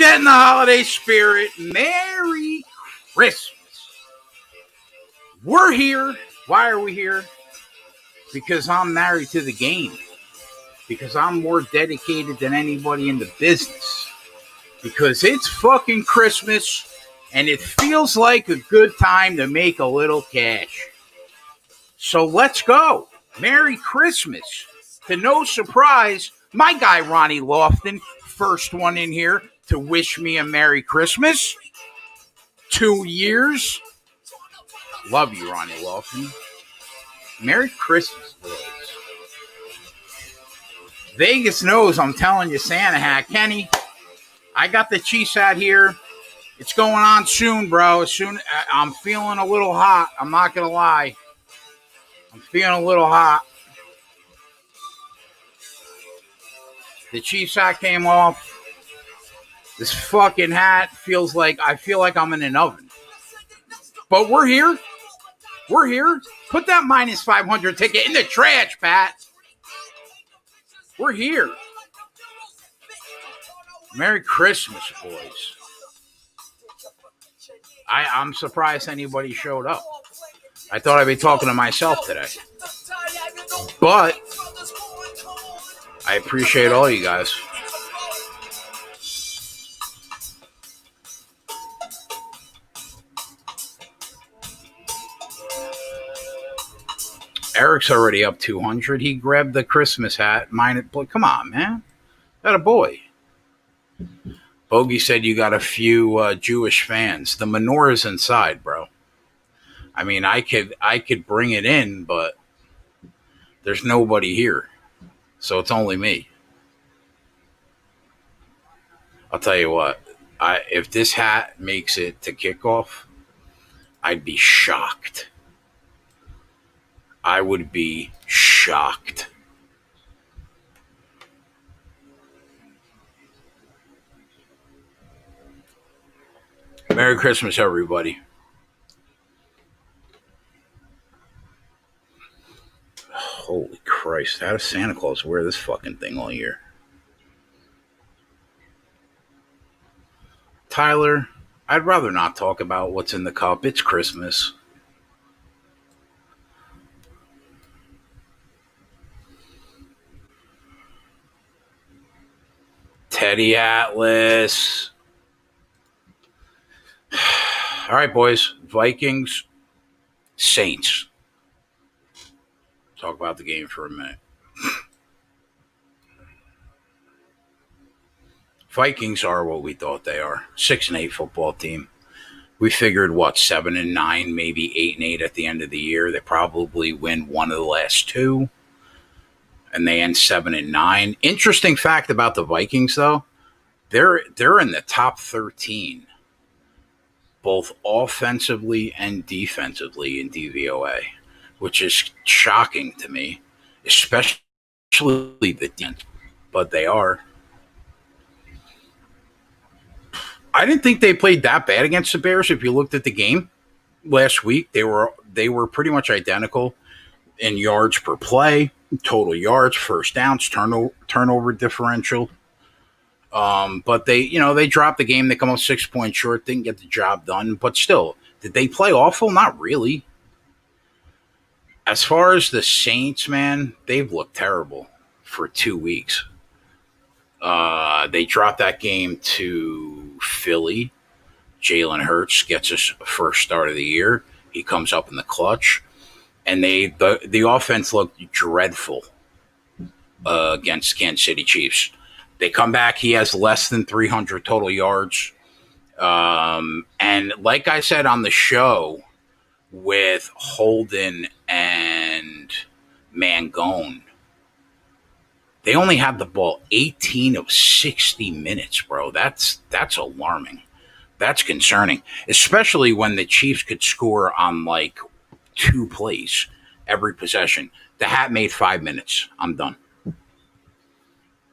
get in the holiday spirit. Merry Christmas. We're here. Why are we here? Because I'm married to the game. Because I'm more dedicated than anybody in the business. Because it's fucking Christmas and it feels like a good time to make a little cash. So let's go. Merry Christmas. To no surprise, my guy Ronnie Lofton, first one in here to wish me a Merry Christmas. 2 years. Love you, Ronnie Lofton. Merry Christmas, boys. Vegas knows I'm telling you Santa hat. Kenny, I got the Chiefs hat here. It's going on soon, bro. I'm feeling a little hot. I'm not going to lie. I'm feeling a little hot. The Chiefs hat came off. This fucking hat I feel like I'm in an oven. But we're here. We're here. Put that minus 500 ticket in the trash, Pat. We're here. Merry Christmas, boys. I'm surprised anybody showed up. I thought I'd be talking to myself today. But I appreciate all you guys. Eric's already up 200. He grabbed the Christmas hat. Come on, man. That a boy. Bogey said you got a few Jewish fans. The menorah's inside, bro. I mean, I could bring it in, but there's nobody here. So it's only me. I'll tell you what. If this hat makes it to kickoff, I'd be shocked. I would be shocked. Merry Christmas, everybody. Holy Christ. How does Santa Claus wear this fucking thing all year? Tyler, I'd rather not talk about what's in the cup. It's Christmas. Teddy Atlas. All right, boys. Vikings, Saints. Talk about the game for a minute. Vikings are what we thought they are. 6-8 football team. We figured 7-9, maybe 8-8 at the end of the year. They probably win one of the last two, and they end 7-9. Interesting fact about the Vikings, though, they're in the top 13, both offensively and defensively in DVOA, which is shocking to me, especially the defense. But they are. I didn't think they played that bad against the Bears. If you looked at the game last week, they were pretty much identical in yards per play, total yards, first downs, turnover differential. But they dropped the game. They come up 6 points short, didn't get the job done. But still, did they play awful? Not really. As far as the Saints, man, they've looked terrible for 2 weeks. They dropped that game to Philly. Jalen Hurts gets his first start of the year. He comes up in the clutch. And the offense looked dreadful against Kansas City Chiefs. They come back. He has less than 300 total yards. And like I said on the show with Holden and Mangone, they only had the ball 18 of 60 minutes, bro. That's alarming. That's concerning, especially when the Chiefs could score on 2 plays every possession. The hat made 5 minutes. I'm done.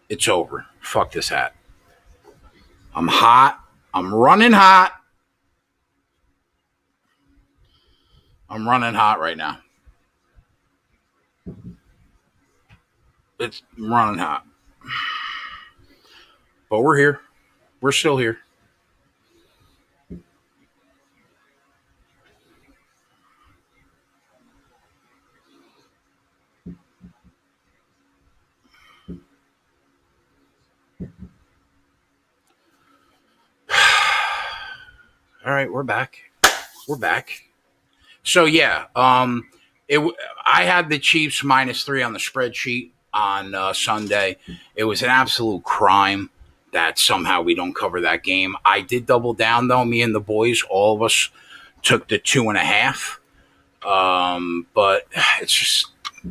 It's over. Fuck this hat. I'm hot. I'm running hot. I'm running hot right now. It's running hot. But we're here. We're still here. All right, we're back. We're back. So yeah, it. I had the Chiefs -3 on the spreadsheet on Sunday. It was an absolute crime that somehow we don't cover that game. I did double down though. Me and the boys, all of us, took the 2.5. But it's just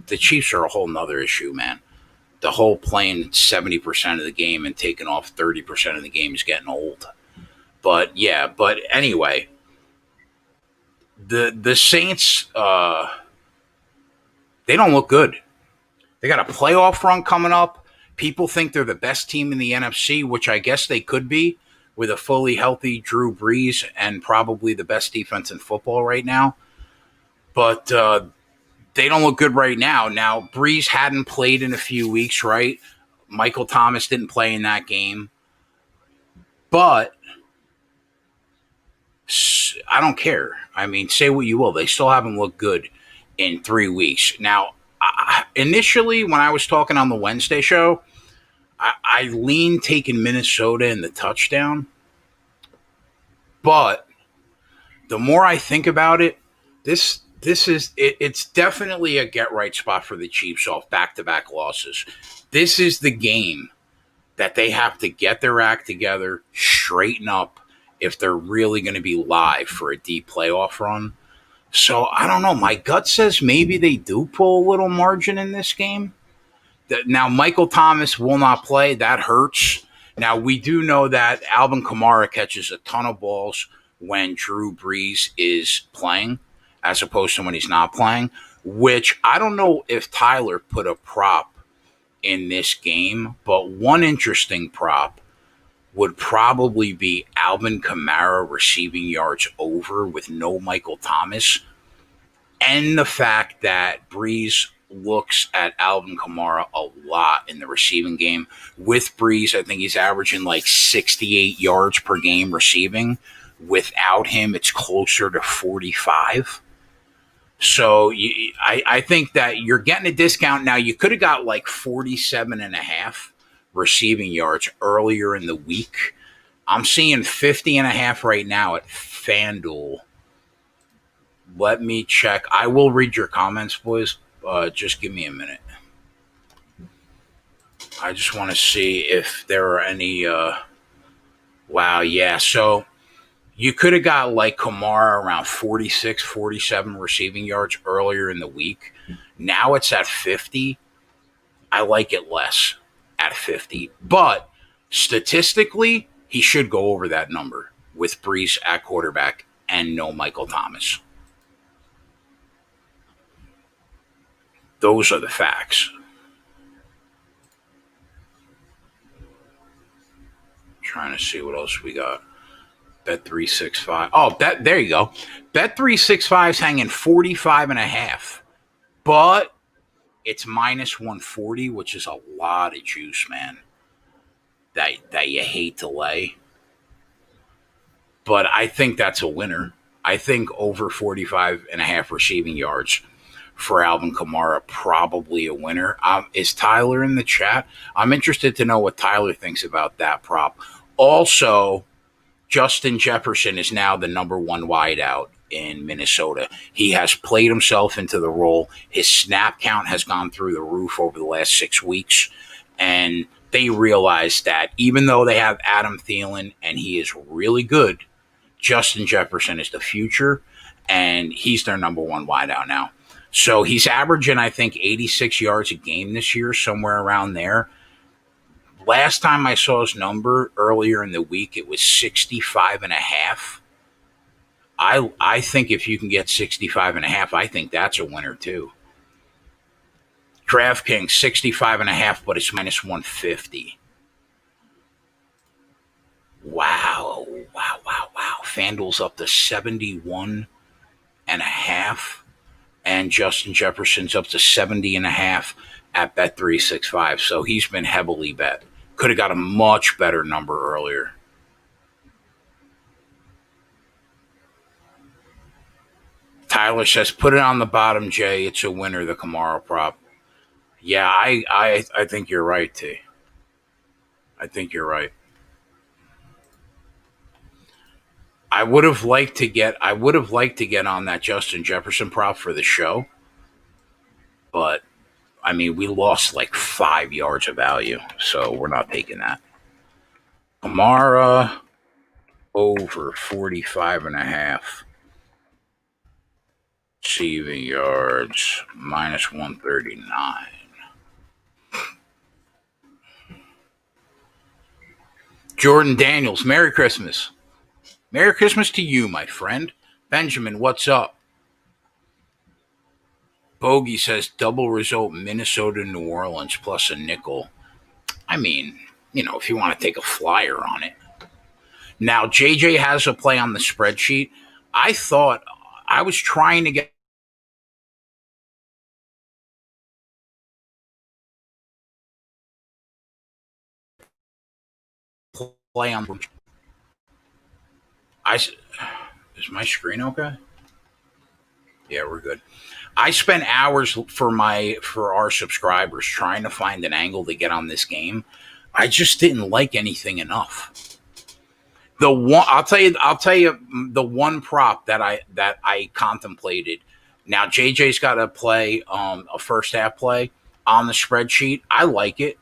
the Chiefs are a whole nother issue, man. The whole playing 70% of the game and taking off 30% of the game is getting old. But yeah, but anyway, the Saints they don't look good. They got a playoff run coming up. People think they're the best team in the NFC, which I guess they could be with a fully healthy Drew Brees and probably the best defense in football right now. But they don't look good right now. Now, Brees hadn't played in a few weeks, right? Michael Thomas didn't play in that game. But I don't care. I mean, say what you will. They still haven't looked good in 3 weeks. Now, initially, when I was talking on the Wednesday show, I leaned taking Minnesota in the touchdown. But the more I think about it, it's definitely a get right spot for the Chiefs off back to back losses. This is the game that they have to get their act together, straighten up if they're really going to be live for a deep playoff run. So I don't know. My gut says maybe they do pull a little margin in this game. Now, Michael Thomas will not play. That hurts. Now, we do know that Alvin Kamara catches a ton of balls when Drew Brees is playing as opposed to when he's not playing, which I don't know if Tyler put a prop in this game, but one interesting prop would probably be Alvin Kamara receiving yards over with no Michael Thomas, and the fact that Brees looks at Alvin Kamara a lot in the receiving game. With Brees, I think he's averaging like 68 yards per game receiving. Without him, it's closer to 45. So I think that you're getting a discount now. You could have got like 47 and a half receiving yards earlier in the week. I'm seeing 50 and a half right now at FanDuel. Let me check. I will read your comments, boys. Just give me a minute. I just want to see if there are any. Wow, yeah. So you could have got like Kamara around 46, 47 receiving yards earlier in the week. Now it's at 50. I like it less at 50. But statistically, he should go over that number with Brees at quarterback and no Michael Thomas. Those are the facts. Trying to see what else we got. Bet 365. Oh, there you go. Bet 365 is hanging 45 and a half. But it's -140, which is a lot of juice, man. That you hate to lay. But I think that's a winner. I think over 45 and a half receiving yards for Alvin Kamara, probably a winner. Is Tyler in the chat? I'm interested to know what Tyler thinks about that prop. Also, Justin Jefferson is now the number one wideout in Minnesota. He has played himself into the role. His snap count has gone through the roof over the last 6 weeks. And they realize that even though they have Adam Thielen and he is really good, Justin Jefferson is the future, and he's their number one wideout now. So he's averaging, I think, 86 yards a game this year, somewhere around there. Last time I saw his number earlier in the week, it was 65 and a half. I think if you can get 65 and a half, I think that's a winner too. DraftKings 65 and a half, but it's -150. Wow. FanDuel's up to 71 and a half. And Justin Jefferson's up to 70 and a half at Bet365. So he's been heavily bet. Could have got a much better number earlier. Tyler says, put it on the bottom, Jay. It's a winner, the Kamara prop. Yeah, I think you're right, T. I think you're right. I would have liked to get on that Justin Jefferson prop for the show, but I mean we lost like 5 yards of value, so we're not taking that. Kamara over 45 and a half. Receiving yards minus 139. Jordan Daniels, Merry Christmas. Merry Christmas to you, my friend. Benjamin, what's up? Bogey says double result Minnesota New Orleans plus a nickel. I mean, if you want to take a flyer on it. Now, JJ has a play on the spreadsheet. I thought I was trying to get play on. I is my screen okay? Yeah, we're good. I spent hours for our subscribers trying to find an angle to get on this game. I just didn't like anything enough. I'll tell you the one prop that I contemplated. Now JJ's got to play a first half play on the spreadsheet. I like it.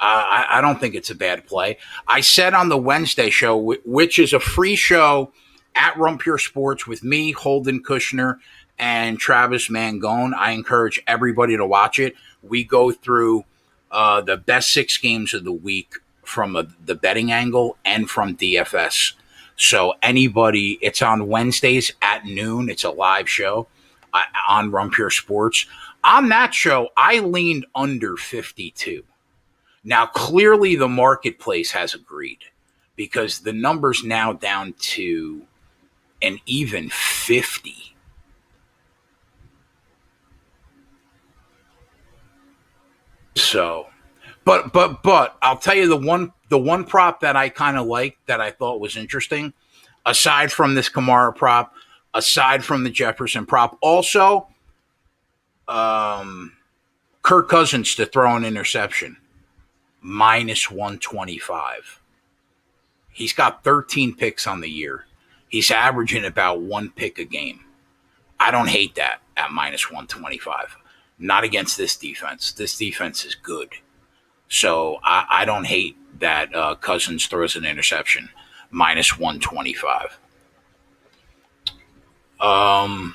I don't think it's a bad play. I said on the Wednesday show, which is a free show at Rumpure Sports with me, Holden Kushner, and Travis Mangone. I encourage everybody to watch it. We go through the best 6 games of the week from the betting angle and from DFS. So anybody, it's on Wednesdays at noon. It's a live show on Rumpure Sports. On that show, I leaned under 52. Now, clearly, the marketplace has agreed because the number's now down to an even 50. So, but I'll tell you the one prop that I kind of liked that I thought was interesting, aside from this Kamara prop, aside from the Jefferson prop, also um, Kirk Cousins to throw an interception minus 125. He's got 13 picks on the year. He's averaging about 1 pick a game. I don't hate that at minus 125. Not against this defense. This defense is good. So I don't hate that Cousins throws an interception minus 125. Um,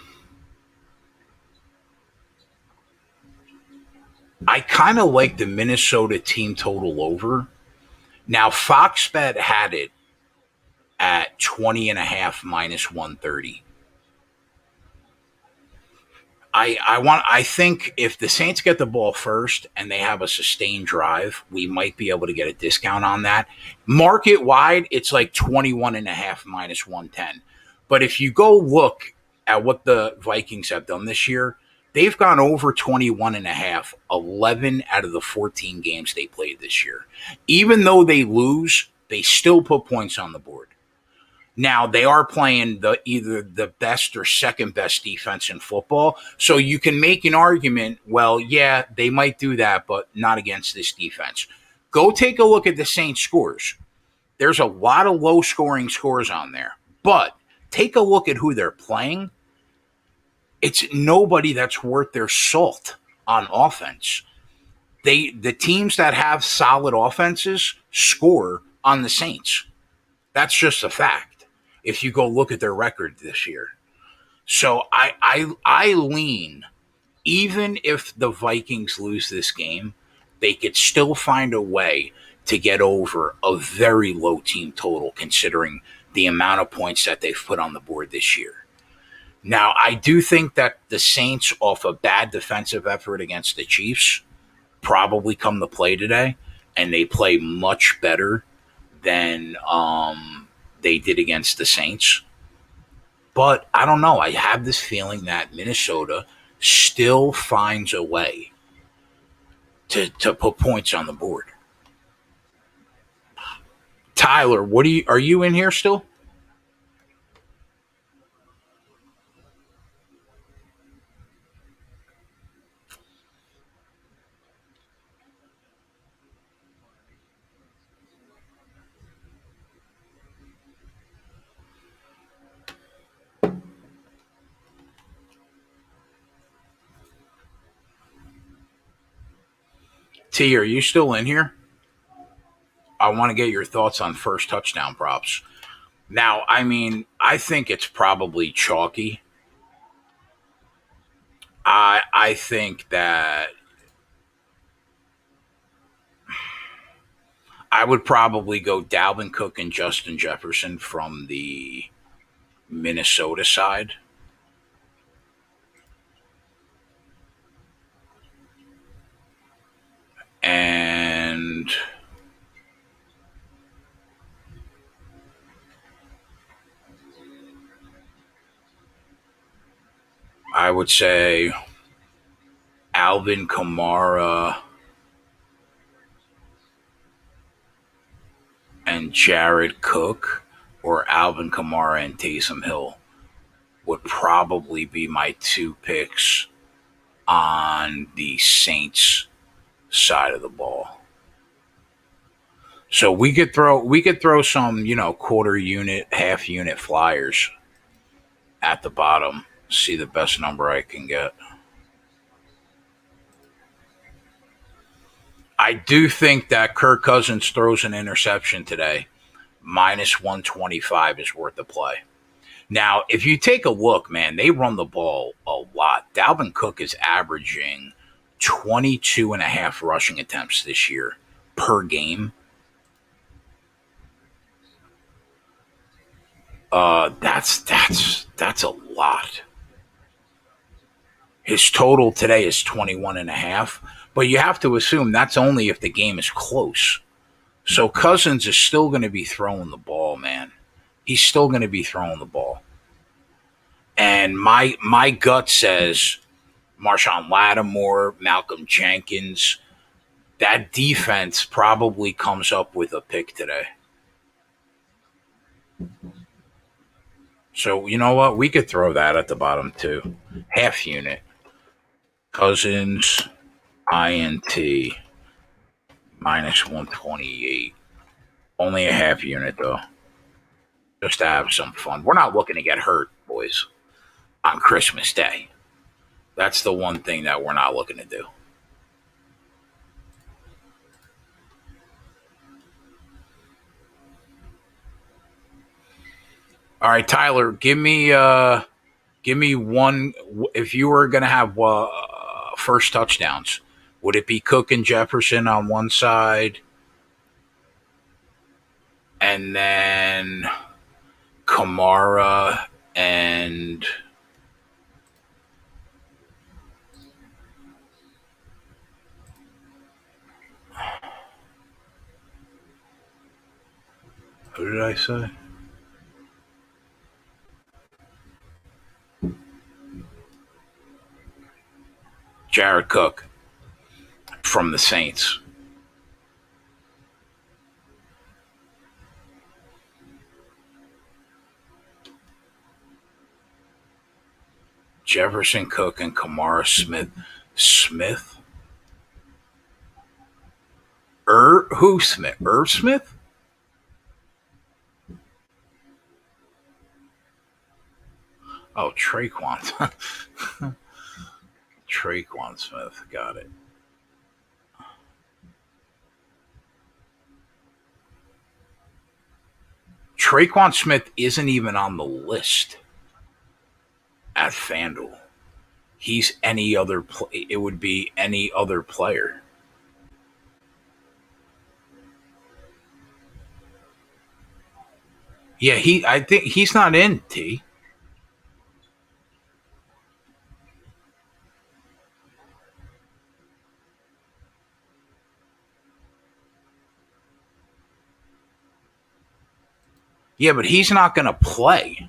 I kind of like the Minnesota team total over. Now, Fox Bet had it at 20 and a half minus 130. I think if the Saints get the ball first and they have a sustained drive, we might be able to get a discount on that. Market wide, it's like 21 and a half minus 110. But if you go look at what the Vikings have done this year, they've gone over 21 and a half 11 out of the 14 games they played this year. Even though they lose, they still put points on the board. Now they are playing either the best or second best defense in football, so you can make an argument. Well, yeah, they might do that, but not against this defense. Go take a look at the Saints scores. There's a lot of low scoring scores on there, but take a look at who they're playing. It's nobody that's worth their salt on offense. The teams that have solid offenses score on the Saints. That's just a fact. If you go look at their record this year, so I lean, even if the Vikings lose this game, they could still find a way to get over a very low team total considering the amount of points that they've put on the board this year. Now, I do think that the Saints, off a bad defensive effort against the Chiefs, probably come to play today, and they play much better than they did against the Saints. But I don't know. I have this feeling that Minnesota still finds a way to put points on the board. Tyler, are you in here still? T, are you still in here? I want to get your thoughts on first touchdown props. Now, I mean, I think it's probably chalky. I think that I would probably go Dalvin Cook and Justin Jefferson from the Minnesota side. And I would say Alvin Kamara and Jared Cook, or Alvin Kamara and Taysom Hill would probably be my two picks on the Saints side of the ball. So we could throw some, quarter unit, half unit flyers at the bottom. See the best number I can get. I do think that Kirk Cousins throws an interception today. Minus 125 is worth the play. Now, if you take a look, man, they run the ball a lot. Dalvin Cook is averaging 22 and a half rushing attempts this year per game. That's a lot. His total today is 21 and a half, but you have to assume that's only if the game is close. So Cousins is still going to be throwing the ball, man. He's still going to be throwing the ball. And my gut says Marshawn Lattimore, Malcolm Jenkins, that defense probably comes up with a pick today. So you know what? We could throw that at the bottom too. Half unit. Cousins, INT, minus 128. Only a half unit though. Just to have some fun. We're not looking to get hurt, boys, on Christmas Day. That's the one thing that we're not looking to do. All right, Tyler, give me one. If you were going to have first touchdowns, would it be Cook and Jefferson on one side, and then Kamara and who did I say? Jared Cook from the Saints. Jefferson, Cook, and Kamara Smith. Smith? Who Smith? Irv Smith? Oh, Traquan. Traquan Smith. Got it. Traquan Smith isn't even on the list at FanDuel. He's any other. It would be any other player. Yeah, I think he's not in T. Yeah, but he's not going to play.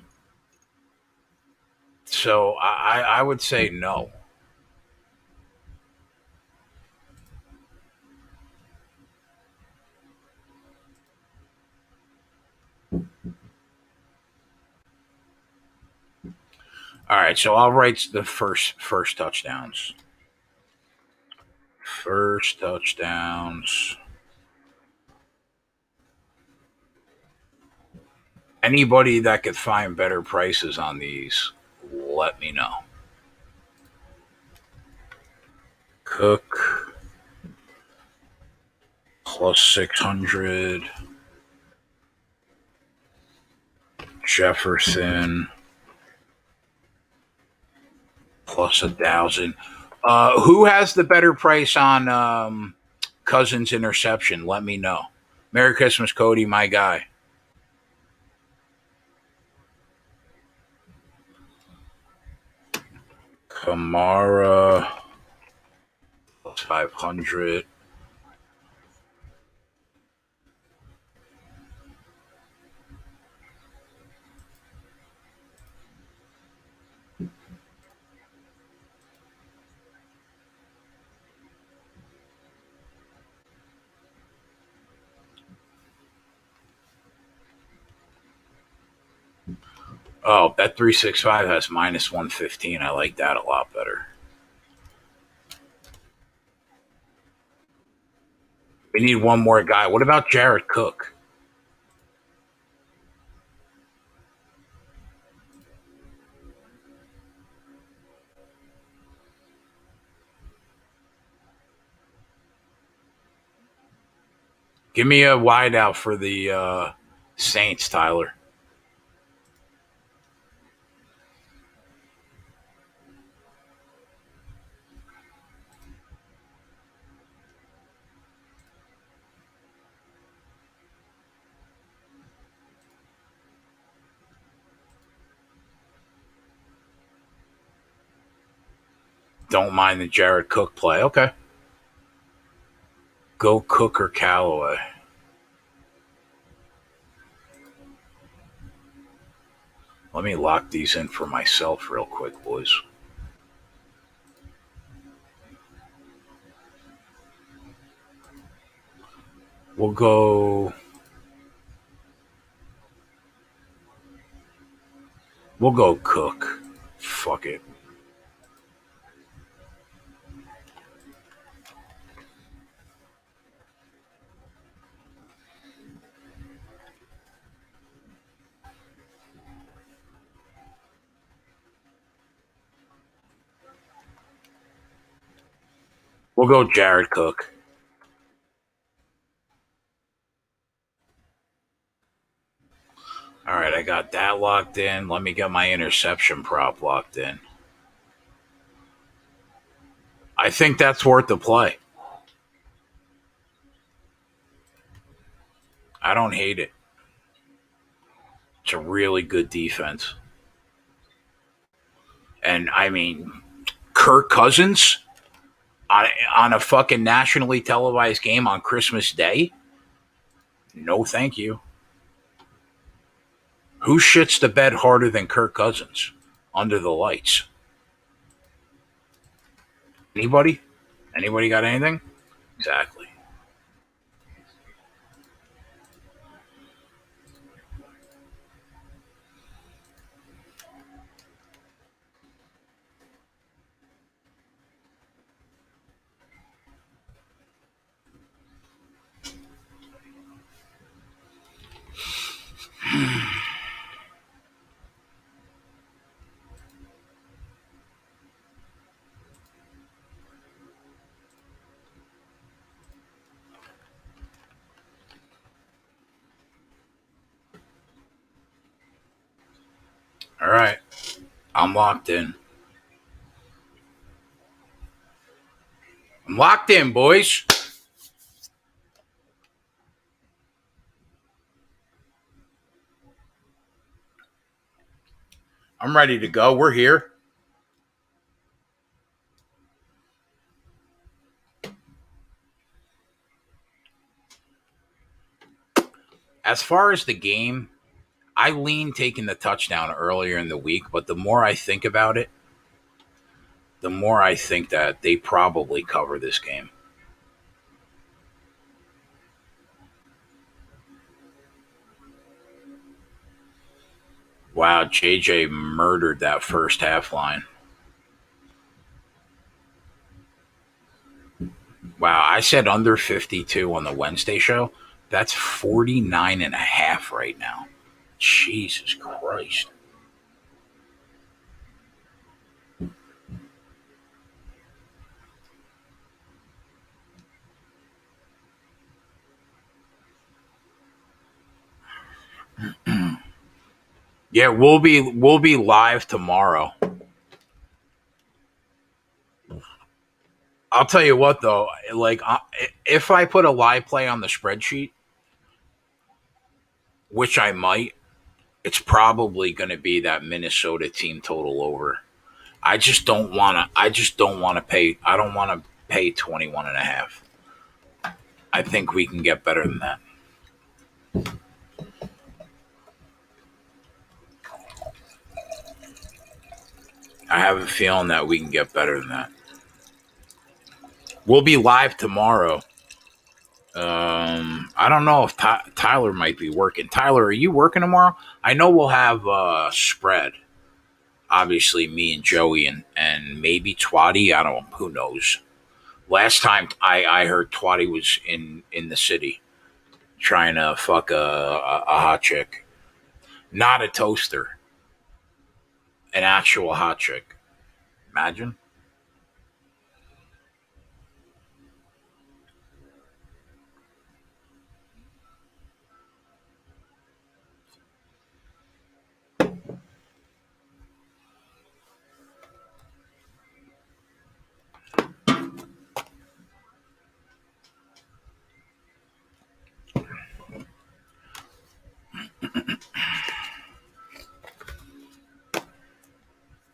So I would say no. All right, so I'll write the first touchdowns. First touchdowns. Anybody that could find better prices on these, let me know. Cook plus 600. Jefferson plus 1,000. Who has the better price on Cousins interception? Let me know. Merry Christmas, Cody, my guy. Kamara plus 500. Oh, Bet 365 has minus 115. I like that a lot better. We need one more guy. What about Jared Cook? Give me a wideout for the Saints, Tyler. Don't mind the Jared Cook play. Okay. Go Cook or Callaway. Let me lock these in for myself real quick, boys. We'll go. We'll go Cook. Fuck it. We'll go Jared Cook. All right, I got that locked in. Let me get my interception prop locked in. I think that's worth the play. I don't hate it. It's a really good defense. And I mean, Kirk Cousins on a fucking nationally televised game on Christmas Day? No, thank you. Who shits the bed harder than Kirk Cousins under the lights? Anybody? Anybody got anything? Exactly. All right. I'm locked in. I'm locked in, boys. I'm ready to go. We're here. As far as the game, I lean taking the touchdown earlier in the week, but the more I think about it, the more I think that they probably cover this game. Wow, JJ murdered that first half line. Wow, I said under 52 on the Wednesday show. That's 49 and a half right now. Jesus Christ. Yeah, we'll be live tomorrow. I'll tell you what though, like if I put a live play on the spreadsheet, which I might, it's probably going to be that Minnesota team total over. I just don't want to pay I don't want to pay 21 and a half. I think we can get better than that. I have a feeling that we can get better than that. We'll be live tomorrow. I don't know if Tyler might be working. Tyler, are you working tomorrow? I know we'll have spread. Obviously, me and Joey and maybe Twatty. I don't know. Who knows? Last time I heard Twatty was in the city trying to fuck a hot chick, not a toaster, an actual hot chick. Imagine.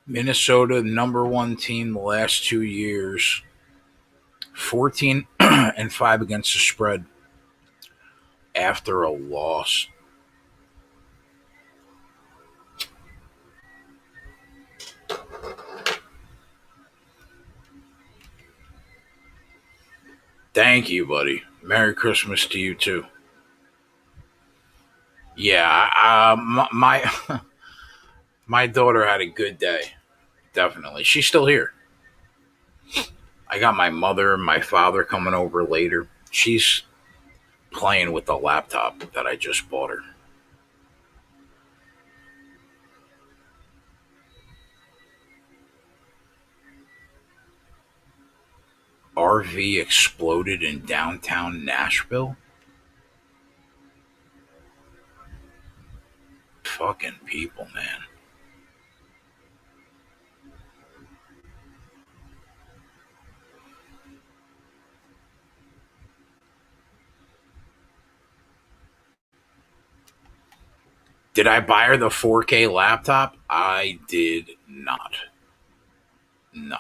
Minnesota, number one team the last 2 years, 14 and 5 against the spread after a loss. Thank you, buddy. Merry Christmas to you too. Yeah, my my daughter had a good day. Definitely, she's still here. I got my mother and my father coming over later. She's playing with the laptop that I just bought her. RV exploded in downtown Nashville. Fucking people, man. Did I buy her the 4K laptop? I did not. No.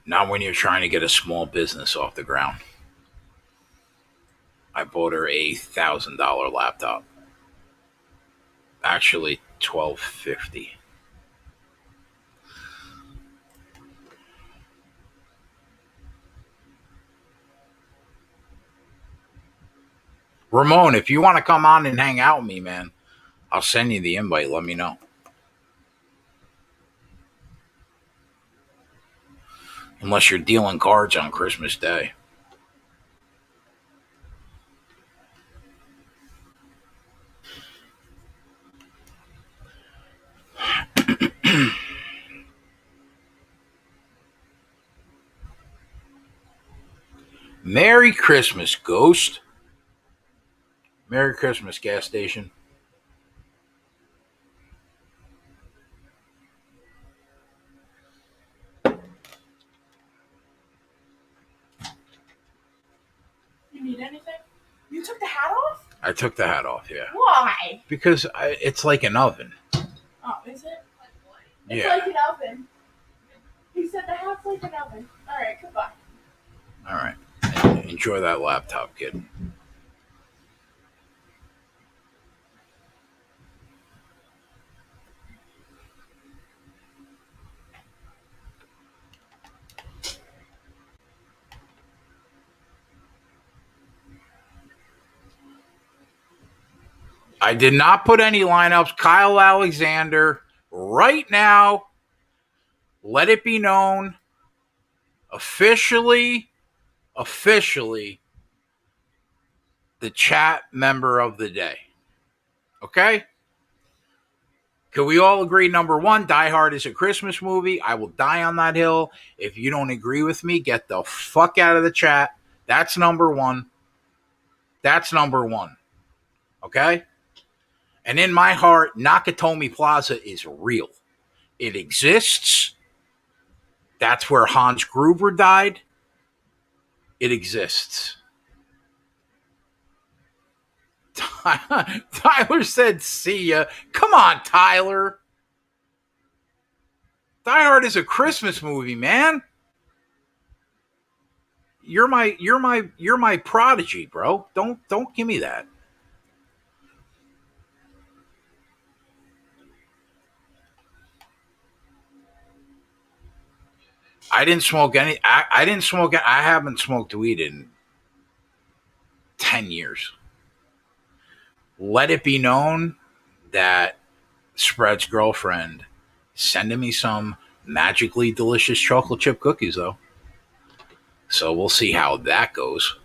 Not when you're trying to get a small business off the ground. I bought her $1,000 laptop. Actually, 1250. Ramon, if you want to come on and hang out with me, man, I'll send you the invite. Let me know. Unless you're dealing cards on Christmas Day. Merry Christmas, Ghost. Merry Christmas, gas station. You need anything? You took the hat off? I took the hat off, yeah. Why? Because it's like an oven. Oh, is it? Yeah. It's like an oven. He said the hat's like an oven. All right, goodbye. All right. Enjoy that laptop, kid. I did not put any lineups. Kyle Alexander, right now, let it be known, officially, the chat member of the day. Okay? Can we all agree, number one, Die Hard is a Christmas movie? I will die on that hill. If you don't agree with me, get the fuck out of the chat. That's number one. That's number one. Okay? And in my heart, Nakatomi Plaza is real. It exists. That's where Hans Gruber died. It exists. Tyler said, see ya. Come on, Tyler. Die Hard is a Christmas movie, man. You're my prodigy, bro. Don't give me that. I didn't smoke any. I didn't smoke. I haven't smoked weed in 10 years. Let it be known that Spread's girlfriend sending me some magically delicious chocolate chip cookies, though. So we'll see how that goes.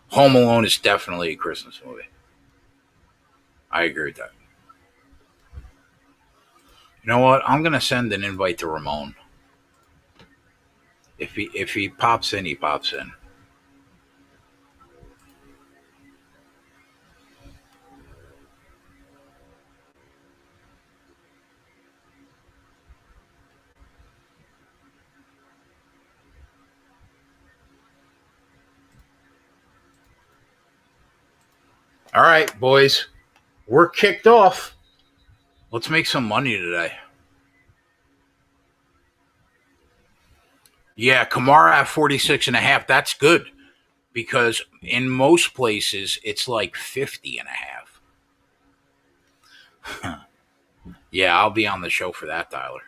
Home Alone is definitely a Christmas movie. I agree with that. You know what? I'm gonna send an invite to Ramon. If he pops in, he pops in. All right, boys. We're kicked off. Let's make some money today. Yeah, Kamara at 46.5. That's good because in most places it's like 50.5. Yeah, I'll be on the show for that, Tyler.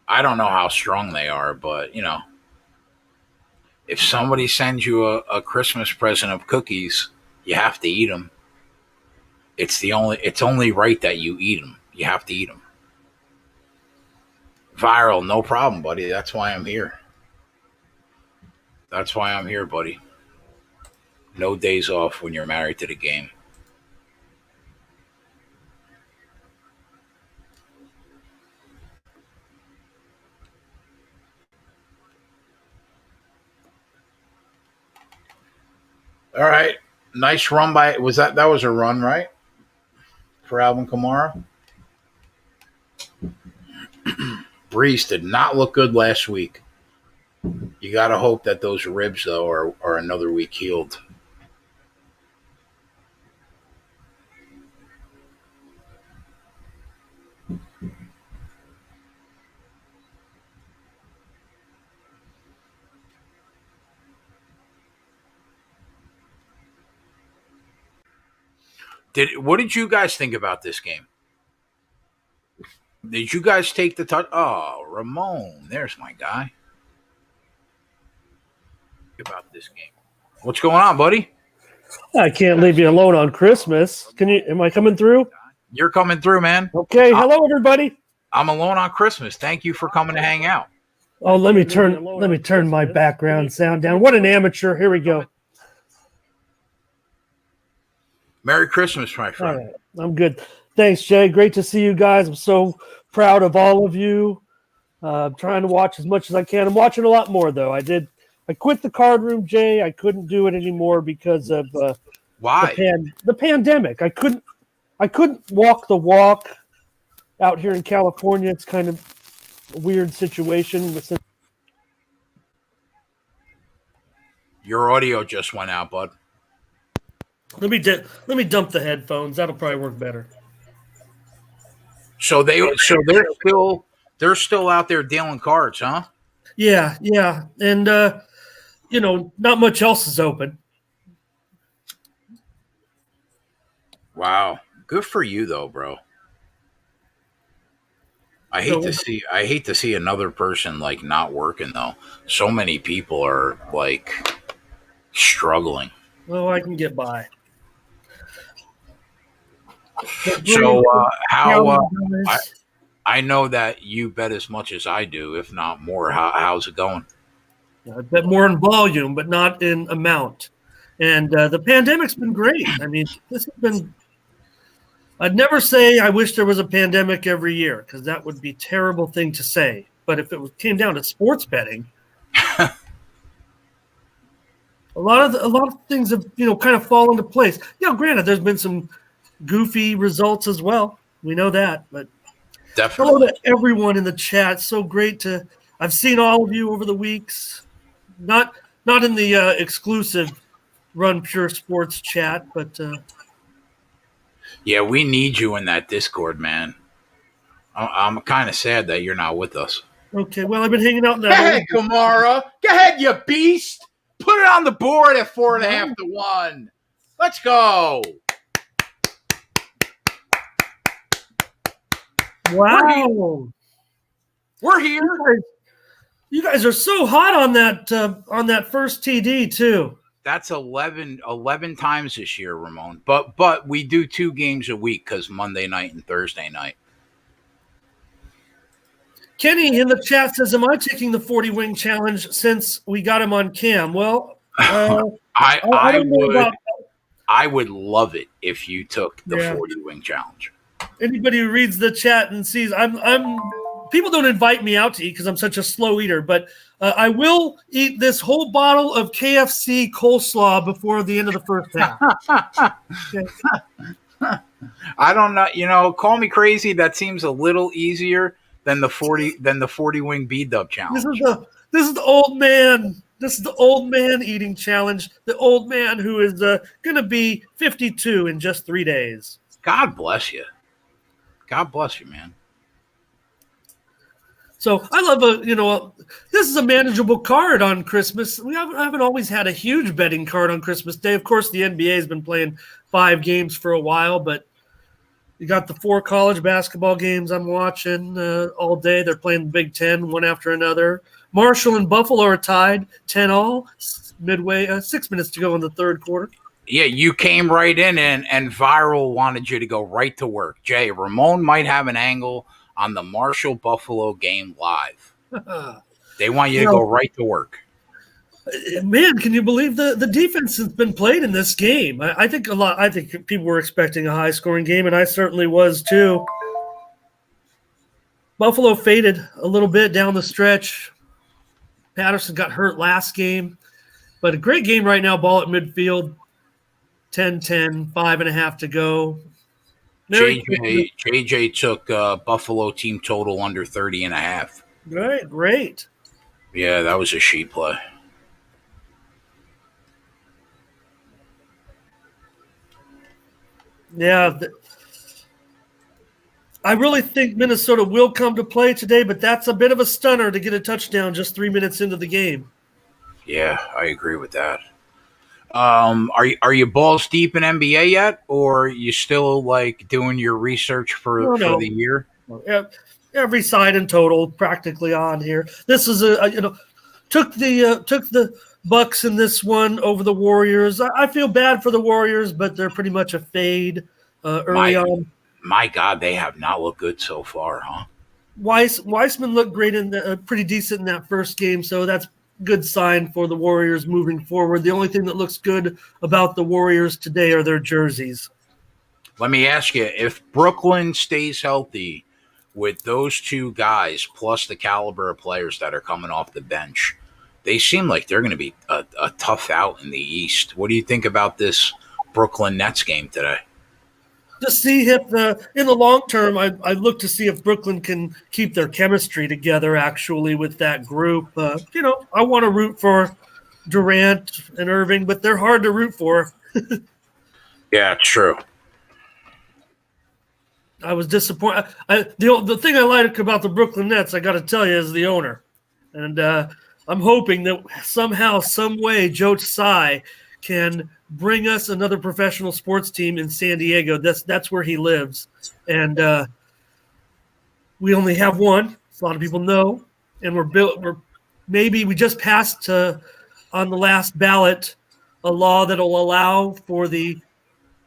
I don't know how strong they are, but if somebody sends you a Christmas present of cookies, you have to eat them. It's only right that you eat them. You have to eat them. Viral, no problem, buddy. That's why I'm here. That's why I'm here, buddy. No days off when you're married to the game. All right. Nice run by that was a run, right? For Alvin Kamara. Brees did not look good last week. You got to hope that those ribs, though, are another week healed. What did you guys think about this game? Did you guys take the touch? Oh, Ramon, there's my guy. About this game. What's going on, buddy? I can't leave you alone on Christmas. Am I coming through? You're coming through, man. Okay. Hello, everybody. I'm alone on Christmas. Thank you for coming to hang out. Oh, let me turn my background sound down. What an amateur. Here we go. Merry Christmas, my friend. All right. I'm good. Thanks, Jay. Great to see you guys. I'm so proud of all of you. I'm trying to watch as much as I can. I'm watching a lot more, though. I quit the card room, Jay. I couldn't do it anymore because of why the pandemic. I couldn't walk the walk out here in California. It's kind of a weird situation. Your audio just went out, bud. Let me dump the headphones. That'll probably work better. So they're still out there dealing cards, huh? Yeah, and not much else is open. Wow, good for you though, bro. I hate to see another person like not working though. So many people are like struggling. Well, I can get by. So I know that you bet as much as I do, if not more. How's it going? I bet more in volume, but not in amount. And the pandemic's been great. I mean, this has been I'd never say I wish there was a pandemic every year because that would be a terrible thing to say. But if came down to sports betting, a lot of things have kind of fallen into place. Granted, there's been some goofy results as well. We know that, but hello Definitely. to everyone in the chat. So great to I've seen all of you over the weeks. Not in the exclusive Run Pure Sports chat, but Yeah, we need you in that Discord, man. I'm kind of sad that you're not with us. okay. Well, I've been hanging out in Go that ahead, old. Kamara. Go ahead, you beast. Put it on the board at 4.5 to 1. Let's go. Wow, We're here. you guys are so hot on that first TD too. That's 11 times this year, Ramon. But we do 2 games a week because Monday night and Thursday night. Kenny in the chat says, "Am I taking the 40 wing challenge since we got him on cam?" Well, I don't know about I would love it if you took the Yeah. 40 wing challenge. anybody who reads the chat and sees. I'm people don't invite me out to eat because I'm such a slow eater, but I will eat this whole bottle of KFC coleslaw before the end of the first half. Okay. I don't know. Call me crazy. That seems a little easier than the 40 wing B-dub challenge. This is the old man. This is the old man eating challenge. The old man who is going to be 52 in just 3 days. God bless you. God bless you, man. So I love this is a manageable card on Christmas. I haven't always had a huge betting card on Christmas Day. Of course, the NBA has been playing 5 games for a while, but you got the 4 college basketball games I'm watching all day. They're playing the Big Ten one after another. Marshall and Buffalo are tied 10-all. Midway, 6 minutes to go in the third quarter. Yeah, you came right in and Viral wanted you to go right to work. Jay, Ramon might have an angle on the Marshall Buffalo game live. They want you to go right to work. Man, can you believe the defense has been played in this game? I think people were expecting a high-scoring game, and I certainly was too. Buffalo faded a little bit down the stretch. Patterson got hurt last game, but a great game right now. Ball at midfield, 10-10, 5.5 to go. JJ took Buffalo team total under 30.5. Great. Yeah, that was a sheet play. Yeah, I really think Minnesota will come to play today, but that's a bit of a stunner to get a touchdown just 3 minutes into the game. Yeah, I agree with that. Are you balls deep in NBA yet, or are you still like doing your research for the year? Every side in total practically on here. This is took the Bucks in this one over the Warriors. I feel bad for the Warriors, but they're pretty much a fade early on. My God, they have not looked good so far, huh? Weissman looked great pretty decent in that first game, so that's good sign for the Warriors moving forward. The only thing that looks good about the Warriors today are their jerseys. Let me ask you, if Brooklyn stays healthy with those 2 guys plus the caliber of players that are coming off the bench, they seem like they're going to be a tough out in the East. What do you think about this Brooklyn Nets game today? To see if in the long term, I look to see if Brooklyn can keep their chemistry together actually with that group. I want to root for Durant and Irving, but they're hard to root for. Yeah, true. I was disappointed. The thing I like about the Brooklyn Nets, I got to tell you, is the owner. And I'm hoping that somehow, some way, Joe Tsai can bring us another professional sports team in San Diego. That's where he lives. And we only have one. A lot of people know. And we just passed on the last ballot a law that will allow for the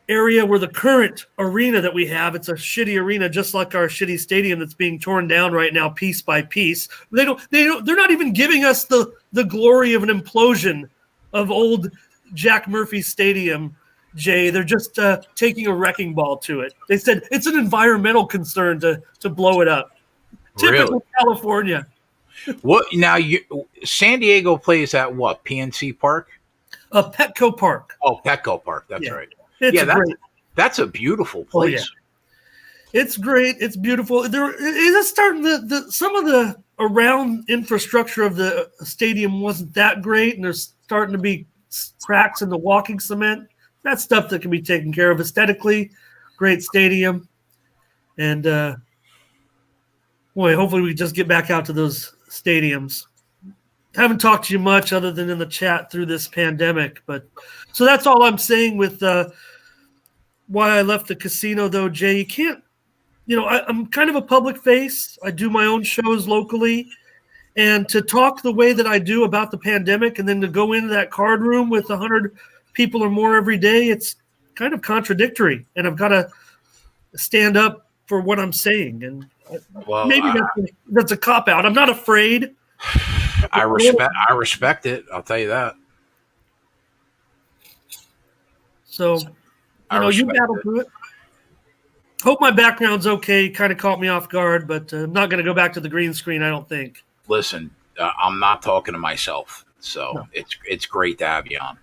area where the current arena that we have, it's a shitty arena, just like our shitty stadium that's being torn down right now, piece by piece. They're not even giving us the glory of an implosion of old Jack Murphy Stadium Jay. They're just taking a wrecking ball to it. They said it's an environmental concern to blow it up. Really? Typical California. What now? San Diego plays at what? PNC Park? Petco Park. Oh, Petco Park. That's Yeah. right. It's Yeah, great. that's a beautiful Oh, yeah. place. It's great. It's beautiful. There is starting some of the around infrastructure of the stadium wasn't that great, and there's starting to be cracks in the walking cement. That's stuff that can be taken care of aesthetically. Great stadium, and boy, hopefully we just get back out to those stadiums. Haven't talked to you much other than in the chat through this pandemic, but so that's all I'm saying with why I left the casino, though, Jay. You can't. I'm kind of a public face. I do my own shows locally. And to talk the way that I do about the pandemic and then to go into that card room with 100 people or more every day, it's kind of contradictory. And I've got to stand up for what I'm saying. And maybe that's a cop-out. I'm not afraid. I respect it. I'll tell you that. So, you battle through it. Hope my background's okay. Kind of caught me off guard, but I'm not going to go back to the green screen, I don't think. Listen, I'm not talking to myself, so no. It's great to have you on.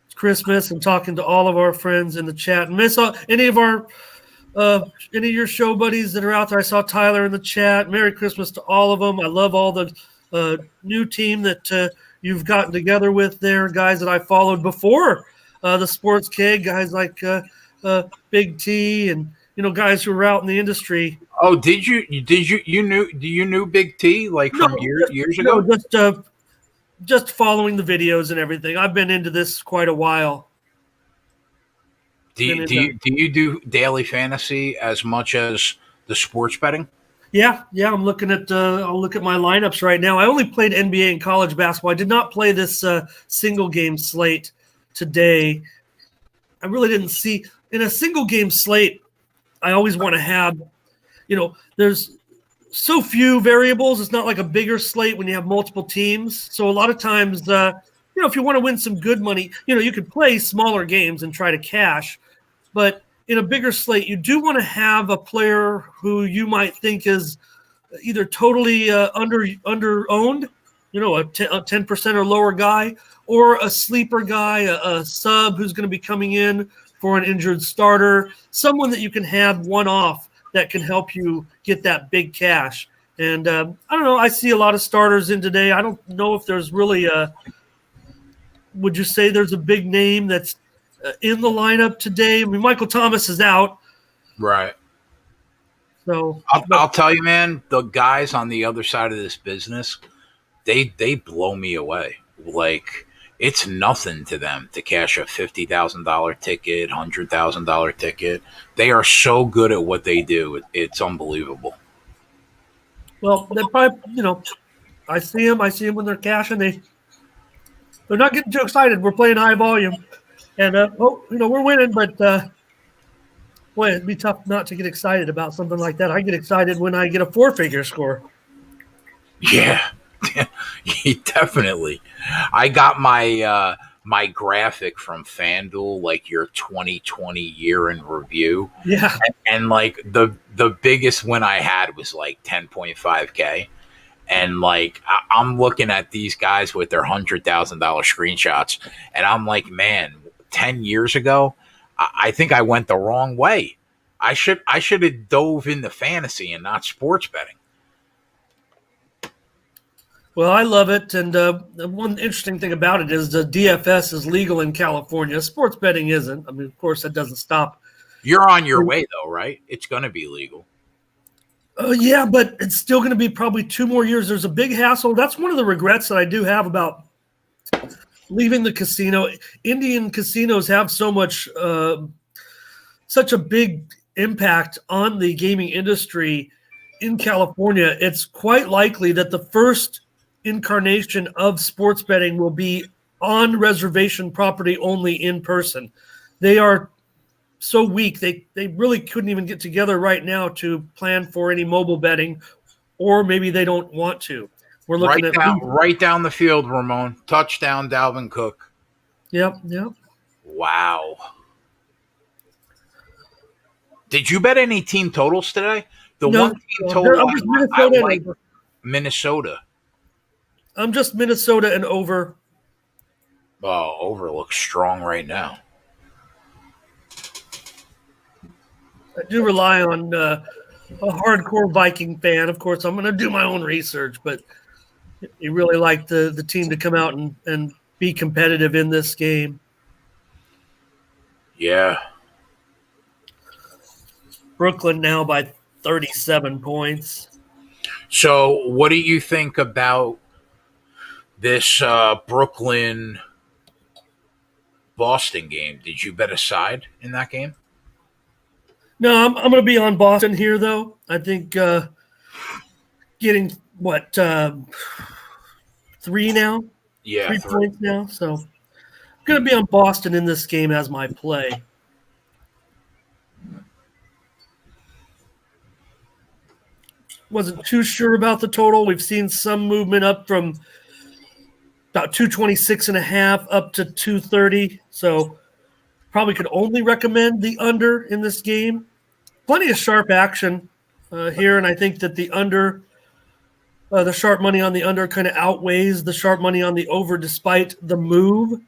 It's Christmas and talking to all of our friends in the chat. And miss any of your show buddies that are out there. I saw Tyler in the chat. Merry Christmas to all of them. I love all the new team that you've gotten together with there, guys that I followed before the Sports Keg, guys like Big T and guys who were out in the industry. Oh, you knew Big T from years ago? No, just following the videos and everything. I've been into this quite a while. Do you do daily fantasy as much as the sports betting? Yeah. I'm looking at. I'll look at my lineups right now. I only played NBA and college basketball. I did not play this single game slate today. I really didn't see in a single game slate. I always want to have, there's so few variables. It's not like a bigger slate when you have multiple teams. So a lot of times, if you want to win some good money, you could play smaller games and try to cash. But in a bigger slate, you do want to have a player who you might think is either totally under-owned, a 10% or lower guy, or a sleeper guy, a sub who's going to be coming in for an injured starter, someone that you can have one-off that can help you get that big cash. And I don't know. I see a lot of starters in today. I don't know if there's really would you say there's a big name that's in the lineup today? I mean, Michael Thomas is out. Right. So I'll tell you, man, the guys on the other side of this business, they blow me away. It's nothing to them to cash a $50,000 ticket, $100,000 ticket. They are so good at what they do. It's unbelievable. Well, they probably, I see them when they're cashing. They're not getting too excited. We're playing high volume, and we're winning. But boy, it'd be tough not to get excited about something like that. I get excited when I get a 4-figure score. Yeah. Definitely. I got my my graphic from FanDuel, your 2020 year in review. Yeah. And the biggest win I had was 10.5K. And I'm looking at these guys with their $100,000 screenshots, and I'm like, man, 10 years ago, I think I went the wrong way. I should have dove into fantasy and not sports betting. Well, I love it, and one interesting thing about it is the DFS is legal in California. Sports betting isn't. I mean, of course, that doesn't stop. You're on your way, though, right? It's going to be legal. Yeah, but it's still going to be probably 2 more years. There's a big hassle. That's one of the regrets that I do have about leaving the casino. Indian casinos have such a big impact on the gaming industry in California. It's quite likely that the first incarnation of sports betting will be on reservation property only in person. They are so weak. They really couldn't even get together right now to plan for any mobile betting, or maybe they don't want to. We're looking right down the field, Ramon. Touchdown, Dalvin Cook. Yep. Wow. Did you bet any team totals today? The No, one team total I'm just I Minnesota and like over. Minnesota. I'm just Minnesota and over. Oh, over looks strong right now. I do rely on a hardcore Viking fan. Of course, I'm going to do my own research, but you really like the team to come out and be competitive in this game. Yeah. Brooklyn now by 37 points. So, what do you think about this Brooklyn Boston game? Did you bet a side in that game? No, I'm going to be on Boston here, though. I think getting what three now, Yeah, 3 points now. So I'm going to be on Boston in this game as my play. Wasn't too sure about the total. We've seen some movement up from about 226 and a half up to 230. So probably could only recommend the under in this game. Plenty of sharp action here, and I think that the sharp money on the under kind of outweighs the sharp money on the over despite the move.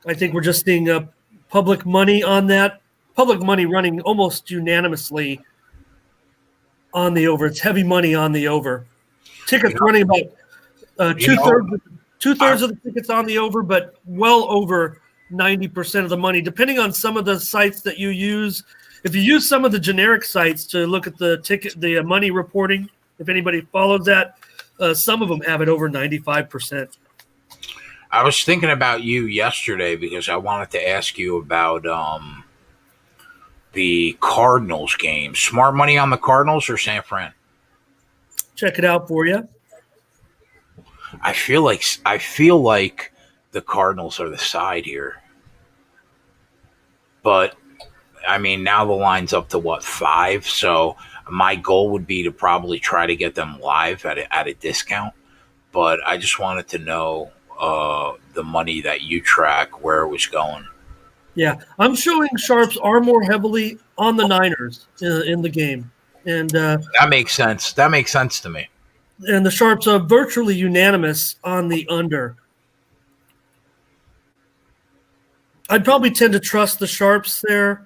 I think we're just seeing public money on that. Public money running almost unanimously on the over. It's heavy money on the over. Tickets running about you know, two-thirds of the tickets on the over, but well over 90% of the money, depending on some of the sites that you use. If you use some of the generic sites to look at the money reporting, if anybody follows that, some of them have it over 95%. I was thinking about you yesterday because I wanted to ask you about the Cardinals game. Smart money on the Cardinals or San Fran? Check it out for you. I feel like the Cardinals are the side here. But I mean, now the line's up to what, 5? So my goal would be to probably try to get them live at a discount. But I just wanted to know the money that you track, where it was going. Yeah, I'm showing sharps are more heavily on the Niners in the game, and That makes sense. That makes sense to me. the sharps are virtually unanimous on the under. I'd probably tend to trust the sharps there.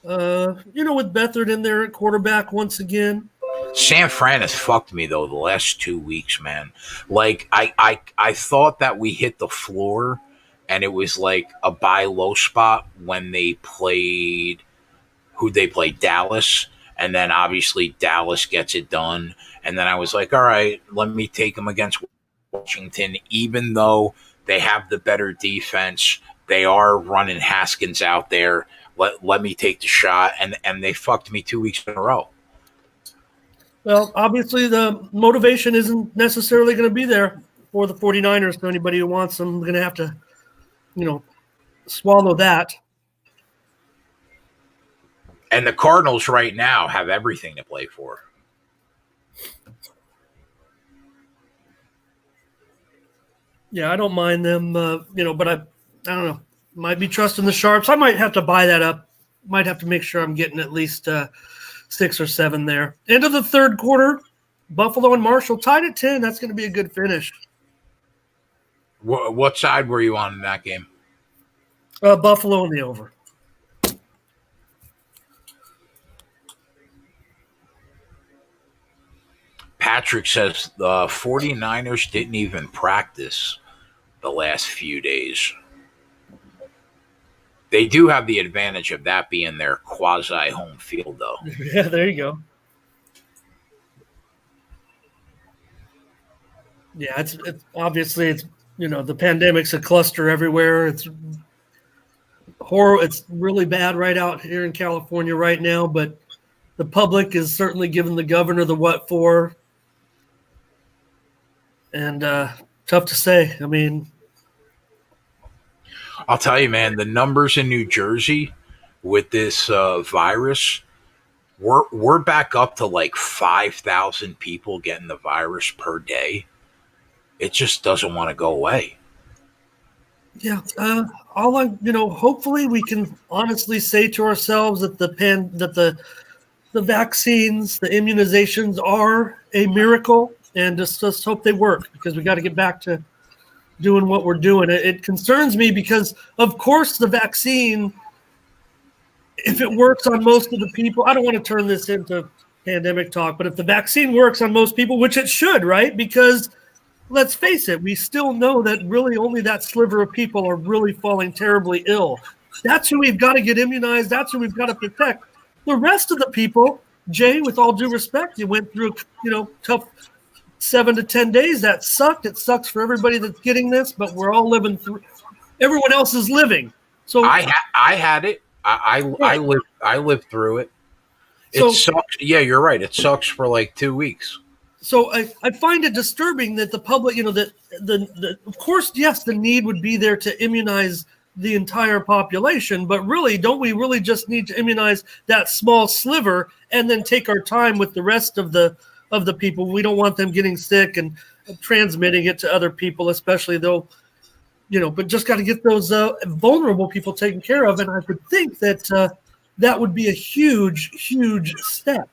With Beathard in there at quarterback once again. San Fran has fucked me though the last 2 weeks, man. Like I thought that we hit the floor, and it was like a buy low spot when they played who they played Dallas, and then obviously Dallas gets it done, and then I was like, all right, let me take them against Washington, even though they have the better defense. They are running Haskins out there. Let me take the shot, and they fucked me 2 weeks in a row. Well, obviously the motivation isn't necessarily going to be there for the 49ers. So anybody who wants them, going to have to, swallow that. And the Cardinals right now have everything to play for. Yeah, I don't mind them, but I don't know. Might be trusting the sharps. I might have to buy that up. Might have to make sure I'm getting at least 6 or 7 there. End of the third quarter, Buffalo and Marshall tied at 10. That's going to be a good finish. What side were you on in that game? Buffalo and the over. Patrick says the 49ers didn't even practice the last few days. They do have the advantage of that being their quasi home field, though. Yeah, there you go. Yeah, it's obviously the pandemic's a cluster everywhere. It's horror. It's really bad right out here in California right now, but the public is certainly giving the governor the what for. And tough to say. I mean, I'll tell you, man, the numbers in New Jersey with this virus, we're back up to like 5,000 people getting the virus per day. It just doesn't want to go away. Yeah, hopefully we can honestly say to ourselves that the vaccines, the immunizations are a miracle, and just hope they work, because we got to get back to doing what we're doing. It concerns me because, of course, the vaccine, if it works on most of the people, I don't want to turn this into pandemic talk, but if the vaccine works on most people, which it should, right? Because let's face it, we still know that really only that sliver of people are really falling terribly ill. That's who we've got to get immunized. That's who we've got to protect. The rest of the people, Jay, with all due respect, you went through, tough 7 to 10 days. That sucked. It sucks for everybody that's getting this, but we're all living through. Everyone else is living. So I had it. I lived through it. It sucks. Yeah, you're right. It sucks for like 2 weeks. So I find it disturbing that the public, that of course, yes, the need would be there to immunize the entire population, but really, don't we really just need to immunize that small sliver and then take our time with the rest of the people? We don't want them getting sick and transmitting it to other people, especially though, but just got to get those vulnerable people taken care of. And I would think that that would be a huge, huge step.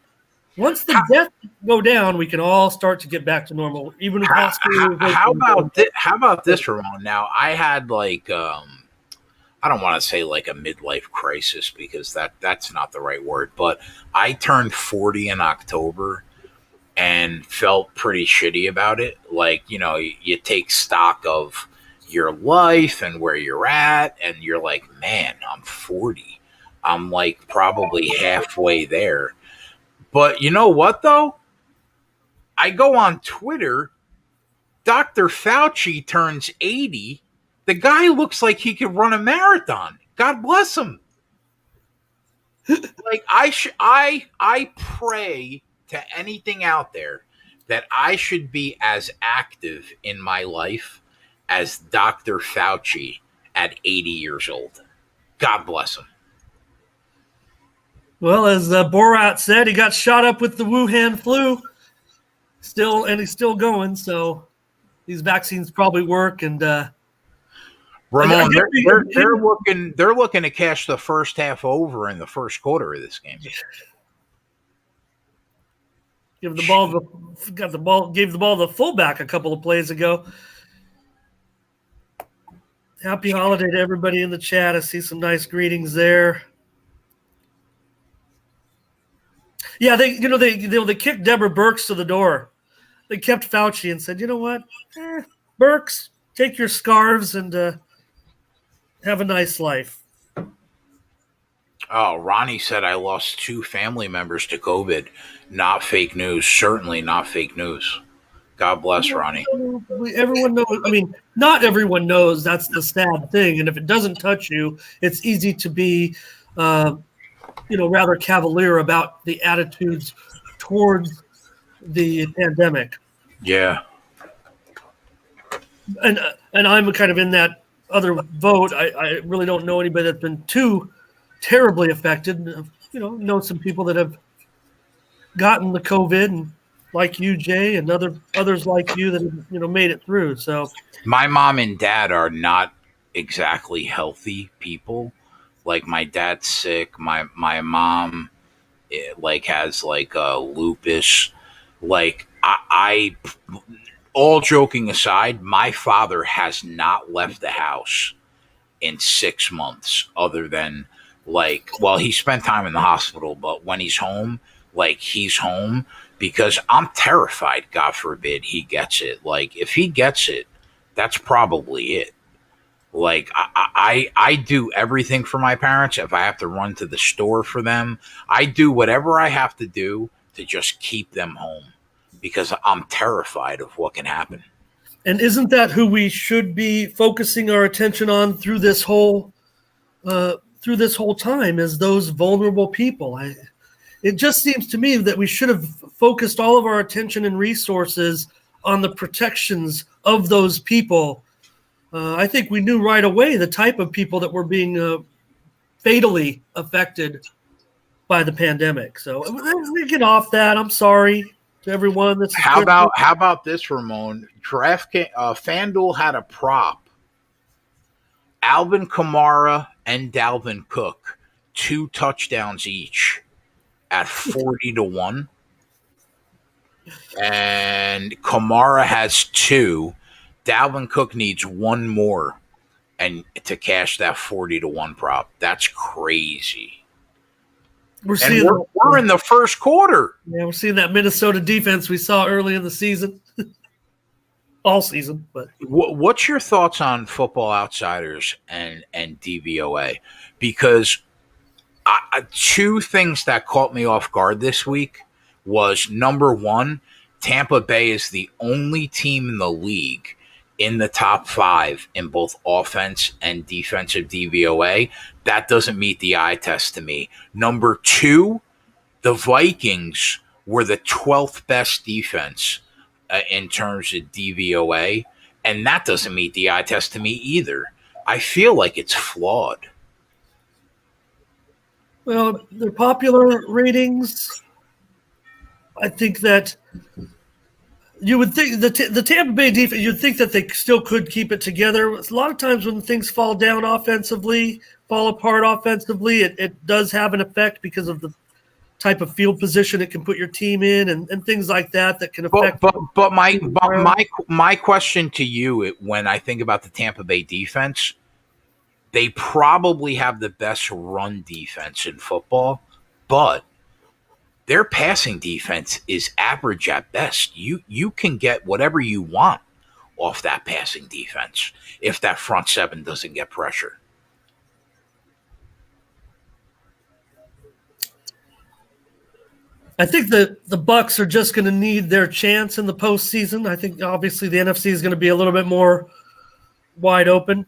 Once the deaths go down, we can all start to get back to normal. Even if how about this, Ramon? Now, I had I don't want to say like a midlife crisis, because that's not the right word, but I turned 40 in October and felt pretty shitty about it. Like, you take stock of your life and where you're at, and you're like, man, I'm 40. I'm like probably halfway there. But you know what, though? I go on Twitter. Dr. Fauci turns 80. The guy looks like he could run a marathon. God bless him. Like, I pray to anything out there that I should be as active in my life as Dr. Fauci at 80 years old. God bless him. Well, as Borat said, he got shot up with the Wuhan flu. He's still going. So these vaccines probably work. And Ramon, they're looking to cash the first half over in the first quarter of this game. Gave the ball to the fullback a couple of plays ago. Happy holiday to everybody in the chat. I see some nice greetings there. Yeah, they kicked Deborah Birx to the door. They kept Fauci and said, you know what, Birx, take your scarves and have a nice life. Oh, Ronnie said I lost 2 family members to COVID. Not fake news. Certainly not fake news. God bless Ronnie. Everyone knows. I mean, not everyone knows. That's the sad thing. And if it doesn't touch you, it's easy to be rather cavalier about the attitudes towards the pandemic. Yeah. And I'm kind of in that other vote. I really don't know anybody that's been too terribly affected. Know some people that have gotten the COVID, and like you, Jay, and others like you that have, made it through. So my mom and dad are not exactly healthy people. Like, my dad's sick. My mom has lupus. Like, I all joking aside, my father has not left the house in 6 months, other than he spent time in the hospital, but when he's home, he's home, because I'm terrified, God forbid, he gets it. Like, if he gets it, that's probably it. Like, I do everything for my parents. If I have to run to the store for them, I do whatever I have to do to just keep them home, because I'm terrified of what can happen. And isn't that who we should be focusing our attention on through this whole time, is those vulnerable people? It just seems to me that we should have focused all of our attention and resources on the protections of those people. I think we knew right away the type of people that were being fatally affected by the pandemic. So we get off that. I'm sorry to everyone. How about this, Ramon? FanDuel had a prop, Alvin Kamara and Dalvin Cook, 2 touchdowns each at 40-1. And Kamara has 2. Dalvin Cook needs 1 more and to cash that 40-1 prop. That's crazy. We're seeing we're in the first quarter. Yeah, we're seeing that Minnesota defense we saw early in the season. All season, but what's your thoughts on Football Outsiders and DVOA? Because 2 things that caught me off guard this week was, number one, Tampa Bay is the only team in the league in the top 5 in both offense and defensive DVOA. That doesn't meet the eye test to me. Number 2, the Vikings were the 12th best defense in terms of DVOA, and that doesn't meet the eye test to me either. I feel like it's flawed. Well, their popular ratings, I think that you would think the Tampa Bay defense, you'd think that they still could keep it together. A lot of times when things fall apart offensively, it does have an effect because of the type of field position it can put your team in and things like that can affect. But my question to you, when I think about the Tampa Bay defense, they probably have the best run defense in football, but their passing defense is average at best. You can get whatever you want off that passing defense if that front 7 doesn't get pressure. I think the Bucs are just going to need their chance in the postseason. I think obviously the NFC is going to be a little bit more wide open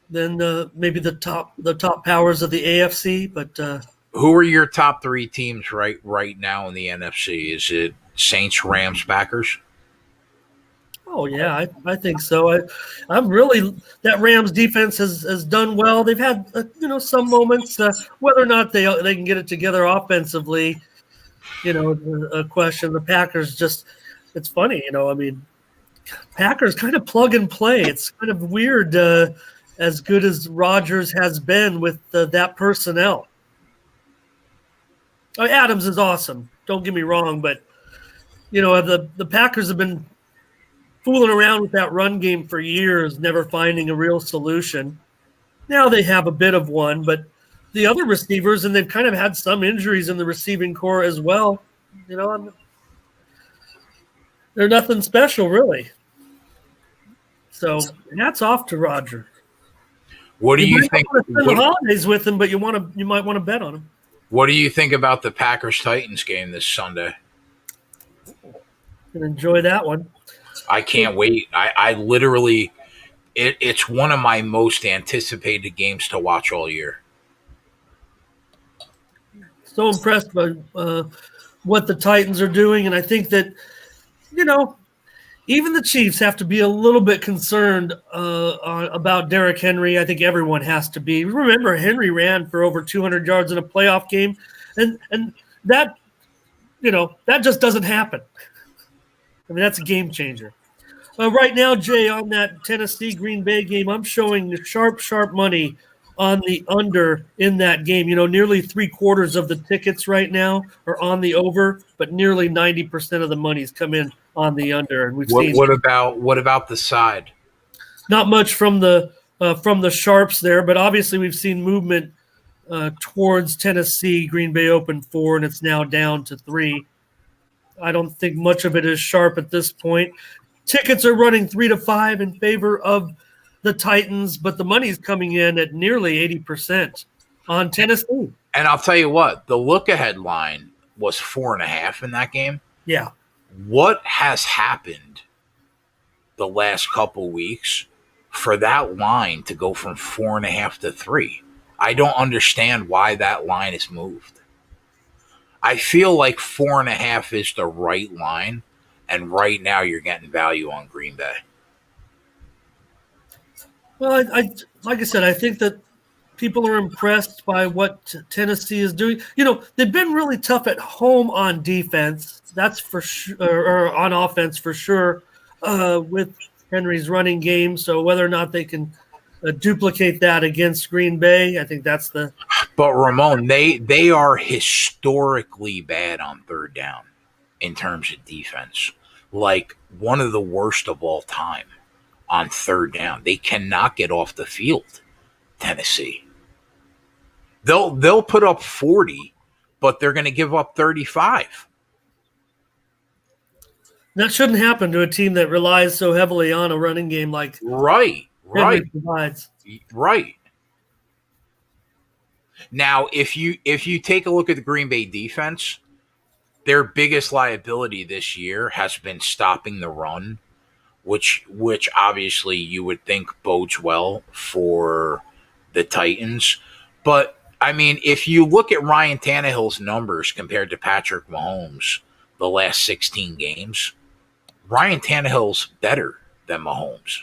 than maybe the top powers of the AFC. But who are your top 3 teams right now in the NFC? Is it Saints, Rams, Packers? Oh yeah, I think so. I'm really that Rams defense has done well. They've had some moments. Whether or not they can get it together offensively, a question. The Packers it's funny, I mean, Packers kind of plug and play. It's kind of weird, as good as Rodgers has been with that personnel. Adams is awesome. Don't get me wrong, but the Packers have been fooling around with that run game for years, never finding a real solution. Now they have a bit of one, but the other receivers, and they've kind of had some injuries in the receiving core as well. They're nothing special, really. So hats off to Roger. What do you think? Spend the holidays with him, but you might want to bet on him. What do you think about the Packers-Titans game this Sunday? Can enjoy that one. I can't wait. I literally, it's one of my most anticipated games to watch all year. So impressed by what the Titans are doing, and I think that even the Chiefs have to be a little bit concerned about Derrick Henry. I think everyone has to be. Remember, Henry ran for over 200 yards in a playoff game, and that that just doesn't happen. I mean, that's a game changer. Right now, Jay, on that Tennessee-Green Bay game, I'm showing the sharp money on the under in that game. Nearly 3/4 of the tickets right now are on the over, but nearly 90% of the money's come in on the under. And what about the side? Not much from the sharps there, but obviously we've seen movement towards Tennessee. Green Bay opened 4, and it's now down to 3. I don't think much of it is sharp at this point. Tickets are running 3 to 5 in favor of the Titans, but the money's coming in at nearly 80% on Tennessee. And I'll tell you what, the look-ahead line was 4.5 in that game. Yeah. What has happened the last couple weeks for that line to go from 4.5 to 3? I don't understand why that line has moved. I feel like 4.5 is the right line, and right now you're getting value on Green Bay. Well, like I said, I think that people are impressed by what Tennessee is doing. They've been really tough at home on defense. That's for sure, or on offense for sure, with Henry's running game. So whether or not they can duplicate that against Green Bay. I think that's the But Ramon, they are historically bad on third down in terms of defense. Like one of the worst of all time on third down. They cannot get off the field. Tennessee. They'll put up 40, but they're going to give up 35. that shouldn't happen to a team that relies so heavily on a running game like Right. Henry provides. Right. Now, if you take a look at the Green Bay defense, their biggest liability this year has been stopping the run, which obviously you would think bodes well for the Titans. But I mean, if you look at Ryan Tannehill's numbers compared to Patrick Mahomes the last 16 games, Ryan Tannehill's better than Mahomes.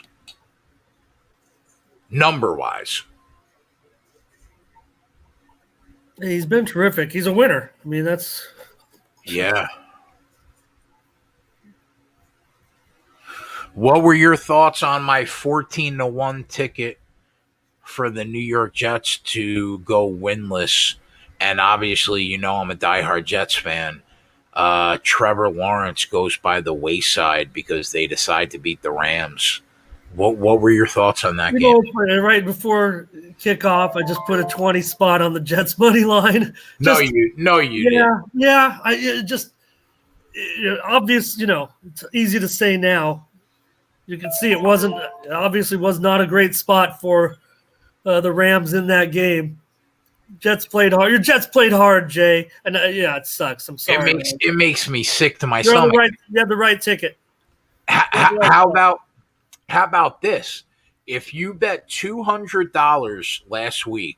Number wise. He's been terrific. He's a winner. I mean, that's Yeah. What were your thoughts on my 14-1 ticket for the New York Jets to go winless? And obviously, you know, I'm a diehard Jets fan. Trevor Lawrence goes by the wayside because they decide to beat the Rams. What were your thoughts on that game? right before kickoff, I just put a 20 spot on the Jets money line. No, you didn't. Yeah. Obvious. You know, it's easy to say now. You can see it was not a great spot for the Rams in that game. Jets played hard. Your Jets played hard, Jay, and it sucks. I'm sorry. It makes me sick to my stomach. You had the right ticket. How about this? If you bet $200 last week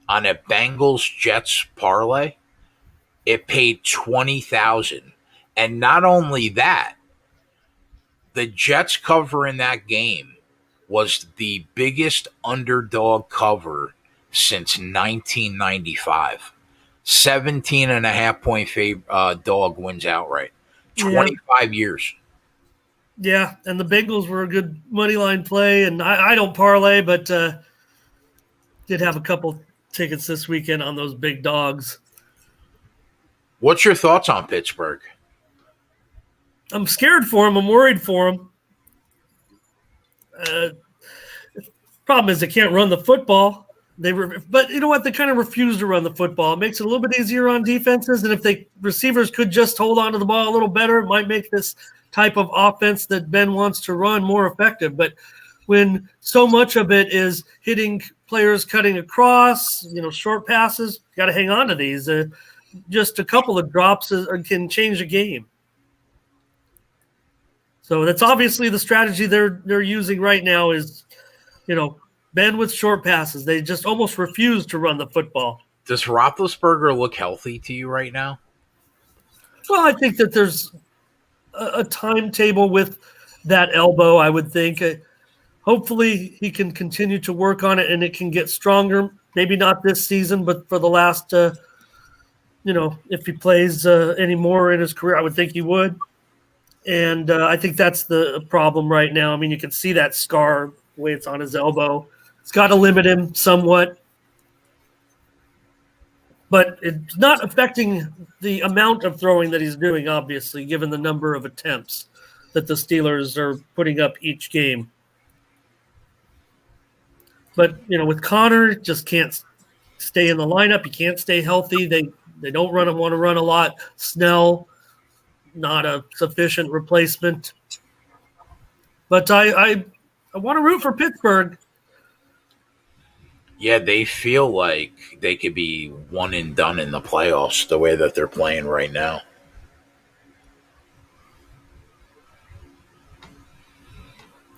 on a Bengals Jets parlay, it paid $20,000, and not only that, the Jets cover in that game was the biggest underdog cover since 1995. 17.5 point dog wins outright. 25 years. Yeah, and the Bengals were a good money line play, and I don't parlay, but did have a couple tickets this weekend on those big dogs. What's your thoughts on Pittsburgh? I'm scared for them. I'm worried for them. Problem is they can't run the football. But you know what? They kind of refuse to run the football. It makes it a little bit easier on defenses, and if receivers could just hold on to the ball a little better, it might make this type of offense that Ben wants to run more effective. But when so much of it is hitting players cutting across, short passes, got to hang on to these. Just a couple of drops can change a game. So that's obviously the strategy they're using right now is, Ben with short passes. They just almost refuse to run the football. Does Roethlisberger look healthy to you right now? Well, I think that there's a timetable with that elbow, I would think. Hopefully he can continue to work on it and it can get stronger. Maybe not this season, but for the last, if he plays any more in his career, I would think he would. And I think that's the problem right now. I mean, you can see that scar the way it's on his elbow. It's got to limit him somewhat. But it's not affecting the amount of throwing that he's doing, obviously, given the number of attempts that the Steelers are putting up each game. But, with Connor, just can't stay in the lineup. He can't stay healthy. They don't want to run a lot. Snell, not a sufficient replacement. But I want to root for Pittsburgh. Yeah, they feel like they could be one and done in the playoffs the way that they're playing right now.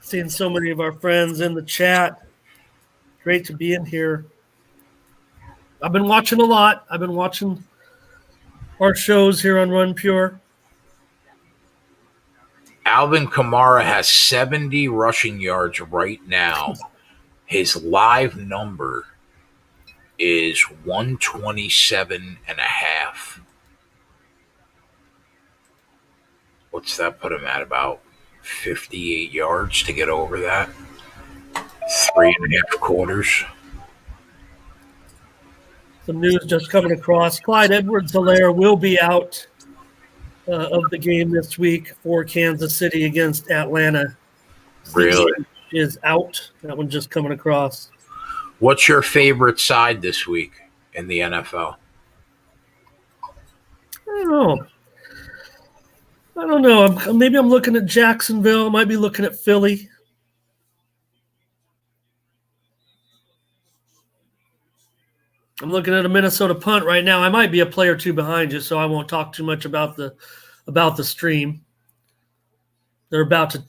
Seeing so many of our friends in the chat. Great to be in here. I've been watching a lot. I've been watching our shows here on Run Pure. Alvin Kamara has 70 rushing yards right now. His live number is 127.5. What's that put him at? About 58 yards to get over that. 3.5 quarters. Some news just coming across. Clyde Edwards-Helaire will be out of the game this week for Kansas City against Atlanta. Really? CEH is out. That one just coming across. What's your favorite side this week in the NFL? I don't know. Maybe I'm looking at Jacksonville. I might be looking at Philly. I'm looking at a Minnesota punt right now. I might be a play or two behind you, so I won't talk too much about the stream. They're about to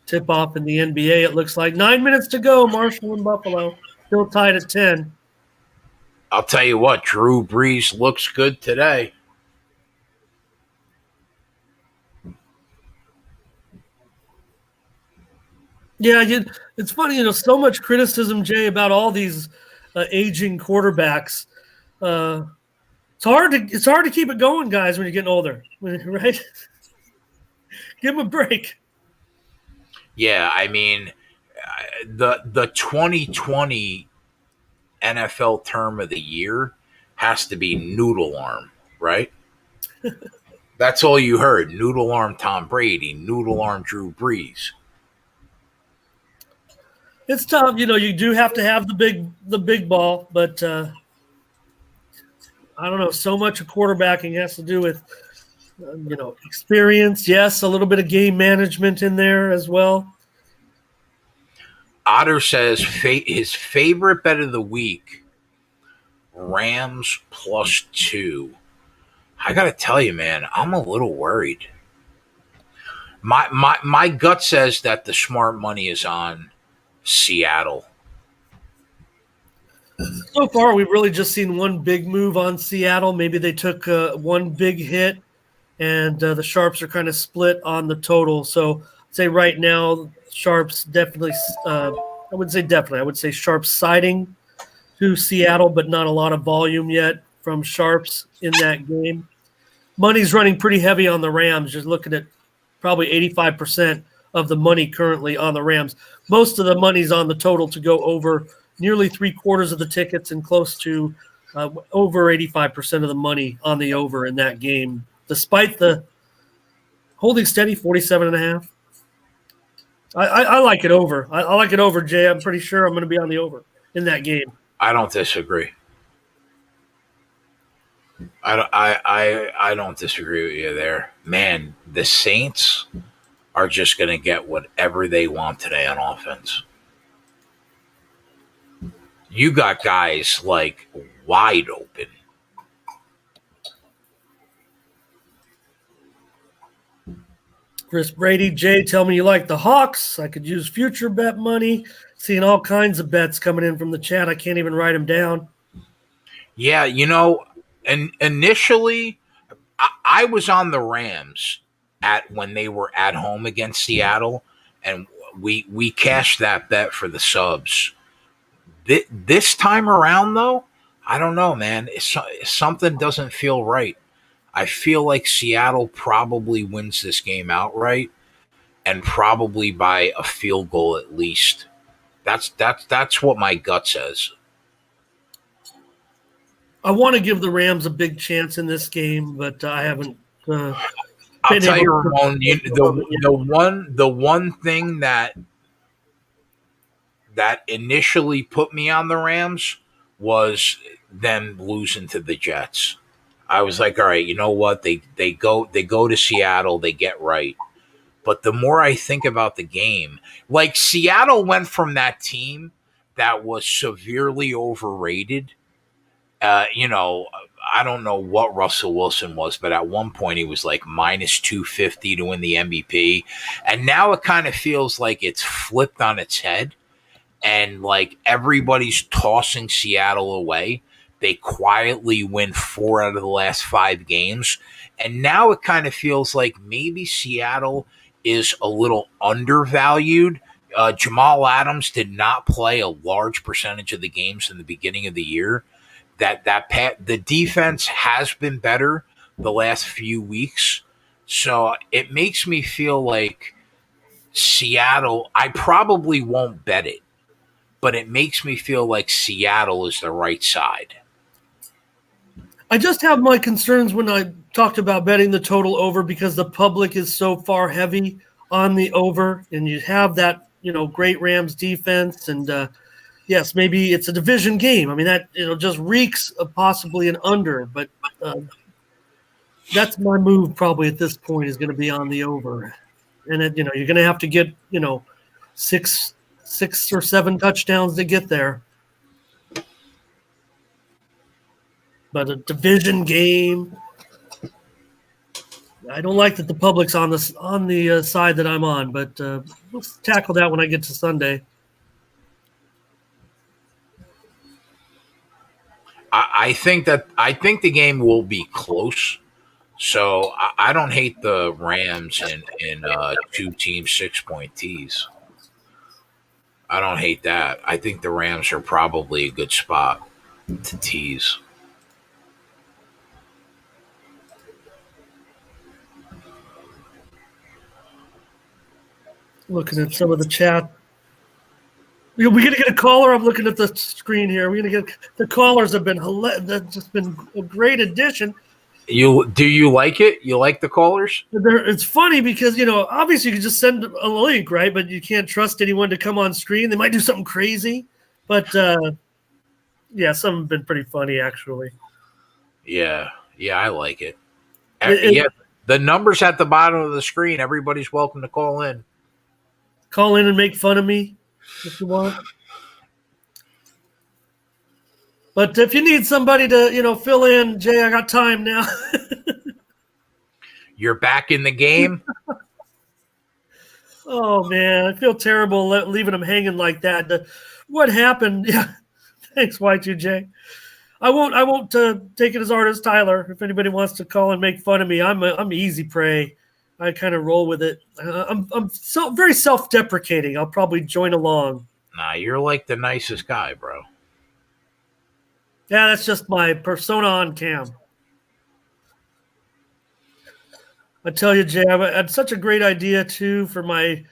tip off in the NBA. It looks like 9 minutes to go. Marshall and Buffalo still tied at 10. I'll tell you what, Drew Brees looks good today. Yeah, it's funny, so much criticism, Jay, about all these aging quarterbacks. It's hard to keep it going, guys, when you're getting older, right? Give them a break. Yeah, I mean, the 2020 NFL term of the year has to be noodle arm, right? That's all you heard. Noodle arm Tom Brady, noodle arm Drew Brees. It's tough, you do have to have the big ball, but I don't know. So much of quarterbacking has to do with experience. Yes, a little bit of game management in there as well. Otter says his favorite bet of the week, Rams +2. I got to tell you, man, I'm a little worried. My gut says that the smart money is on Seattle. So far, we've really just seen one big move on Seattle. Maybe they took one big hit, and the Sharps are kind of split on the total. So I'd say right now, Sharps definitely I would say Sharps siding to Seattle, but not a lot of volume yet from Sharps in that game. Money's running pretty heavy on the Rams. Just looking at probably 85% of the money currently on the Rams. Most of the money's on the total to go over. Nearly 3/4 of the tickets and close to over 85% of the money on the over in that game, despite the holding steady 47.5. I like it over. I like it over, Jay. I'm pretty sure I'm going to be on the over in that game. I don't disagree. I don't disagree with you there. Man, the Saints are just going to get whatever they want today on offense. You got guys like wide open. Chris Brady, Jay, tell me you like the Hawks. I could use future bet money. Seeing all kinds of bets coming in from the chat. I can't even write them down. Yeah, and initially I was on the Rams when they were at home against Seattle, and we cashed that bet for the subs. This time around, though, I don't know, man. Something doesn't feel right. I feel like Seattle probably wins this game outright, and probably by a field goal at least. That's what my gut says. I want to give the Rams a big chance in this game, but I haven't. I'll tell you, Ramon, the one thing that initially put me on the Rams was them losing to the Jets. I was like, all right, you know what? They go to Seattle, they get right. But the more I think about the game, like Seattle went from that team that was severely overrated. I don't know what Russell Wilson was, but at one point he was like -250 to win the MVP. And now it kind of feels like it's flipped on its head. And like everybody's tossing Seattle away. They quietly win 4 out of the last 5 games. And now it kind of feels like maybe Seattle is a little undervalued. Jamal Adams did not play a large percentage of the games in the beginning of the year. The defense has been better the last few weeks. So it makes me feel like Seattle, I probably won't bet it, but it makes me feel like Seattle is the right side. I just have my concerns when I talked about betting the total over because the public is so far heavy on the over, and you have that great Rams defense, and yes, maybe it's a division game. I mean that just reeks of possibly an under, but that's my move probably at this point is going to be on the over, and you're going to have to get six or seven touchdowns to get there. But a division game, I don't like that the public's on the side that I'm on. But let's tackle that when I get to Sunday. I think the game will be close. So I don't hate the Rams in 2-team 6-point tees. I don't hate that. I think the Rams are probably a good spot to tease. Looking at some of the chat. Are we going to get a caller? I'm looking at the screen here. We're going to get the callers have been that's just been a great addition. Do you like it? You like the callers? It's funny because obviously you can just send a link, right? But you can't trust anyone to come on screen. They might do something crazy, but yeah, some have been pretty funny actually. Yeah, I like it. Yeah, the numbers at the bottom of the screen. Everybody's welcome to call in. Call in and make fun of me if you want. But if you need somebody to, fill in, Jay, I got time now. You're back in the game? Oh, man. I feel terrible leaving him hanging like that. What happened? Yeah. Thanks, Y2J. I won't take it as hard as Tyler. If anybody wants to call and make fun of me, I'm easy prey. I kind of roll with it. I'm very self-deprecating. I'll probably join along. Nah, you're like the nicest guy, bro. Yeah, that's just my persona on cam. I tell you, Jay, I had such a great idea, too, for my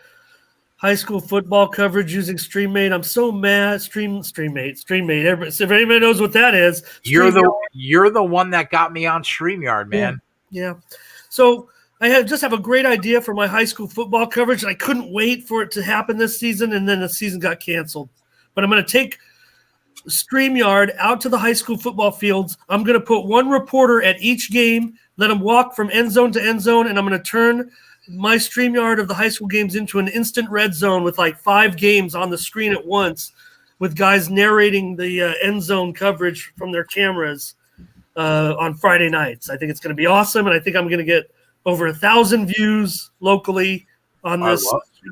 high school football coverage using StreamMate. I'm so mad. StreamMate. If anybody knows what that is. You're the one that got me on StreamYard, man. Yeah. So I just have a great idea for my high school football coverage, and I couldn't wait for it to happen this season, and then the season got canceled. But I'm going to take StreamYard out to the high school football fields. I'm going to put one reporter at each game, let them walk from end zone to end zone, and I'm going to turn my StreamYard of the high school games into an instant red zone with like 5 games on the screen at once with guys narrating the end zone coverage from their cameras on Friday nights. I think it's going to be awesome, and I think I'm going to get over 1,000 views locally on this.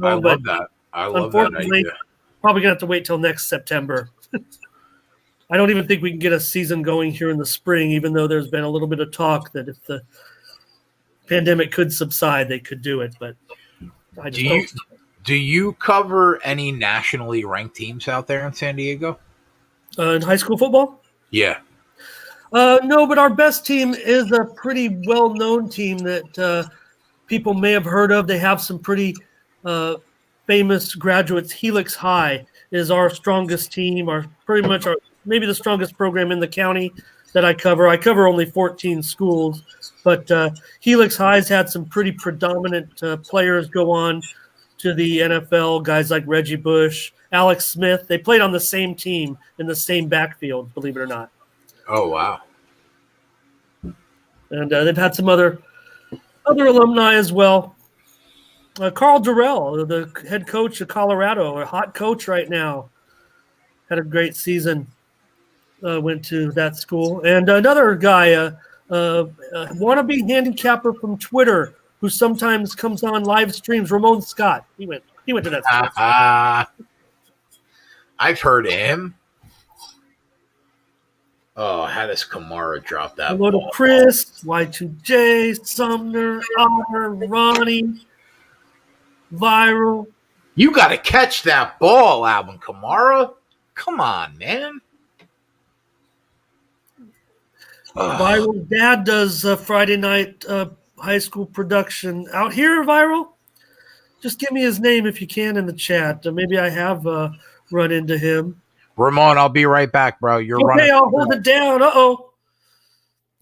I love that. I love that idea. Probably going to have to wait till next September. I don't even think we can get a season going here in the spring, even though there's been a little bit of talk that if the pandemic could subside, they could do it. But I just do you cover any nationally ranked teams out there in San Diego? In high school football? Yeah. No, but our best team is a pretty well-known team that people may have heard of. They have some pretty famous graduates. Helix High is our strongest team, maybe the strongest program in the county that I cover. I cover only 14 schools, but Helix High's had some pretty predominant players go on to the NFL, guys like Reggie Bush, Alex Smith. They played on the same team in the same backfield, believe it or not. Oh, wow. And they've had some other alumni as well. Carl Durrell, the head coach of Colorado, a hot coach right now, had a great season. Went to that school. And another guy, wannabe handicapper from Twitter, who sometimes comes on live streams, Ramon Scott. He went to that school. I've heard of him. Oh, how does Kamara drop that Hello ball? to Chris, Y2J, Sumner, Honor, Ronnie, Viral. You got to catch that ball, Alvin Kamara. Come on, man. Viral dad does Friday night high school production out here. Viral, just give me his name if you can in the chat. Maybe I have run into him. Ramon, I'll be right back, bro. You're Okay, running. I'll hold it down. Uh-oh.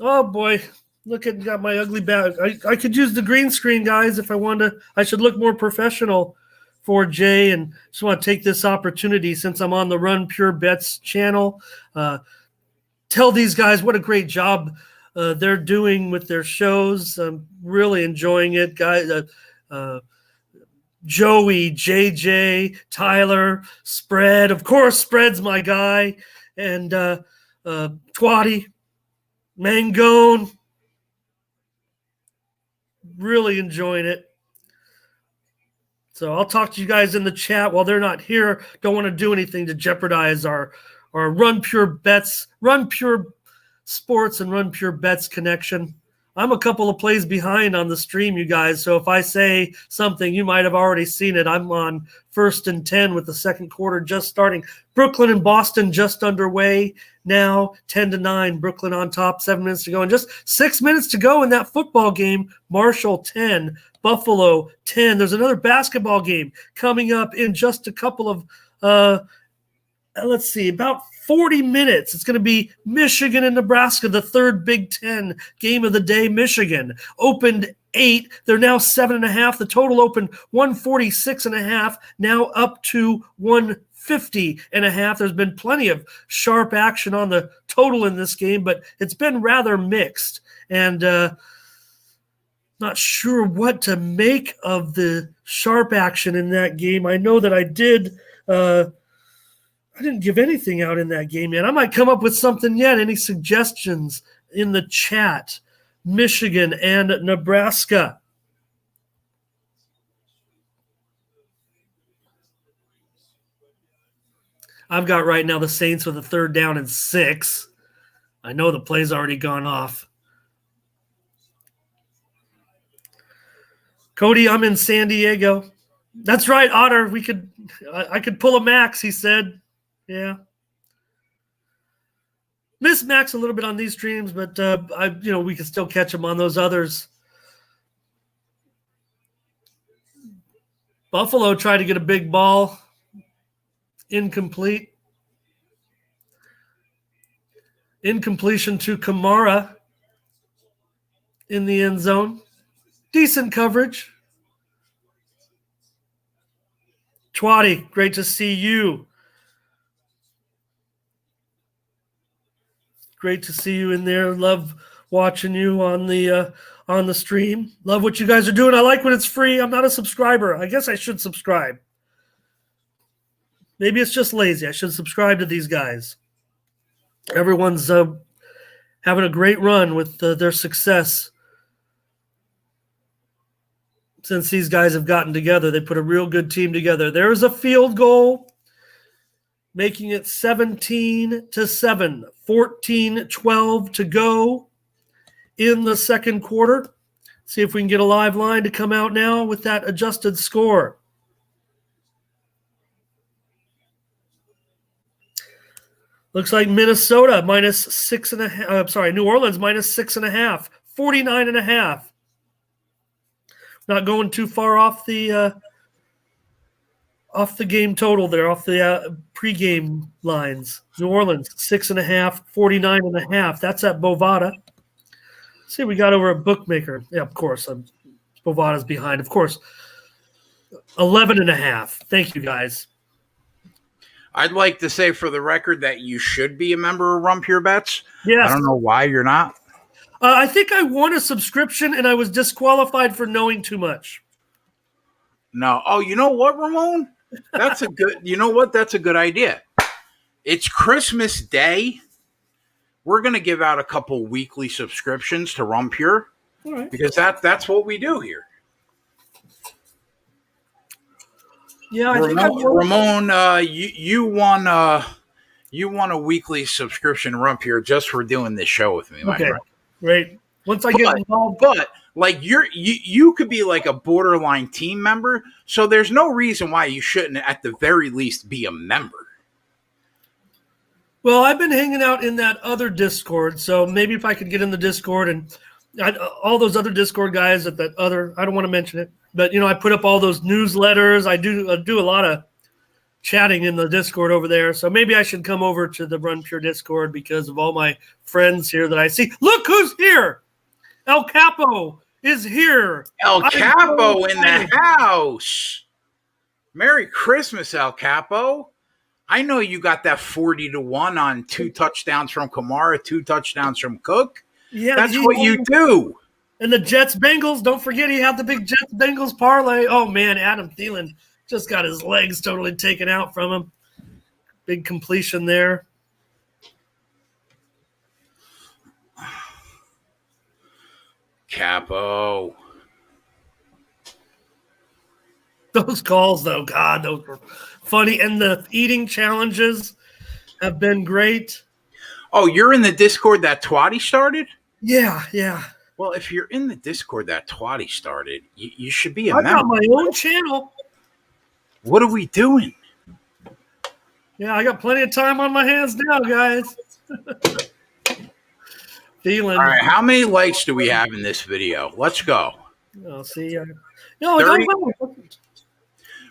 Oh, boy. Look at got my ugly bag. I could use the green screen, guys, if I wanted to. I should look more professional for Jay, and just want to take this opportunity since I'm on the Run Pure Bets channel. Tell these guys what a great job they're doing with their shows. I'm really enjoying it, guys. Joey, JJ, Tyler, Spread. Of course, Spread's my guy. And Twatty, Mangone. Really enjoying it. So I'll talk to you guys in the chat while they're not here. Don't want to do anything to jeopardize our Run Pure Bets, Run Pure Sports and Run Pure Bets connection. I'm a couple of plays behind on the stream, you guys. So if I say something, you might have already seen it. I'm on 1st and 10 with the second quarter just starting. Brooklyn and Boston just underway now, 10-9. Brooklyn on top, 7 minutes to go. And just 6 minutes to go in that football game. Marshall 10, Buffalo 10. There's another basketball game coming up in just a couple of let's see, about 40 minutes. It's going to be Michigan and Nebraska, the third Big Ten game of the day. Michigan opened 8. They're now 7.5. The total opened 146.5, now up to 150.5. There's been plenty of sharp action on the total in this game, but it's been rather mixed. And not sure what to make of the sharp action in that game. I know that I didn't give anything out in that game yet. I might come up with something yet. Any suggestions in the chat? Michigan and Nebraska. I've got right now the Saints with a 3rd down and 6. I know the play's already gone off. Cody, I'm in San Diego. That's right, Otter. I could pull a Max, he said. Yeah. Miss Max a little bit on these streams, but we can still catch him on those others. Buffalo tried to get a big ball. Incomplete. Incompletion to Kamara in the end zone. Decent coverage. Twatty, great to see you. Great to see you in there. Love watching you on the stream. Love what you guys are doing. I like when it's free. I'm not a subscriber. I guess I should subscribe. Maybe it's just lazy. I should subscribe to these guys. Everyone's having a great run with their success since these guys have gotten together. They put a real good team together. There is a field goal, making it 17-7, 14-12 to go in the second quarter. See if we can get a live line to come out now with that adjusted score. Looks like Minnesota minus 6.5. New Orleans minus 6.5, 49.5. Not going too far off the game total there, off the pregame lines. New Orleans 6.5, 49.5. That's at Bovada. See, we got over a bookmaker. Yeah, of course. Bovada's behind, of course. 11.5. Thank you, guys. I'd like to say for the record that you should be a member of Run Pure Bets. Yes. I don't know why you're not. I think I won a subscription and I was disqualified for knowing too much. No. Oh, you know what, Ramon? That's a good. You know what? That's a good idea. It's Christmas Day. We're going to give out a couple weekly subscriptions to Run Pure. All right. Because that's what we do here. Yeah, I think Ramon, you won a weekly subscription to Run Pure just for doing this show with me, my friend. Great. Once I get involved, but like you could be like a borderline team member, so there's no reason why you shouldn't at the very least be a member. Well, I've been hanging out in that other Discord, so maybe if I could get in the Discord and all those other Discord guys at that other, I don't want to mention it, but I put up all those newsletters. I do a lot of chatting in the Discord over there. So maybe I should come over to the Run Pure Discord because of all my friends here that I see. Look who's here! El Capo is here. El I'm Capo so in the house. Merry Christmas, El Capo. I know you got that 40-1 on 2 touchdowns from Kamara, 2 touchdowns from Cook. Yeah, That's what you do. And the Jets Bengals, don't forget he had the big Jets Bengals parlay. Oh man, Adam Thielen just got his legs totally taken out from him. Big completion there. Capo. Those calls, though, God, those were funny. And the eating challenges have been great. Oh, you're in the Discord that Twatty started? Yeah. Well, if you're in the Discord that Twatty started, you should be a I member. got my own channel. What are we doing? Yeah, I got plenty of time on my hands now, guys. Thielen. All right, how many likes do we have in this video? Let's go. Oh, see, no, it don't matter.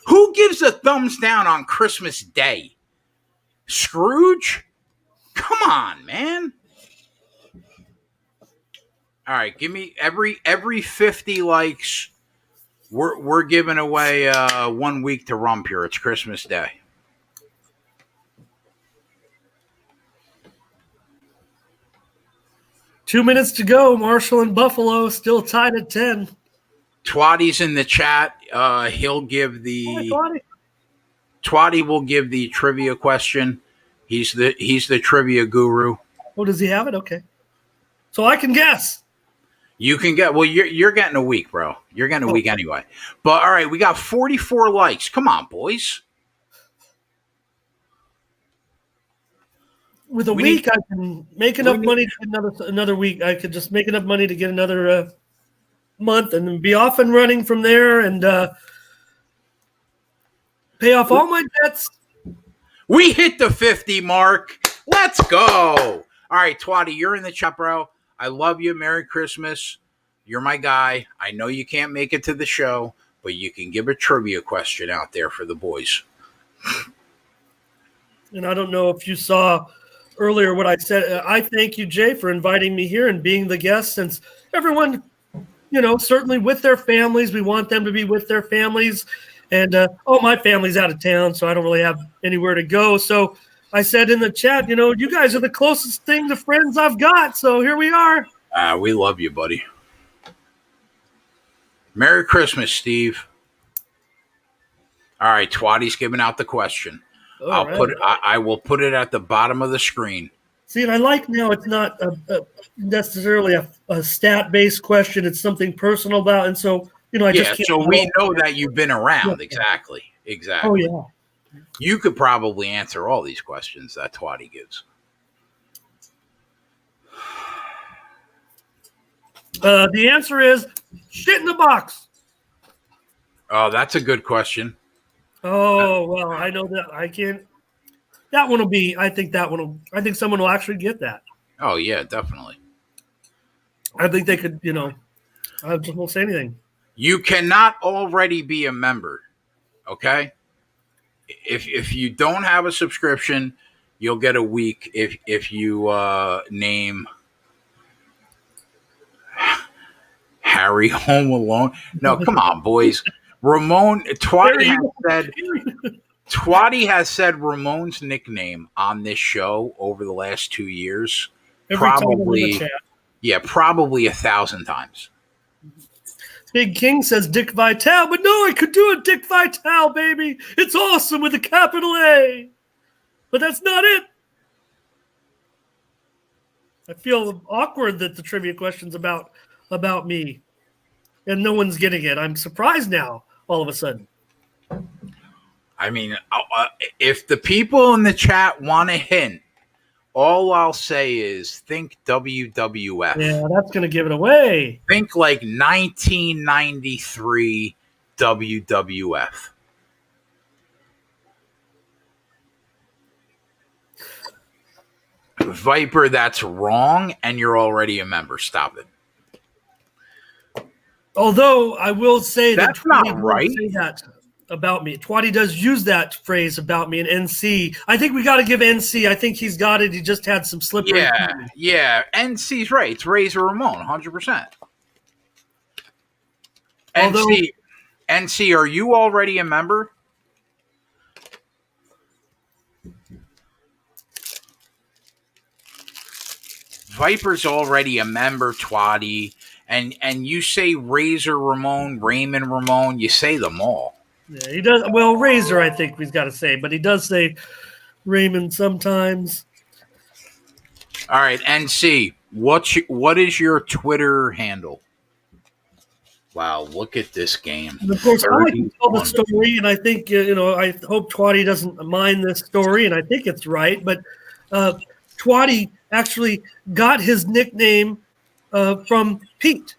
Who gives a thumbs down on Christmas Day? Scrooge? Come on, man. All right, give me every 50 likes. We're giving away 1 week to Rum Pure. It's Christmas Day. Two minutes to go. Marshall and Buffalo still tied at 10. Twatty's in the chat. He'll give Twatty will give the trivia question. He's the trivia guru. Oh, does he have it? Okay. So I can guess. You can get you're getting a week, bro. You're getting a week anyway. But all right, we got 44 likes. Come on, boys. With a week, I can make enough money to get another week. I could just make enough money to get another month and then be off and running from there and pay off all my debts. We hit the 50 mark. Let's go. All right, Twatty, you're in the chat, bro. I love you. Merry Christmas. You're my guy. I know you can't make it to the show, but you can give a trivia question out there for the boys. And I don't know if you saw earlier what I said. I thank you, Jay, for inviting me here and being the guest, since everyone, certainly with their families, we want them to be with their families. And, my family's out of town, so I don't really have anywhere to go. So I said in the chat, you guys are the closest thing to friends I've got. So here we are. We love you, buddy. Merry Christmas, Steve. All right, Twatty's giving out the question. I will put it at the bottom of the screen. See, and I like now it's not necessarily a stat-based question. It's something personal about, and so I just can't. So we know that you've been around. Yeah. Exactly. Oh yeah. You could probably answer all these questions that Twatty gives. The answer is shit in the box. Oh, that's a good question. Oh, well, I know that I can't. That one will be. I think someone will actually get that. Oh yeah, definitely. I think they could. I just won't say anything. You cannot already be a member. Okay. If you don't have a subscription, you'll get a week if you name Harry Home Alone. No, come on, boys. Twatty has said Ramon's nickname on this show over the last 2 years. Probably 1,000 times. Big King says Dick Vitale, but no, I could do it, Dick Vitale, baby. It's awesome with a capital A. But that's not it. I feel awkward that the trivia question's about me. And no one's getting it. I'm surprised now, all of a sudden. I mean, if the people in the chat want a hint, all I'll say is think WWF. Yeah, that's going to give it away. Think like 1993 WWF. Viper, that's wrong, and you're already a member. Stop it. Although I will say that's not right. Say that. about me. Twatty does use that phrase about me in NC. I think we got to give NC. I think he's got it. He just had some slippery. Yeah. NC's right. It's Razor Ramon, 100%. Although, NC, are you already a member? Viper's already a member, Twatty. And you say Razor Ramon, Raymond Ramon, you say them all. yeah, he does. Well, Razor, I think we've got to say, but he does say Raymond sometimes. All right, NC, what is your Twitter handle? Wow, look at this game. And of course, I like to tell the story, and I think I hope Twatty doesn't mind this story, and I think it's right. But Twatty actually got his nickname from Pete,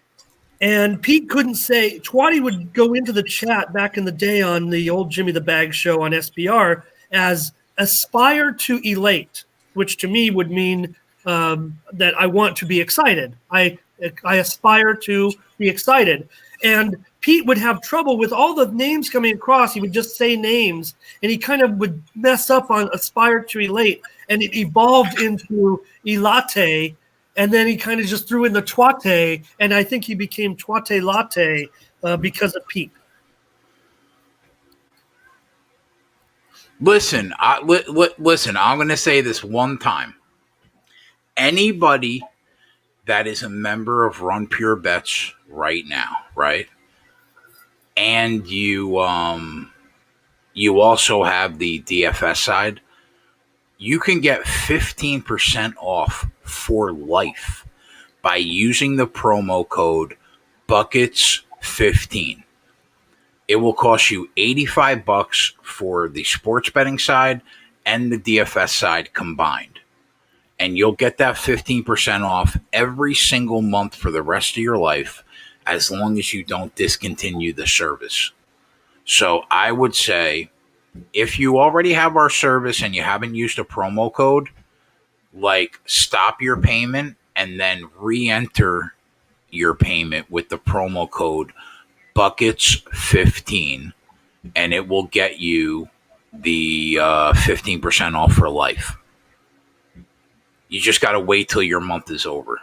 and Pete couldn't say. Twatty would go into the chat back in the day on the old Jimmy the Bag show on SBR as aspire to elate, which to me would mean that I want to be excited. I aspire to be excited. And Pete would have trouble with all the names coming across. He would just say names, and he kind of would mess up on aspire to elate, and it evolved into elate, and then he kind of just threw in the twate, and I think he became twate latte because of Pete. Listen, listen. I'm going to say this one time. Anybody that is a member of Run Pure Bets right now, right? And you also have the DFS side. You can get 15% off for life by using the promo code Buckets15. It will cost you $85 for the sports betting side and the DFS side combined. And you'll get that 15% off every single month for the rest of your life as long as you don't discontinue the service. So I would say if you already have our service and you haven't used a promo code, like stop your payment and then re-enter your payment with the promo code Buckets15, and it will get you the 15% off for life. You just got to wait till your month is over.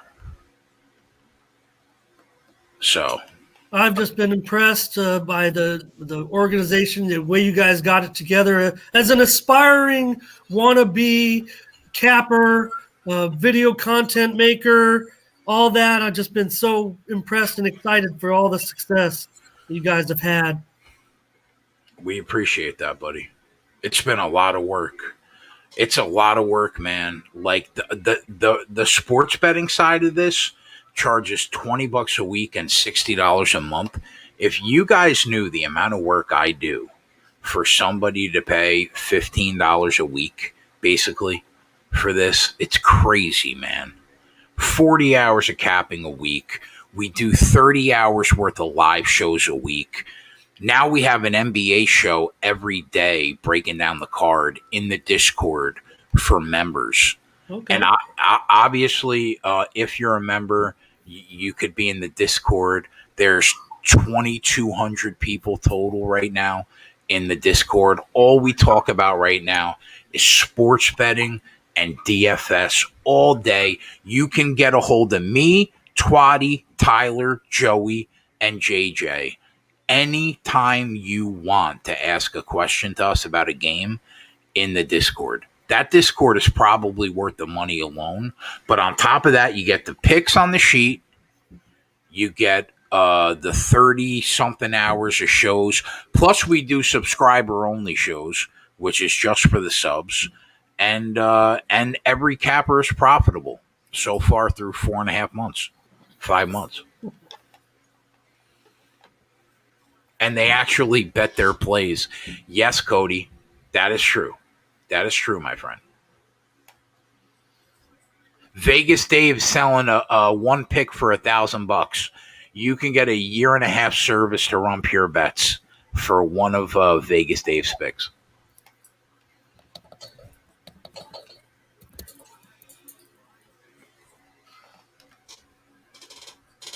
So I've just been impressed by the organization, the way you guys got it together. As an aspiring wannabe capper, video content maker, all that, I've just been so impressed and excited for all the success that you guys have had. We appreciate that, buddy. It's been a lot of work. It's a lot of work, man. Like the sports betting side of this charges $20 a week and $60 a month. If you guys knew the amount of work I do for somebody to pay $15 a week, basically, for this, it's crazy, man. 40 hours of capping a week. We do 30 hours worth of live shows a week. Now we have an NBA show every day breaking down the card in the Discord for members. Okay. And obviously, if you're a member, you could be in the Discord. There's 2,200 people total right now in the Discord. All we talk about right now is sports betting and DFS all day. You can get a hold of me, Twatty, Tyler, Joey, and JJ anytime you want to ask a question to us about a game in the Discord. That Discord is probably worth the money alone. But on top of that, you get the picks on the sheet. You get the 30-something hours of shows. Plus, we do subscriber-only shows, which is just for the subs. And every capper is profitable so far through 4.5 months, 5 months. And they actually bet their plays. Yes, Cody, that is true. That is true, my friend. Vegas Dave's selling a one pick for $1,000. You can get a 1.5-year service to run Pure Bets for one of Vegas Dave's picks.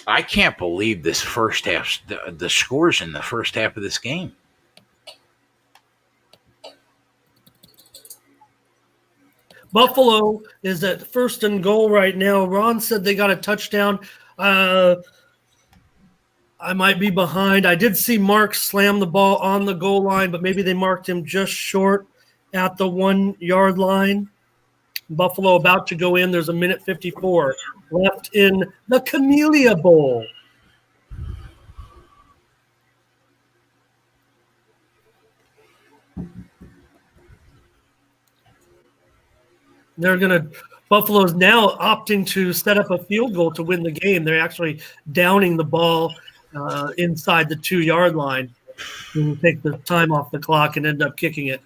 I can't believe this first half, the scores in the first half of this game. Buffalo is at first and goal right now. Ron said they got a touchdown. I might be behind. I did see Mark slam the ball on the goal line, but maybe they marked him just short at the 1 yard line. Buffalo about to go in. There's a minute 54 left in the Camellia Bowl. Buffalo's now opting to set up a field goal to win the game. They're actually downing the ball inside the 2 yard line. And take the time off the clock and end up kicking it.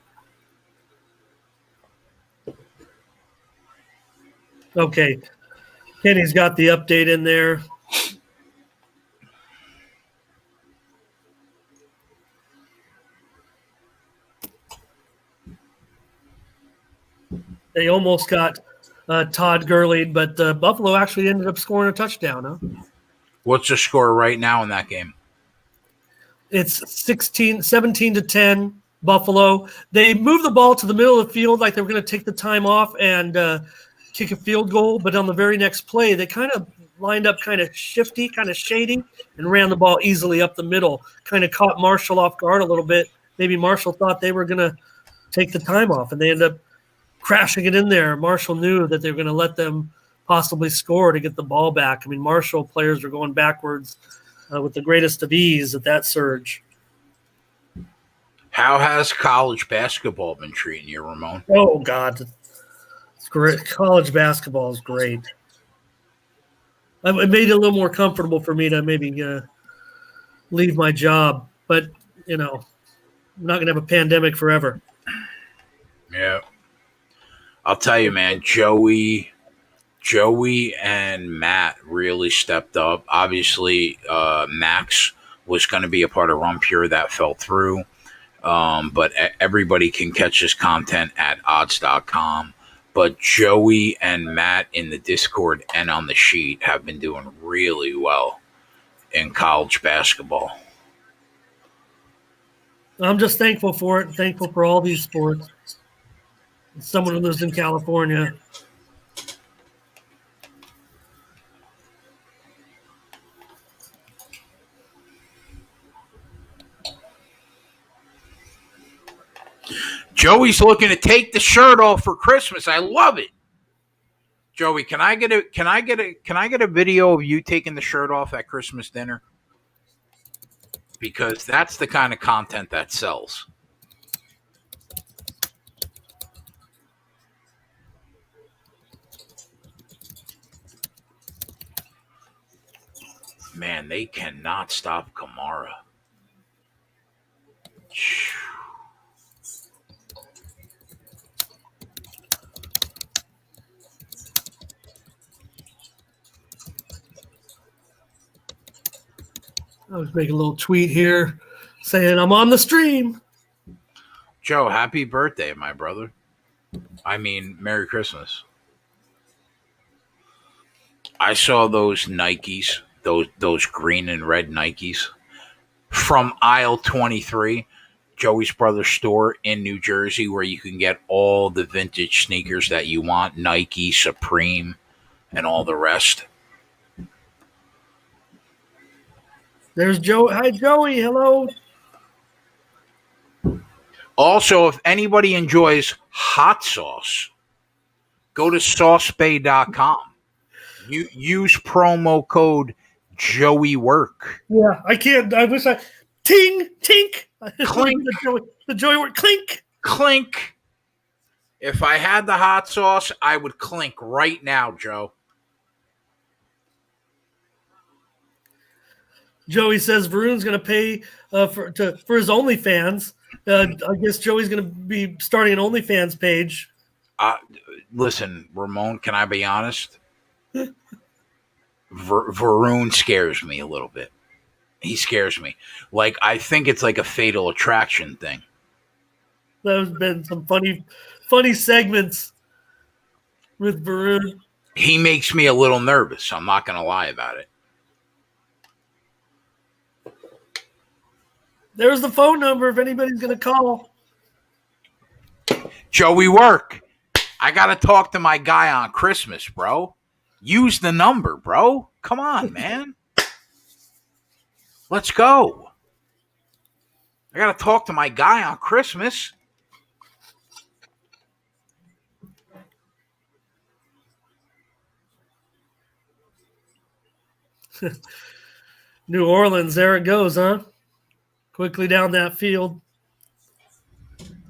Okay. Kenny's got the update in there. They almost got Todd Gurley, but Buffalo actually ended up scoring a touchdown. Huh? What's the score right now in that game? It's 17-10, Buffalo. They moved the ball to the middle of the field like they were going to take the time off and kick a field goal, but on the very next play, they kind of lined up kind of shifty, kind of shady, and ran the ball easily up the middle. Kind of caught Marshall off guard a little bit. Maybe Marshall thought they were going to take the time off, and they ended up crashing it in there. Marshall knew that they were going to let them possibly score to get the ball back. I mean, Marshall players are going backwards with the greatest of ease at that surge. How has college basketball been treating you, Ramon? Oh, God. It's great. College basketball is great. It made it a little more comfortable for me to maybe leave my job. But, I'm not going to have a pandemic forever. Yeah. I'll tell you, man, Joey and Matt really stepped up. Obviously, Max was going to be a part of Run Pure. That fell through. But everybody can catch his content at odds.com. But Joey and Matt in the Discord and on the sheet have been doing really well in college basketball. I'm just thankful for it. Thankful for all these sports. As someone who lives in California. Joey's looking to take the shirt off for Christmas. I love it. Joey, can I get a video of you taking the shirt off at Christmas dinner? Because that's the kind of content that sells. Man, they cannot stop Kamara. I was making a little tweet here saying I'm on the stream. Joe, happy birthday, my brother. I mean, Merry Christmas. I saw those Nikes, those green and red Nikes from aisle 23, Joey's brother's store in New Jersey, where you can get all the vintage sneakers that you want, Nike, Supreme, and all the rest. There's Joe. Hi, Joey. Hello. Also, if anybody enjoys hot sauce, go to saucebay.com. You use promo code JoeyWork. Yeah, I can't. I wish I. Ting, tink. Clink. the Joey word. Clink. Clink. If I had the hot sauce, I would clink right now, Joe. Joey says Varun's going to pay for his OnlyFans. I guess Joey's going to be starting an OnlyFans page. Listen, Ramon, can I be honest? Varun scares me a little bit. He scares me. Like, I think it's like a Fatal Attraction thing. There's been some funny segments with Varun. He makes me a little nervous. I'm not going to lie about it. There's the phone number if anybody's going to call. Joey Work. I got to talk to my guy on Christmas, bro. Use the number, bro. Come on, man. Let's go. I got to talk to my guy on Christmas. New Orleans, there it goes, huh? Quickly down that field.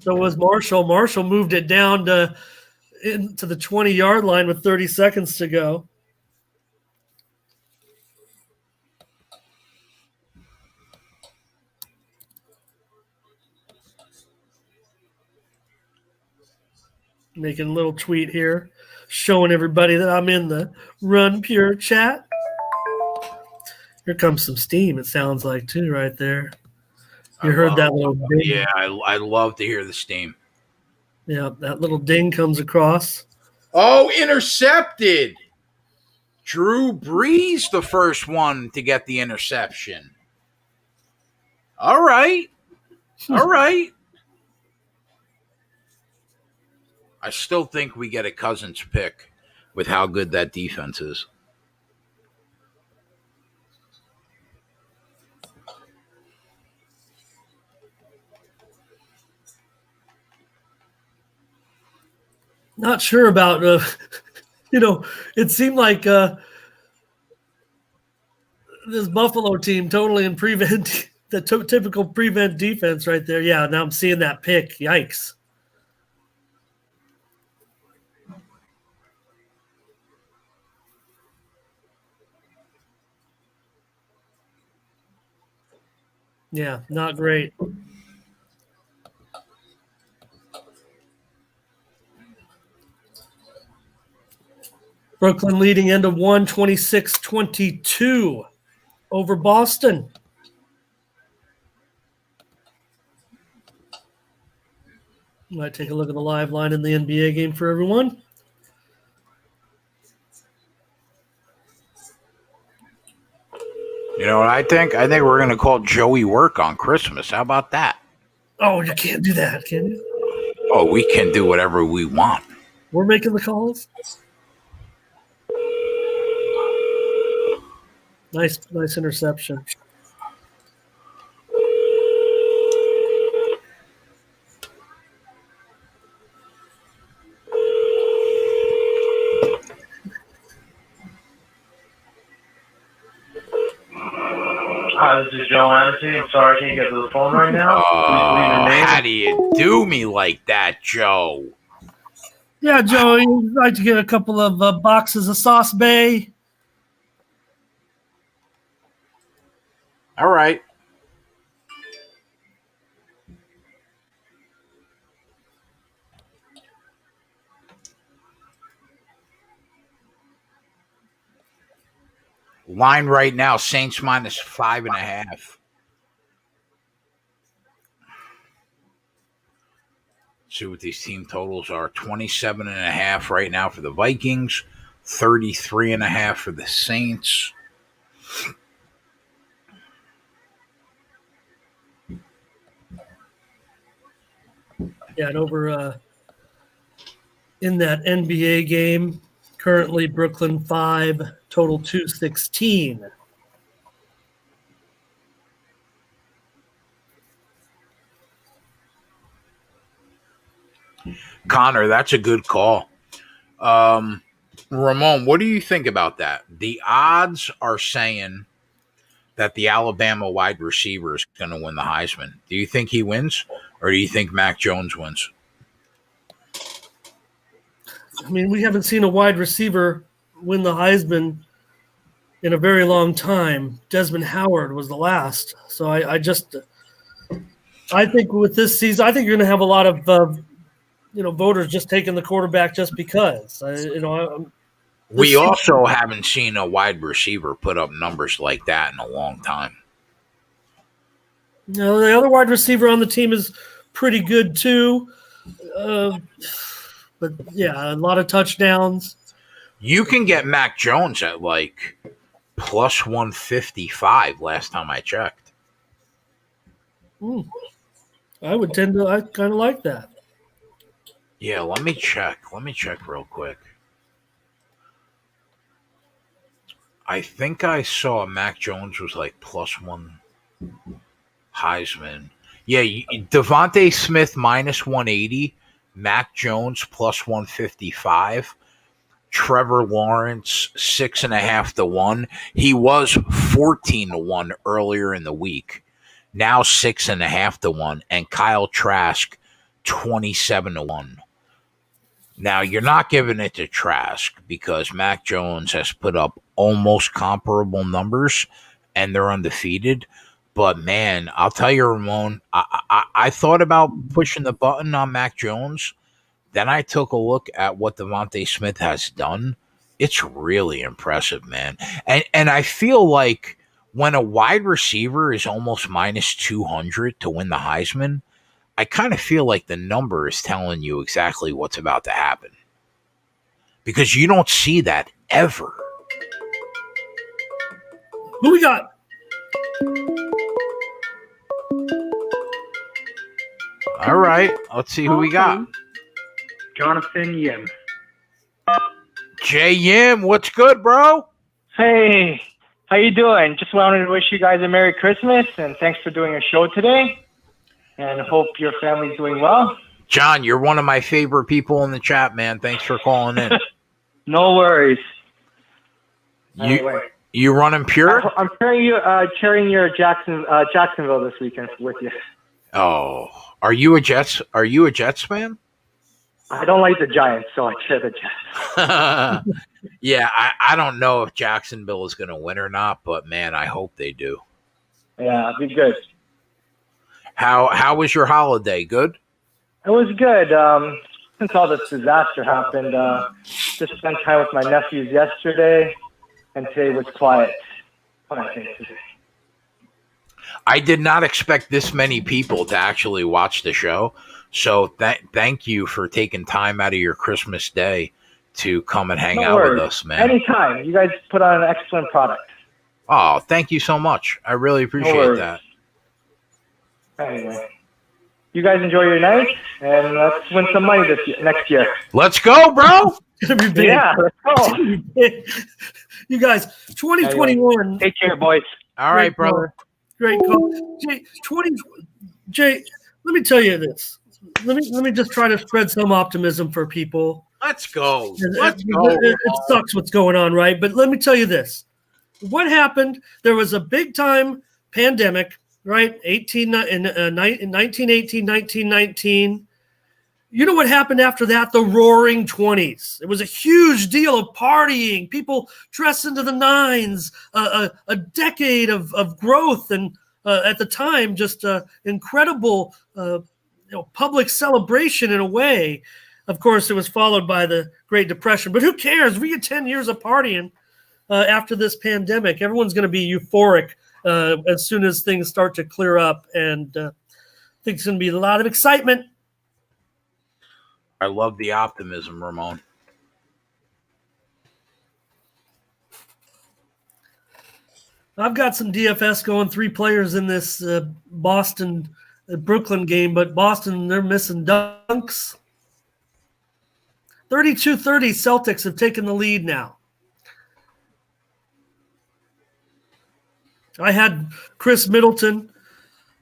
So was Marshall. Marshall moved it down into the 20-yard line with 30 seconds to go. Making a little tweet here, showing everybody that I'm in the Run Pure chat. Here comes some steam, it sounds like, too, right there. You heard that little ding. Yeah, I love to hear the steam. Yeah, that little ding comes across. Oh, intercepted. Drew Brees, the first one to get the interception. All right. All right. I still think we get a Cousins pick with how good that defense is. Not sure about, it seemed like this Buffalo team totally in prevent, the typical prevent defense right there. Yeah, now I'm seeing that pick. Yikes. Yeah, not great. Brooklyn leading end of 126-22 over Boston. Might take a look at the live line in the NBA game for everyone. You know what I think? I think we're going to call Joey Work on Christmas. How about that? Oh, you can't do that, can you? Oh, we can do whatever we want. We're making the calls. Nice interception. Hi, this is Joe Annecy. I'm sorry I can't get to the phone right now. Oh, how do you do me like that, Joe? Yeah, Joe, you'd like to get a couple of boxes of Sauce Bay? All right. Line right now, Saints -5.5. See what these team totals are. 27.5 right now for the Vikings, 33.5 for the Saints. Yeah, and over in that NBA game, currently Brooklyn 5, total 216. Connor, that's a good call. Ramon, what do you think about that? The odds are saying that the Alabama wide receiver is going to win the Heisman. Do you think he wins, or do you think Mac Jones wins? I mean, we haven't seen a wide receiver win the Heisman in a very long time. Desmond Howard was the last. So I think with this season, I think you're going to have a lot of voters just taking the quarterback just because. We also haven't seen a wide receiver put up numbers like that in a long time. The other wide receiver on the team is pretty good too. But yeah, a lot of touchdowns. You can get Mac Jones at like plus 155 last time I checked. I kind of like that. Yeah, let me check. Let me check real quick. I think I saw Mac Jones was like +1 Heisman. Yeah, Devontae Smith -180, Mac Jones +155, Trevor Lawrence 6.5 to 1. He was 14 to 1 earlier in the week. Now 6.5 to 1, and Kyle Trask 27 to 1. Now you're not giving it to Trask because Mac Jones has put up almost comparable numbers, and they're undefeated. But man, I'll tell you, Ramon, I thought about pushing the button on Mac Jones. Then I took a look at what Devontae Smith has done. It's really impressive, man. And I feel like when a wide receiver is almost -200 to win the Heisman, I kind of feel like the number is telling you exactly what's about to happen because you don't see that ever. Who we got? All right, let's see who we got. Jonathan Yim. Jay Yim, what's good, bro? Hey, how you doing? Just wanted to wish you guys a Merry Christmas and thanks for doing a show today. And hope your family's doing well. John, you're one of my favorite people in the chat, man. Thanks for calling in. No worries. You running pure? I'm cheering your Jacksonville this weekend with you. Oh, are you a Jets fan? I don't like the Giants, so I cheer the Jets. Yeah, I don't know if Jacksonville is going to win or not, but man, I hope they do. Yeah, it'll be good. How was your holiday? Good? It was good. Since all this disaster happened, just spent time with my nephews yesterday, and today was quiet. I did not expect this many people to actually watch the show. So thank you for taking time out of your Christmas day to come and hang out with us, man. Anytime. You guys put on an excellent product. Oh, thank you so much. I really appreciate that. Anyway, you guys enjoy your night, and let's win some money next year. Let's go, bro. Yeah, let's go. You guys, 2021. Anyway, take care, boys. All right, brother. Great call. Jay, let me tell you this. Let me just try to spread some optimism for people. Let's go. It sucks what's going on, right? But let me tell you this. What happened? There was a big time pandemic, right? In 1918, 1919. You know what happened after that? The Roaring 20s. It was a huge deal of partying, people dressing to the nines, a decade of growth, and at the time, just incredible public celebration in a way. Of course, it was followed by the Great Depression, but who cares? We get 10 years of partying after this pandemic. Everyone's going to be euphoric as soon as things start to clear up, and I think it's going to be a lot of excitement. I love the optimism, Ramon. I've got some DFS going, 3 players in this Brooklyn game, but Boston, they're missing dunks. 32-30, Celtics have taken the lead now. I had Chris Middleton,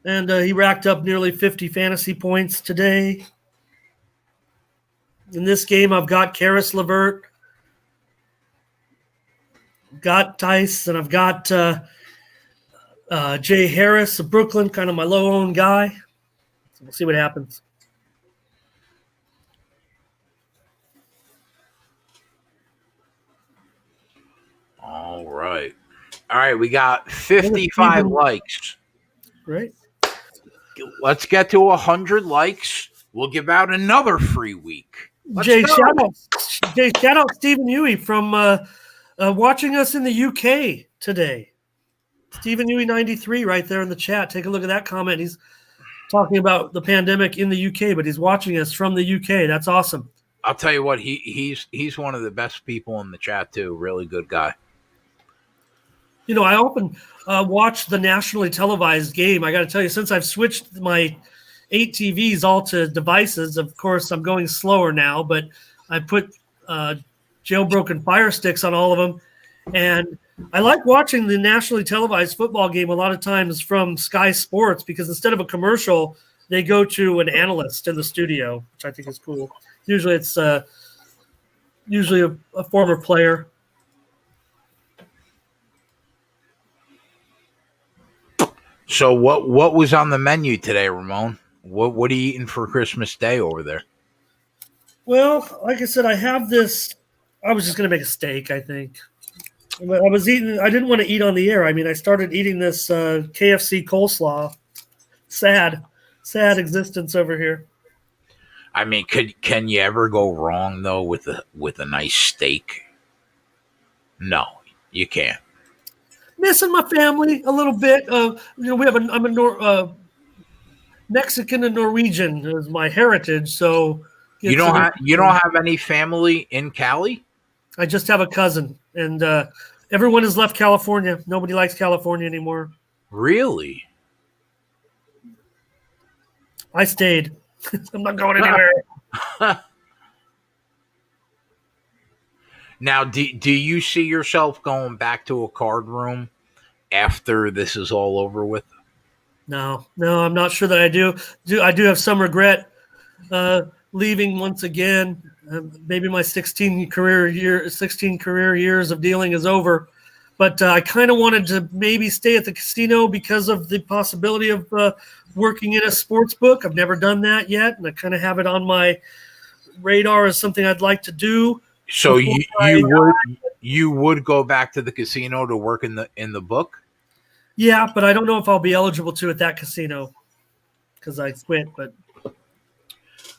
and he racked up nearly 50 fantasy points today. In this game, I've got Karis LeVert, got Tice, and I've got Jay Harris of Brooklyn, kind of my low-owned guy. So we'll see what happens. All right. We got 55 likes. Great. Let's get to 100 likes. We'll give out another free week. Jay, shout out Stephen Huey from watching us in the UK today. Stephen Huey 93 right there in the chat. Take a look at that comment. He's talking about the pandemic in the UK, but he's watching us from the UK. That's awesome. I'll tell you what, he's one of the best people in the chat too. Really good guy. You know, I often watch the nationally televised game. I got to tell you, since I've switched my 8 TVs all to devices. Of course, I'm going slower now, but I put jailbroken Fire Sticks on all of them. And I like watching the nationally televised football game a lot of times from Sky Sports because instead of a commercial, they go to an analyst in the studio, which I think is cool. Usually it's a former player. So what was on the menu today, Ramon? What are you eating for Christmas Day over there? Well, like I said, I have this. I was just going to make a steak, I think. But I was eating. I didn't want to eat on the air. I mean, I started eating this KFC coleslaw. Sad existence over here. I mean, can you ever go wrong though with a nice steak? No, you can't. Missing my family a little bit. I'm a Mexican and Norwegian is my heritage, so You don't have any family in Cali? I just have a cousin, and everyone has left California. Nobody likes California anymore. Really? I stayed. I'm not going anywhere. Now, do you see yourself going back to a card room after this is all over with? No, I'm not sure that I do. I do have some regret leaving once again. Maybe my 16 career years of dealing is over, but I kind of wanted to maybe stay at the casino because of the possibility of working in a sports book. I've never done that yet, and I kind of have it on my radar as something I'd like to do. So you would go back to the casino to work in the book? Yeah, but I don't know if I'll be eligible to at that casino because I quit. But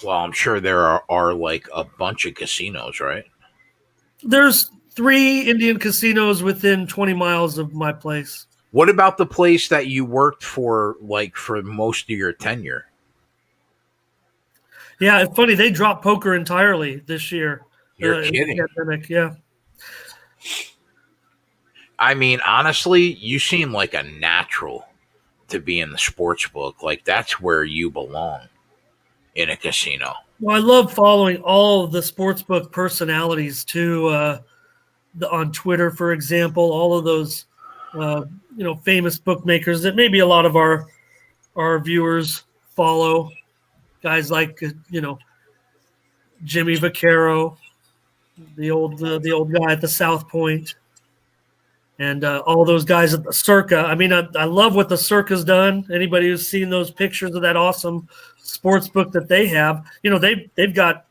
well, I'm sure there are like a bunch of casinos, right? There's 3 Indian casinos within 20 miles of my place. What about the place that you worked for, like for most of your tenure? Yeah, it's funny. They dropped poker entirely this year. You're kidding. Pandemic, yeah. I mean, honestly, you seem like a natural to be in the sports book. Like that's where you belong in a casino. Well, I love following all of the sportsbook personalities too. On Twitter, for example, all of those famous bookmakers that maybe a lot of our viewers follow. Guys like Jimmy Vaccaro, the old guy at the South Point, and all those guys at the Circa. I mean, I love what the Circa's done. Anybody who's seen those pictures of that awesome sports book that they have, they've got.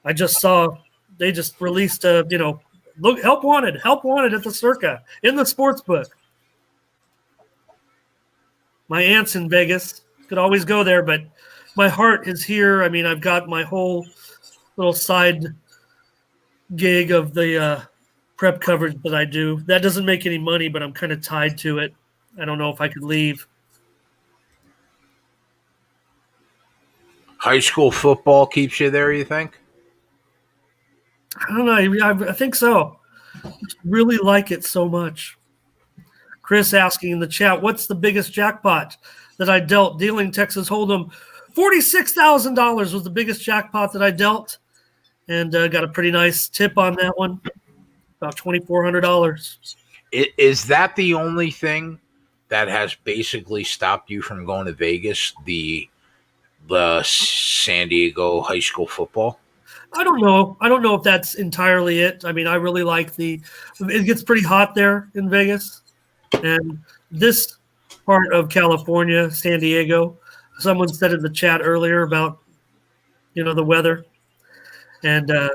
I just saw they just released look, help wanted at the Circa in the sports book. My aunt's in Vegas, could always go there, but my heart is here. I mean, I've got my whole little side gig of the prep coverage that I do. That doesn't make any money, but I'm kind of tied to it. I don't know if I could leave. High school football keeps you there, you think? I don't know. I think so. I really like it so much. Chris asking in the chat, what's the biggest jackpot that I dealt dealing Texas Hold'em? $46,000 was the biggest jackpot that I dealt, and got a pretty nice tip on that one, about $2,400. Is that the only thing that has basically stopped you from going to Vegas? The San Diego high school football? I don't know if that's entirely it. I mean, I really like it gets pretty hot there in Vegas, and this part of California, San Diego. Someone said in the chat earlier about, the weather, and I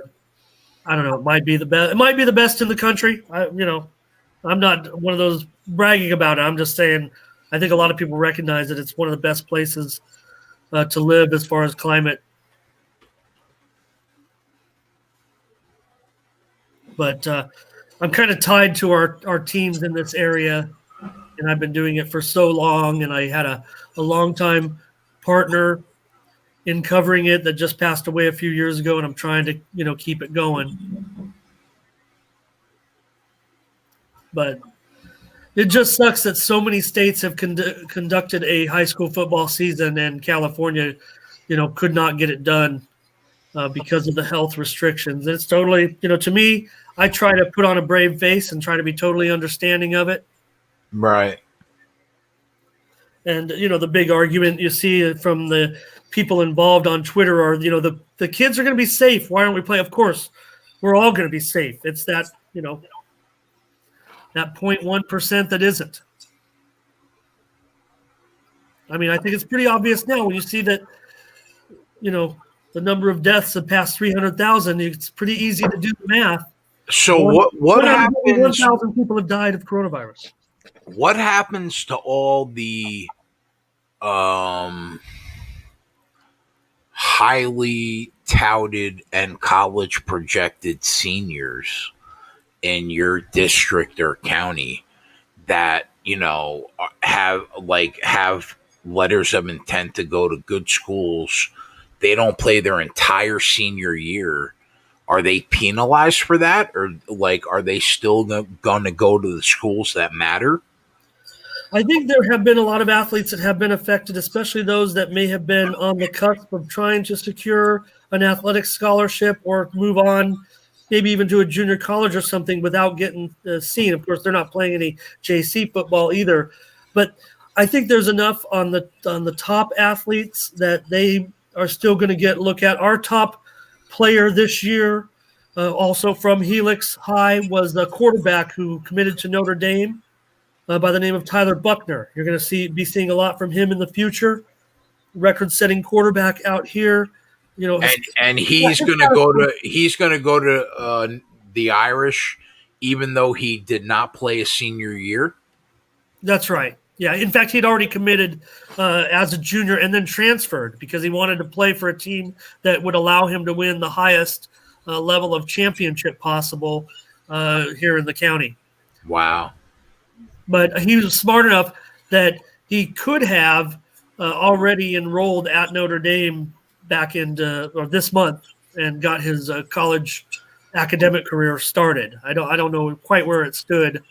don't know. It might be the best. It might be the best in the country. I'm not one of those bragging about it. I'm just saying. I think a lot of people recognize that it's one of the best places to live as far as climate. But I'm kind of tied to our teams in this area, and I've been doing it for so long. And I had a long-time partner in covering it that just passed away a few years ago, and I'm trying to keep it going. But It just sucks that so many states have conducted a high school football season, and California, could not get it done because of the health restrictions. It's totally, to me, I try to put on a brave face and try to be totally understanding of it. Right. And the big argument you see from the people involved on Twitter are, the kids are going to be safe. Why aren't we playing? Of course, we're all going to be safe. It's that that 0.1% that isn't. I mean, I think it's pretty obvious now when you see that, the number of deaths have passed 300,000. It's pretty easy to do the math. So what happens? 1,000 people have died of coronavirus. What happens to all the highly touted and college projected seniors in your district or county that have letters of intent to go to good schools? They don't play their entire senior year. Are they penalized for that, or are they still going to go to the schools that matter? I think there have been a lot of athletes that have been affected, especially those that may have been on the cusp of trying to secure an athletic scholarship or move on, maybe even to a junior college or something without getting seen. Of course, they're not playing any JC football either, but I think there's enough on the top athletes that they are still going to get a look at. Our top player this year, also from Helix High, was the quarterback who committed to Notre Dame. By the name of Tyler Buckner. You're going to be seeing a lot from him in the future. Record-setting quarterback out here. And he's going to go to the Irish, even though he did not play a senior year. That's right. Yeah. In fact, he'd already committed as a junior and then transferred because he wanted to play for a team that would allow him to win the highest level of championship possible here in the county. Wow. But he was smart enough that he could have already enrolled at Notre Dame back or this month and got his college academic career started. I don't know quite where it stood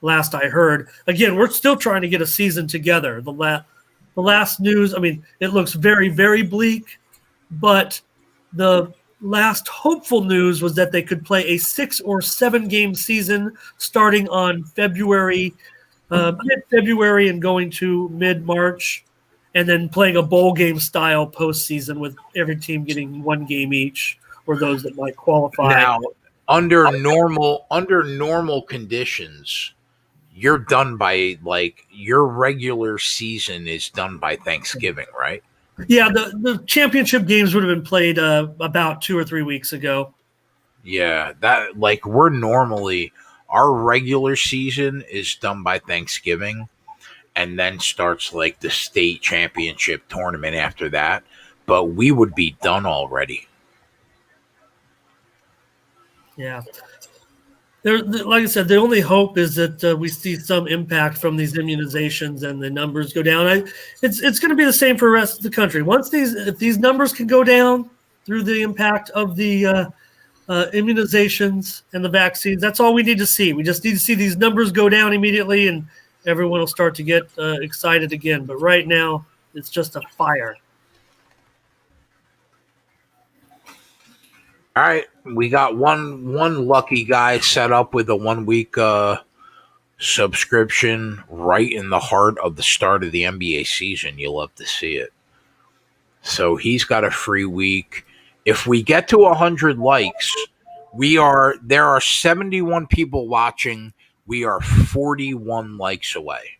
last I heard. Again, we're still trying to get a season together. The last news, I mean, it looks very, very bleak, but the last hopeful news was that they could play a 6 or 7 game season starting on mid-February and going to mid-March, and then playing a bowl game style postseason with every team getting 1 game each, or those that might qualify. Now, under normal conditions, you're done by your regular season is done by Thanksgiving, right? Yeah, the championship games would have been played about 2 or 3 weeks ago. Yeah, that we're normally. Our regular season is done by Thanksgiving, and then starts the state championship tournament after that. But we would be done already. Yeah. Like I said, the only hope is that we see some impact from these immunizations and the numbers go down. It's going to be the same for the rest of the country. If these numbers can go down through the impact of the immunizations and the vaccines, that's all we need to see. We just need to see these numbers go down immediately, and everyone will start to get excited again. But right now, it's just a fire. All right, we got one lucky guy set up with a 1 week subscription right in the heart of the start of the NBA season. You'll love to see it. So he's got a free week. If we get to 100 likes, there are 71 people watching. We are 41 likes away.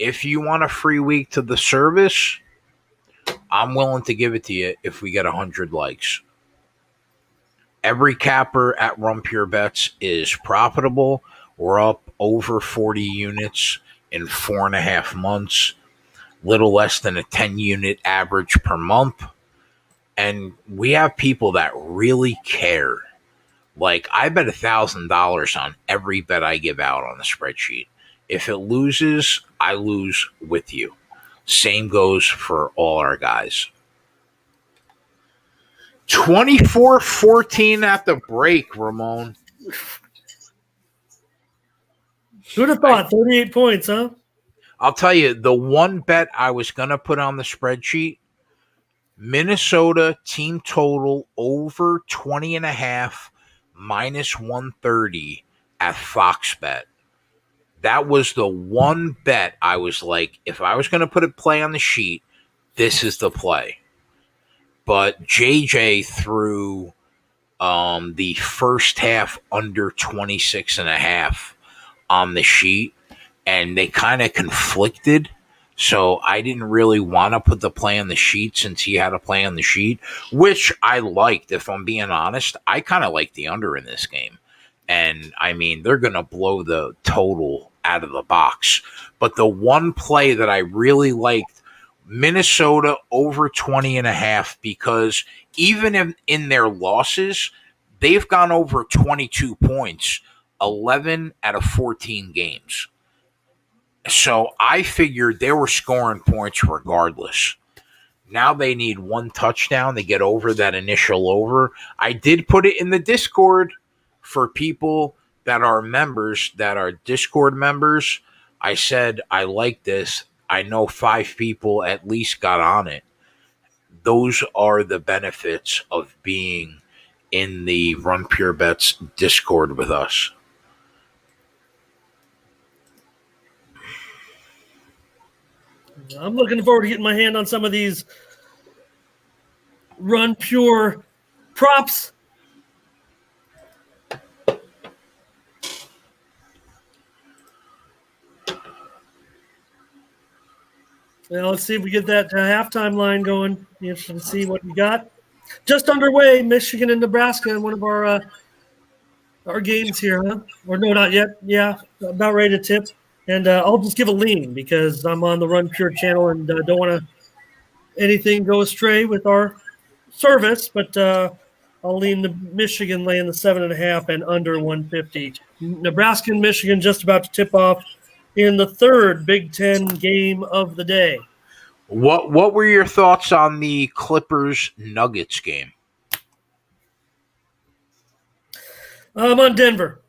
If you want a free week to the service, I'm willing to give it to you if we get 100 likes. Every capper at Run Pure Bets is profitable. We're up over 40 units in 4.5 months, little less than a 10 unit average per month. And we have people that really care. I bet $1,000 on every bet I give out on the spreadsheet. If it loses, I lose with you. Same goes for all our guys. 24-14 at the break, Ramon. Who'd have thought 38 points, huh? I'll tell you, the one bet I was going to put on the spreadsheet, Minnesota team total over 20.5 minus 130 at Fox Bet. That was the one bet I was like, if I was going to put a play on the sheet, this is the play. But JJ threw the first half under 26.5 on the sheet, and they kind of conflicted. So I didn't really want to put the play on the sheet since he had a play on the sheet, which I liked. If I'm being honest, I kind of like the under in this game. And I mean, they're going to blow the total out of the box. But the one play that I really liked, Minnesota over 20.5, because even in their losses, they've gone over 22 points 11 out of 14 games. So I figured they were scoring points regardless. Now they need one touchdown to get over that initial over. I did put it in the Discord for people that are members, that are Discord members. I said, I like this. I know 5 people at least got on it. Those are the benefits of being in the Run Pure Bets Discord with us. I'm looking forward to getting my hand on some of these Run Pure props. Now let's see if we get that halftime line going. Be interesting to see what we got. Just underway, Michigan and Nebraska in one of our games here, huh? Or no, not yet. Yeah, about ready to tip. And I'll just give a lean because I'm on the Run Pure channel and don't want anything go astray with our service. But I'll lean the Michigan laying the 7.5 and under 150. Nebraska and Michigan just about to tip off in the third Big Ten game of the day. What were your thoughts on the Clippers-Nuggets game? I'm on Denver.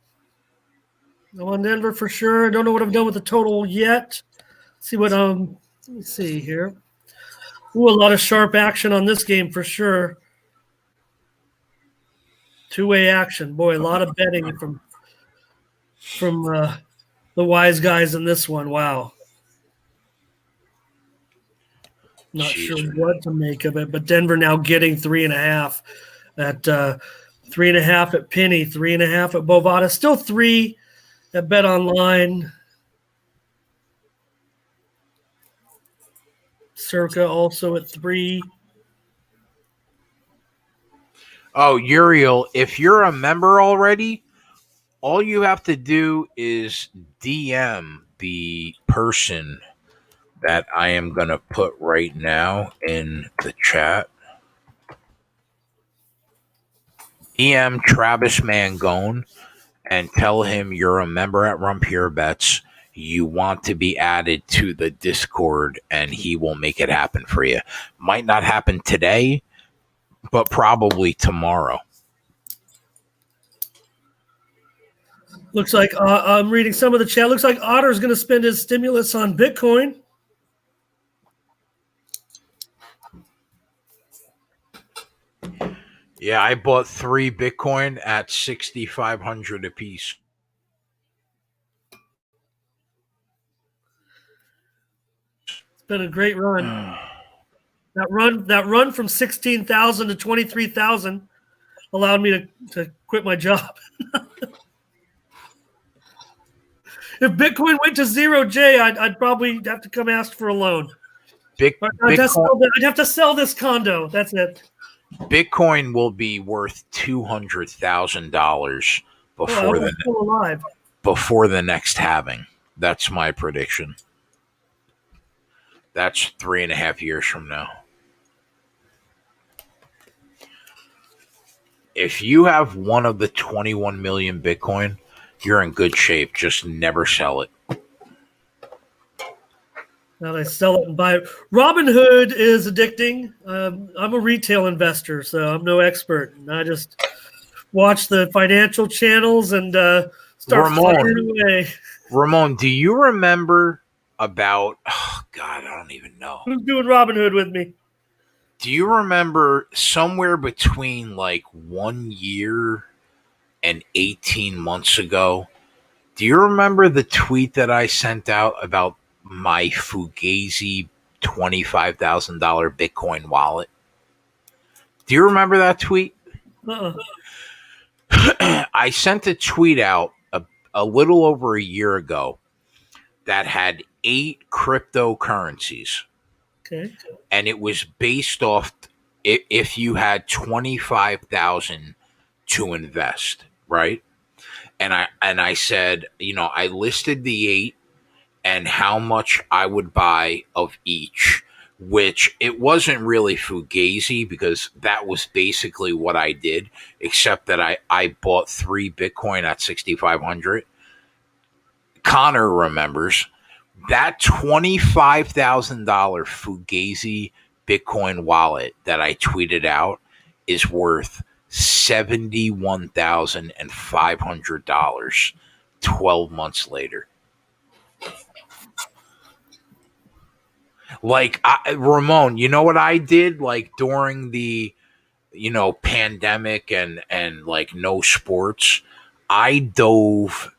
I'm on Denver for sure. I don't know what I've done with the total yet. See what let me see here. Ooh, a lot of sharp action on this game for sure. Two-way action. Boy, a lot of betting from the wise guys in this one. Wow. Not sure what to make of it, but Denver now getting 3.5 at 3.5 at Penny, 3.5 at Bovada. Still 3 at Bet Online. Circa also at 3. Oh, Uriel, if you're a member already, all you have to do is DM the person that I am going to put right now in the chat. DM Travis Mangone and tell him you're a member at Run Pure Bets. You want to be added to the Discord, and he will make it happen for you. Might not happen today, but probably tomorrow. Looks like I'm reading some of the chat. Looks like Otter's going to spend his stimulus on Bitcoin. Yeah, I bought 3 Bitcoin at 6,500 a piece. It's been a great run. That run from 16,000 to 23,000 allowed me to quit my job. If Bitcoin went to 0, Jay, I'd probably have to come ask for a loan. I'd have to sell this condo. That's it. Bitcoin will be worth $200,000 before the next halving. That's my prediction. That's 3.5 years from now. If you have one of the 21 million Bitcoin, you're in good shape. Just never sell it. Now they sell it and buy it. Robinhood is addicting. I'm a retail investor, so I'm no expert. I just watch the financial channels and start firing away. Ramon, do you remember about? Oh God, I don't even know. Who's doing Robin Hood with me? Do you remember somewhere between like 1 year and 18 months ago? Do you remember the tweet that I sent out about my Fugazi $25,000 Bitcoin wallet? Do you remember that tweet? Uh-uh. I sent a tweet out a little over a year ago that had 8 cryptocurrencies, Okay. and it was based off if you had 25,000 to invest, right? And I said, I listed the 8 and how much I would buy of each, which it wasn't really Fugazi because that was basically what I did, except that I bought 3 Bitcoin at 6,500. Connor remembers that $25,000 Fugazi Bitcoin wallet that I tweeted out is worth $71,500 12 months later. Like, Ramon, you know what I did? Like during the, pandemic and like no sports, I dove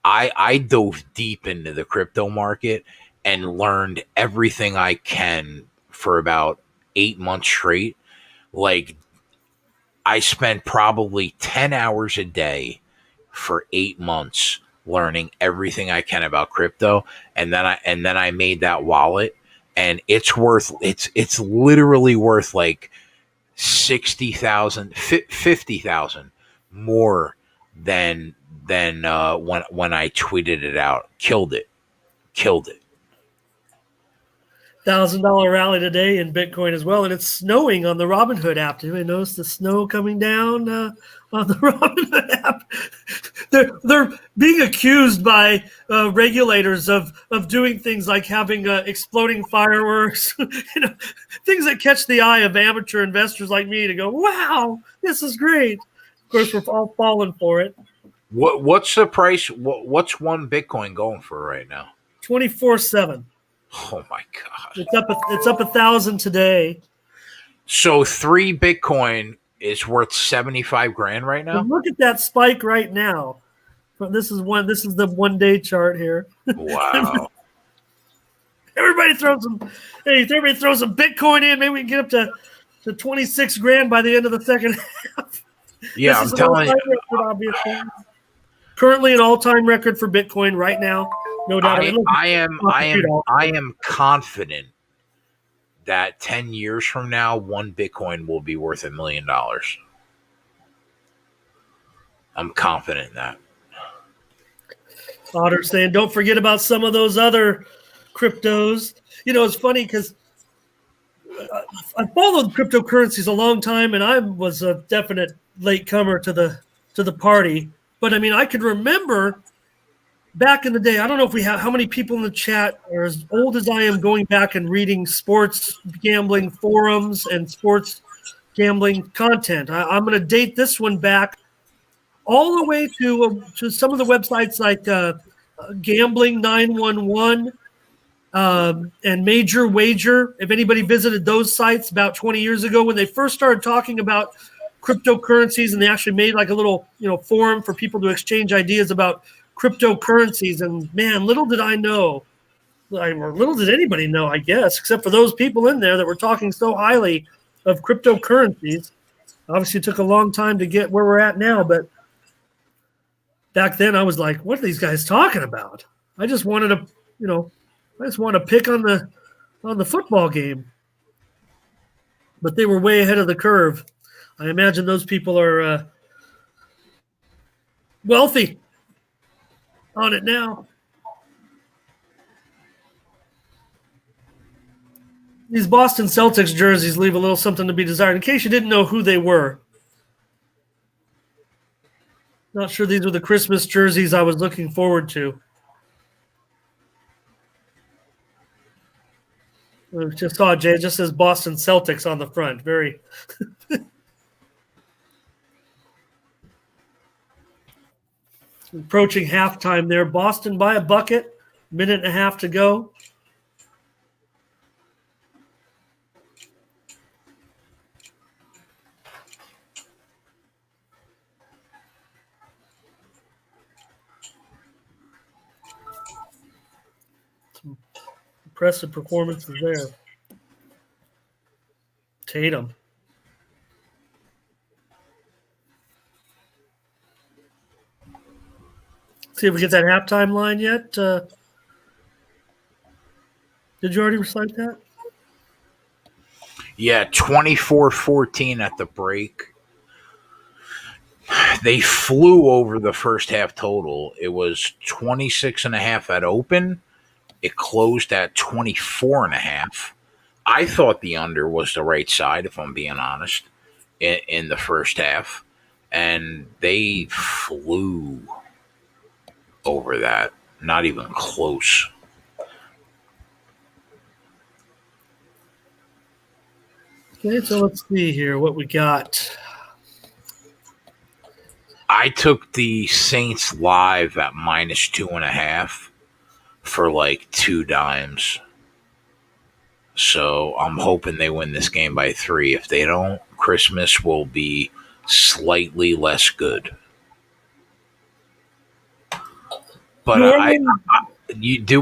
I dove deep into the crypto market and learned everything I can for about 8 months straight. Like, I spent probably 10 hours a day for 8 months learning everything I can about crypto. And then I made that wallet, and it's literally worth like 60,000, 50,000 more than when I tweeted it out. Killed it. $1,000 rally today in Bitcoin as well, and it's snowing on the Robinhood app. Did anybody notice the snow coming down on the Robinhood app? They're being accused by regulators of doing things like having exploding fireworks, things that catch the eye of amateur investors like me to go, "Wow, this is great." Of course, we're all falling for it. What's the price? What's one Bitcoin going for right now? 24/7. Oh my god! It's up 1,000 today. So 3 Bitcoin is worth 75 grand right now. And look at that spike right now. This is the 1-day chart here. Wow! Everybody throw some Bitcoin in. Maybe we can get up to 26 grand by the end of the second half. Yeah, I'm telling you. Record, obviously. Currently an all-time record for Bitcoin right now. No doubt. I am confident that 10 years from now, 1 Bitcoin will be worth $1 million. I'm confident in that. Otter saying, don't forget about some of those other cryptos. It's funny because I followed cryptocurrencies a long time, and I was a definite latecomer to the party. But I mean, I could remember back in the day. I don't know if we have how many people in the chat are as old as I am, going back and reading sports gambling forums and sports gambling content. I'm going to date this one back all the way to some of the websites like Gambling 911 and Major Wager. If anybody visited those sites about 20 years ago when they first started talking about cryptocurrencies, and they actually made like a little forum for people to exchange ideas about cryptocurrencies. And man, little did I know, or little did anybody know, I guess, except for those people in there that were talking so highly of cryptocurrencies. Obviously, it took a long time to get where we're at now, but back then I was like, what are these guys talking about? I just wanted to pick on the football game. But they were way ahead of the curve. I imagine those people are wealthy on it now. These Boston Celtics jerseys leave a little something to be desired. In case you didn't know who they were. Not sure these were the Christmas jerseys I was looking forward to. I just saw Jay. It just says Boston Celtics on the front. Very. Approaching halftime there. Boston by a bucket. Minute and a half to go. Some impressive performances there. Tatum. See if we get that halftime line yet. Did you already recite that? Yeah, 24-14 at the break. They flew over the first half total. It was 26.5 at open. It closed at 24.5. I thought the under was the right side, if I'm being honest, in the first half. And they flew over that. Not even close. Okay, so let's see here what we got. I took the Saints live at -2.5 for like 2 dimes. So I'm hoping they win this game by 3. If they don't, Christmas will be slightly less good. But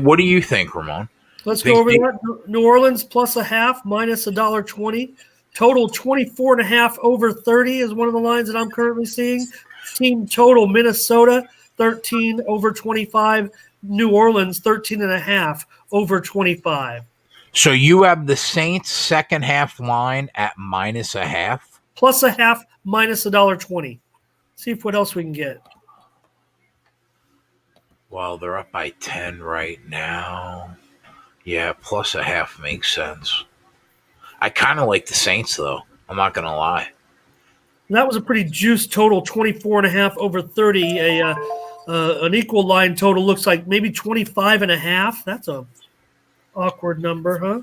what do you think, Ramon? Let's go over that. New Orleans plus a half, minus $1.20. Total 24.5 over 30 is one of the lines that I'm currently seeing. Team total Minnesota 13 over 25. New Orleans 13.5 over 25. So you have the Saints second half line at -0.5. Plus a half, minus $1.20. See what else we can get. Well, they're up by 10 right now. Yeah, plus a half makes sense. I kind of like the Saints, though. I'm not going to lie. That was a pretty juiced total, 24.5 over 30. An equal line total looks like maybe 25.5. That's a awkward number, huh?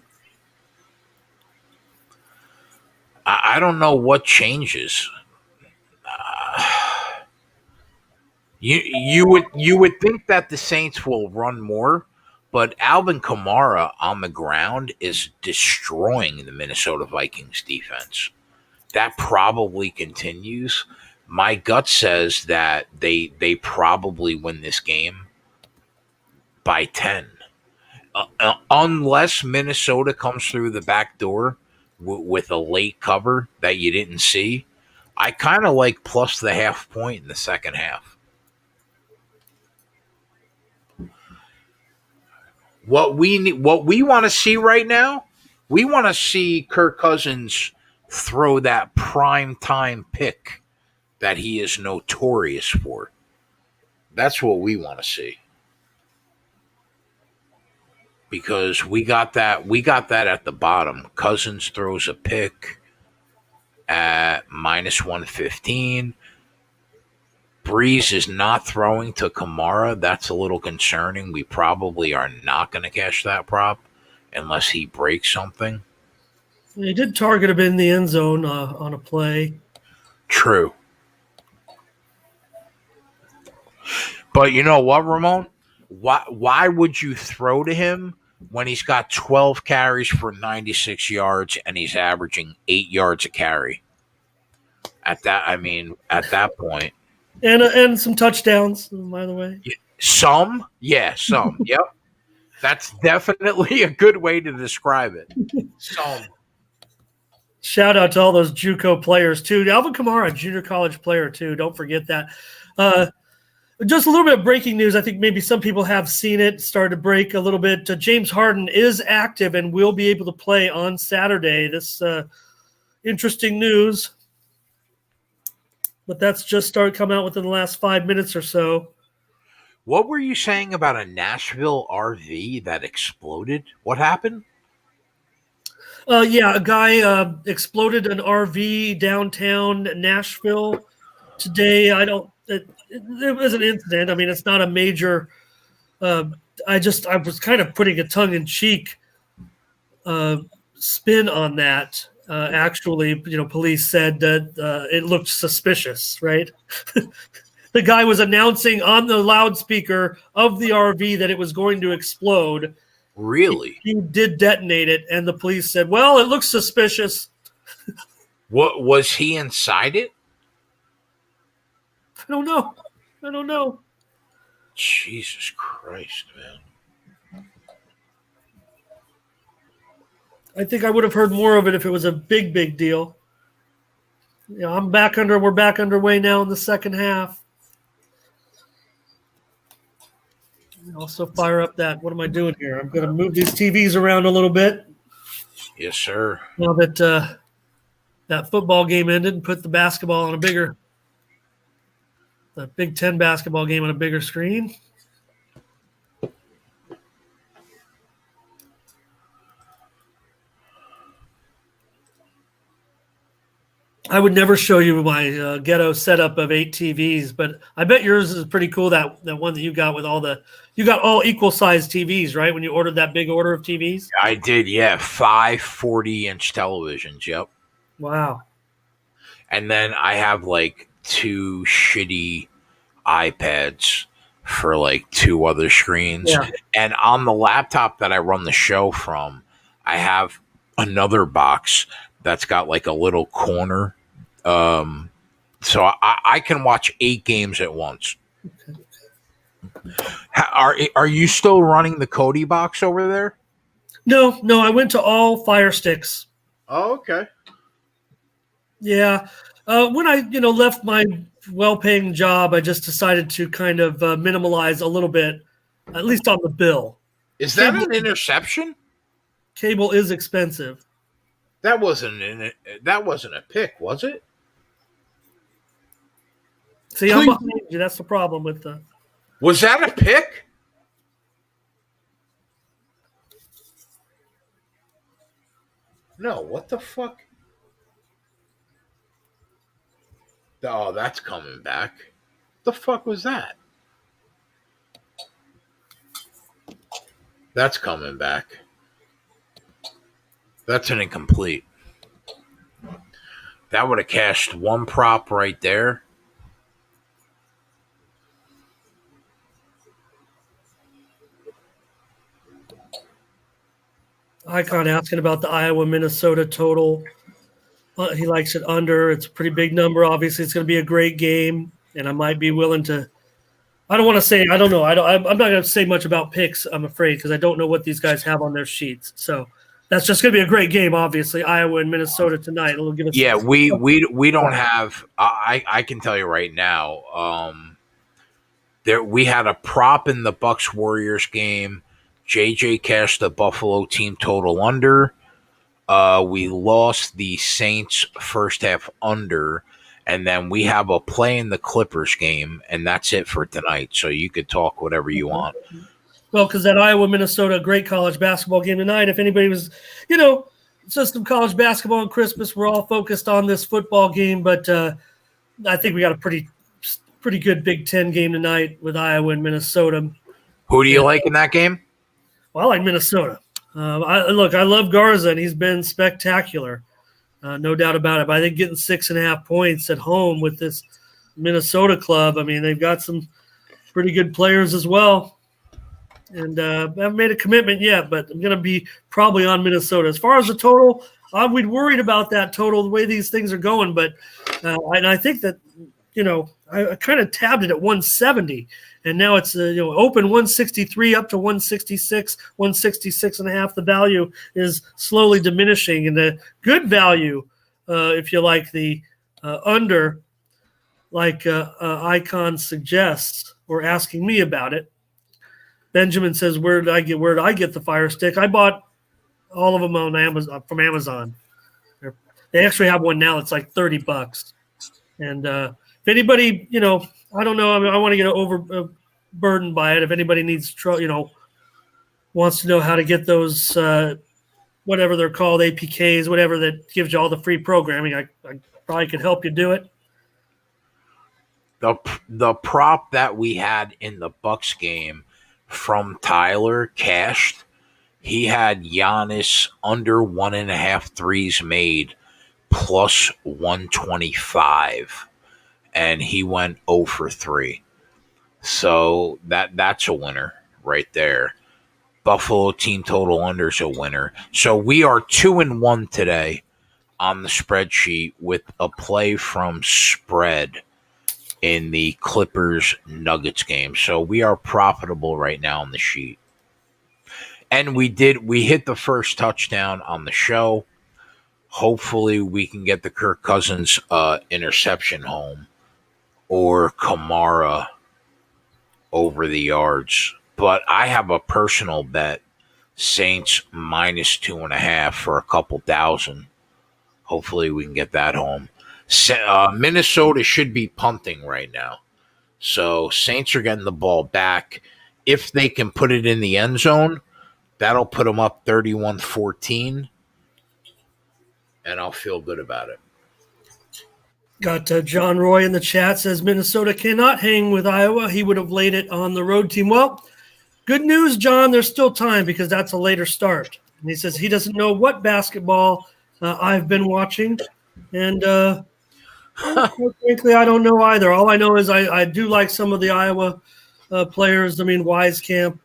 I don't know what changes. You would think that the Saints will run more, but Alvin Kamara on the ground is destroying the Minnesota Vikings defense. That probably continues. My gut says that they probably win this game by 10. Unless Minnesota comes through the back door with a late cover that you didn't see. I kind of like plus the half point in the second half. What we want to see right now, we want to see Kirk Cousins throw that prime time pick that he is notorious for. That's what we want to see. Because we got that at the bottom. Cousins throws a pick at -115. Breeze is not throwing to Kamara. That's a little concerning. We probably are not going to cash that prop unless he breaks something. He did target him in the end zone on a play. True. But you know what, Ramon? Why would you throw to him when he's got 12 carries for 96 yards and he's averaging 8 yards a carry? At that point. And some touchdowns, by the way. Some. Yep. That's definitely a good way to describe it. Some. Shout out to all those JUCO players, too. Alvin Kamara, junior college player, too. Don't forget that. Just a little bit of breaking news. I think maybe some people have seen it, started to break a little bit. James Harden is active and will be able to play on Saturday. This interesting news. But that's just started coming out within the last 5 minutes or so. What were you saying about a Nashville RV that exploded? What happened? Yeah, a guy exploded an RV downtown Nashville today. It was an incident. I mean, it's not a major. I was kind of putting a tongue-in-cheek spin on that. Actually, police said that it looked suspicious, right? the guy was announcing on the loudspeaker of the RV that it was going to explode. Really? He did detonate it, and the police said, well, it looks suspicious. What was he inside it? I don't know. Jesus Christ, man. I think I would have heard more of it if it was a big deal. We're back underway now in the second half. Also fire up that. What am I doing here? I'm going to move these TVs around a little bit. Yes, sir. Now that that football game ended, and put the basketball on the Big Ten basketball game on a bigger screen. I would never show you my ghetto setup of 8 TVs, but I bet yours is pretty cool. That one that you got with you got all equal sized TVs, right? When you ordered that big order of TVs? I did, yeah. 5 40-inch televisions, yep. Wow. And then I have like 2 shitty iPads for like 2 other screens. Yeah. And on the laptop that I run the show from, I have another box that's got like a little corner. So I can watch 8 games at once. Are you still running the Cody box over there? No, I went to all Fire Sticks. Oh, okay. Yeah. When I, left my well-paying job, I just decided to kind of minimalize a little bit, at least on the bill. Is that an interception? Cable is expensive. That wasn't a pick, was it? See, I'm behind you. That's the problem with the. Was that a pick? No, what the fuck? Oh, that's coming back. The fuck was that? That's coming back. That's an incomplete. That would have cashed one prop right there. Icon asking about the Iowa-Minnesota total. He likes it under. It's a pretty big number. Obviously, it's going to be a great game, and I might be willing to. I don't want to say. I don't know. I'm not going to say much about picks. I'm afraid because I don't know what these guys have on their sheets. So that's just going to be a great game. Obviously, Iowa and Minnesota tonight. It'll give us. Yeah, we don't have. I can tell you right now. There we had a prop in the Bucks Warriors game. JJ cashed the Buffalo team total under. We lost the Saints first half under, and then we have a play in the Clippers game, and that's it for tonight. So you could talk whatever you want. Well, because that Iowa-Minnesota great college basketball game tonight, if anybody was, it's just some college basketball on Christmas. We're all focused on this football game, but I think we got a pretty good Big Ten game tonight with Iowa and Minnesota. Who do you like in that game? Well, I like Minnesota. I love Garza, and he's been spectacular, no doubt about it. But I think getting 6.5 points at home with this Minnesota club, I mean, they've got some pretty good players as well. And I haven't made a commitment yet, but I'm going to be probably on Minnesota. As far as the total, we'd worried about that total, the way these things are going. But and I think that, I kind of tabbed it at 170. And now it's open 163 up to 166, 166.5. The value is slowly diminishing, and the good value, if you like the under, like Icon suggests, or asking me about it. Benjamin says, "Where did I get the Fire Stick? I bought all of them on Amazon from Amazon. They actually have one now. It's like $30, and if anybody, I don't know. I mean, I want to get overburdened by it. If anybody needs, wants to know how to get those, whatever they're called, APKs, whatever that gives you all the free programming, I probably could help you do it. The prop that we had in the Bucks game from Tyler cashed. He had Giannis under 1.5 threes made plus 125. and he went 0 for 3. So that's a winner right there. Buffalo team total under's a winner. So we are 2-1 today on the spreadsheet with a play from spread in the Clippers Nuggets game. So we are profitable right now on the sheet. And we hit the first touchdown on the show. Hopefully we can get the Kirk Cousins interception home or Kamara over the yards. But I have a personal bet, Saints minus 2.5 for a couple thousand. Hopefully we can get that home. Minnesota should be punting right now. So Saints are getting the ball back. If they can put it in the end zone, that'll put them up 31-14, and I'll feel good about it. Got John Roy in the chat, says Minnesota cannot hang with Iowa. He would have laid it on the road team. Well, good news, John. There's still time because that's a later start. And he says he doesn't know what basketball I've been watching. And quite frankly, I don't know either. All I know is I do like some of the Iowa players. I mean, Wieskamp,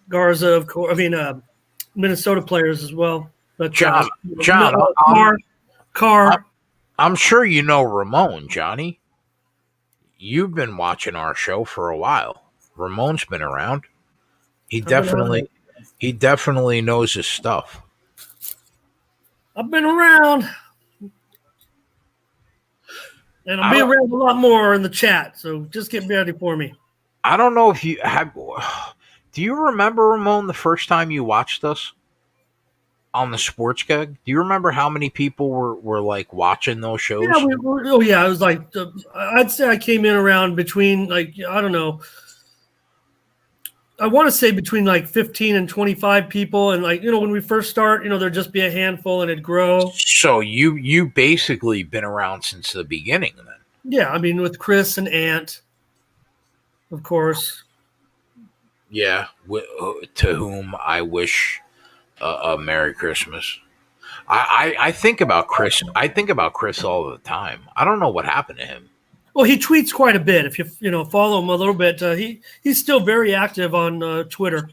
Garza, of course. I mean, Minnesota players as well. But John, Carr. I'm sure you know Ramon, Johnny. You've been watching our show for a while. Ramon's been around. He definitely knows his stuff. I've been around. And I'll be around a lot more in the chat, so just get ready for me. I don't know if you have. Do you remember, Ramon, the first time you watched us on the Sports Gag? Do you remember how many people were like watching those shows? Yeah, it was like I'd say I came in around between I don't know. I want to say between like 15 and 25 people, and when we first start, there'd just be a handful and it'd grow. So you basically been around since the beginning then. Yeah, I mean with Chris and Ant, of course. Yeah, to whom I wish a Merry Christmas. I think about Chris. I think about Chris all the time. I don't know what happened to him. Well, he tweets quite a bit. If you follow him a little bit, he's still very active on Twitter.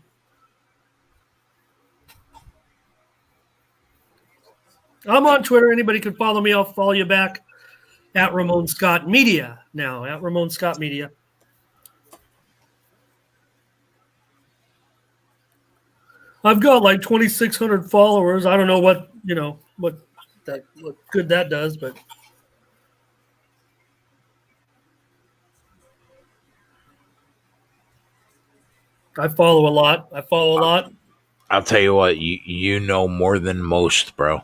I'm on Twitter. Anybody can follow me. I'll follow you back at Ramon Scott Media now. At Ramon Scott Media. I've got like 2,600 followers. I don't know what good that does, but. I follow a lot. I'll tell you what, you know more than most, bro.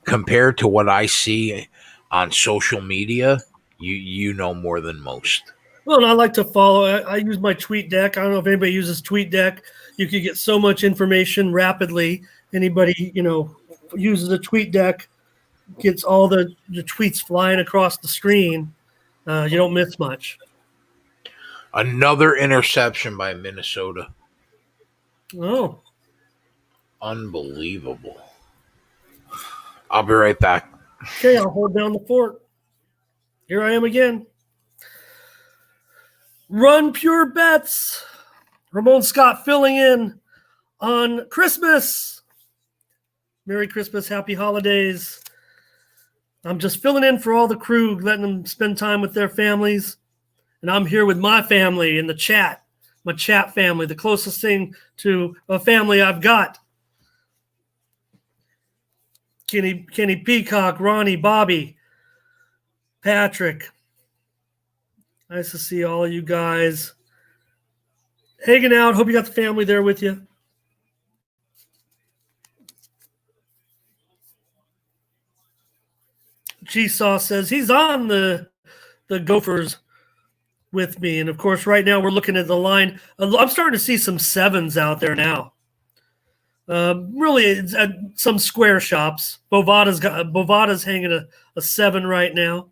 Compared to what I see on social media, you know more than most. Well, and I like to follow. I use my tweet deck. I don't know if anybody uses tweet deck. You can get so much information rapidly. Anybody, uses a tweet deck, gets all the tweets flying across the screen. You don't miss much. Another interception by Minnesota. Oh. Unbelievable. I'll be right back. Okay, I'll hold down the fort. Here I am again. Run Pure Bets. Ramon Scott filling in on Christmas. Merry Christmas, happy holidays. I'm just filling in for all the crew, letting them spend time with their families. And I'm here with my family in the chat, my chat family, the closest thing to a family I've got. Kenny Peacock, Ronnie, Bobby, Patrick. Nice to see all of you guys hanging out. Hope you got the family there with you. G-Saw says he's on the Gophers with me. And, of course, right now we're looking at the line. I'm starting to see some sevens out there now. Really, at some square shops. Bovada's hanging a 7 right now.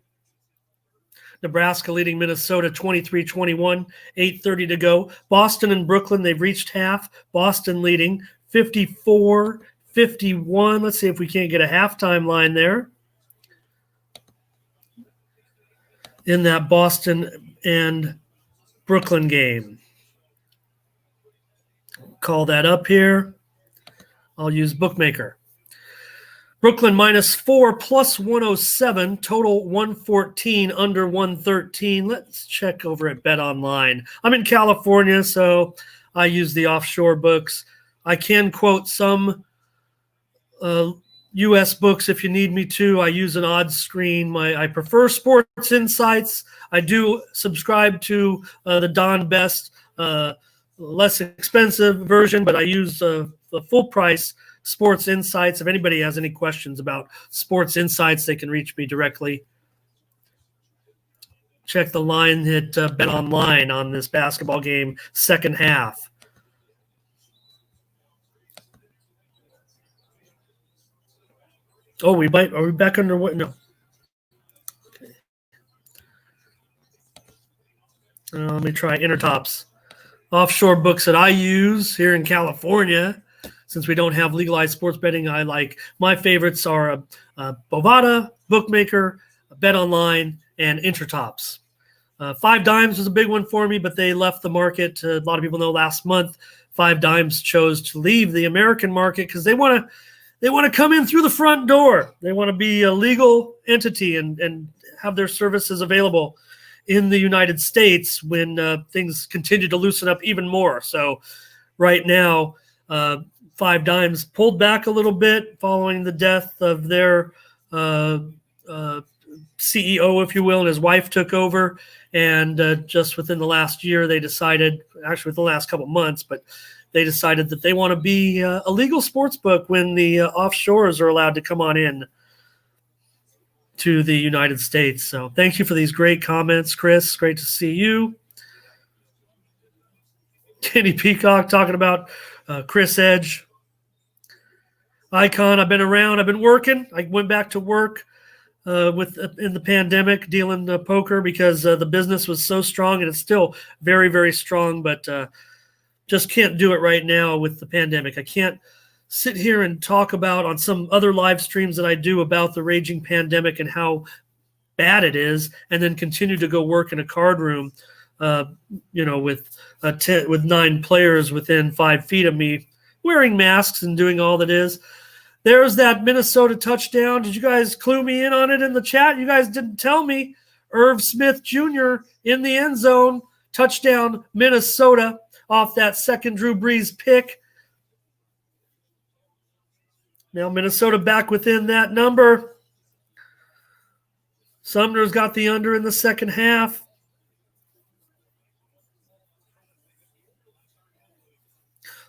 Nebraska leading Minnesota 23-21, 8:30 to go. Boston and Brooklyn, they've reached half. Boston leading 54-51. Let's see if we can't get a halftime line there. in that Boston and Brooklyn game. Call that up here. I'll use Bookmaker. Brooklyn -4 plus 107, total 114, under 113. Let's check over at Bet Online. I'm in California, so I use the offshore books. I can quote some U.S. books if you need me to. I use an odds screen. I prefer Sports Insights. I do subscribe to the Don Best, less expensive version, but I use the full price Sports Insights. If anybody has any questions about Sports Insights, they can reach me directly. Check the line at Bet Online on this basketball game, second half. Oh, are we back under what? No. Okay. Let me try Intertops. Offshore books that I use here in California. Since we don't have legalized sports betting, I like my favorites are Bovada, Bookmaker, Bet Online, and Intertops. 5 Dimes was a big one for me, but they left the market. A lot of people know last month, 5 Dimes chose to leave the American market because they want to come in through the front door. They want to be a legal entity and have their services available in the United States when things continue to loosen up even more. So right now, 5 Dimes pulled back a little bit following the death of their CEO, if you will, and his wife took over. And just within the last year, they decided, actually within the last couple of months, but they decided that they want to be a legal sports book when the offshores are allowed to come on in to the United States. So thank you for these great comments, Chris. Great to see you. Kenny Peacock talking about Chris Edge. Icon, I've been around. I've been working. I went back to work in the pandemic dealing poker because the business was so strong, and it's still very, very strong, but just can't do it right now with the pandemic. I can't sit here and talk about on some other live streams that I do about the raging pandemic and how bad it is, and then continue to go work in a card room, with 9 players within 5 feet of me, wearing masks and doing all that is. There's that Minnesota touchdown. Did you guys clue me in on it in the chat? You guys didn't tell me. Irv Smith Jr. in the end zone, touchdown Minnesota off that second Drew Brees pick. Now Minnesota back within that number. Sumner's got the under in the second half.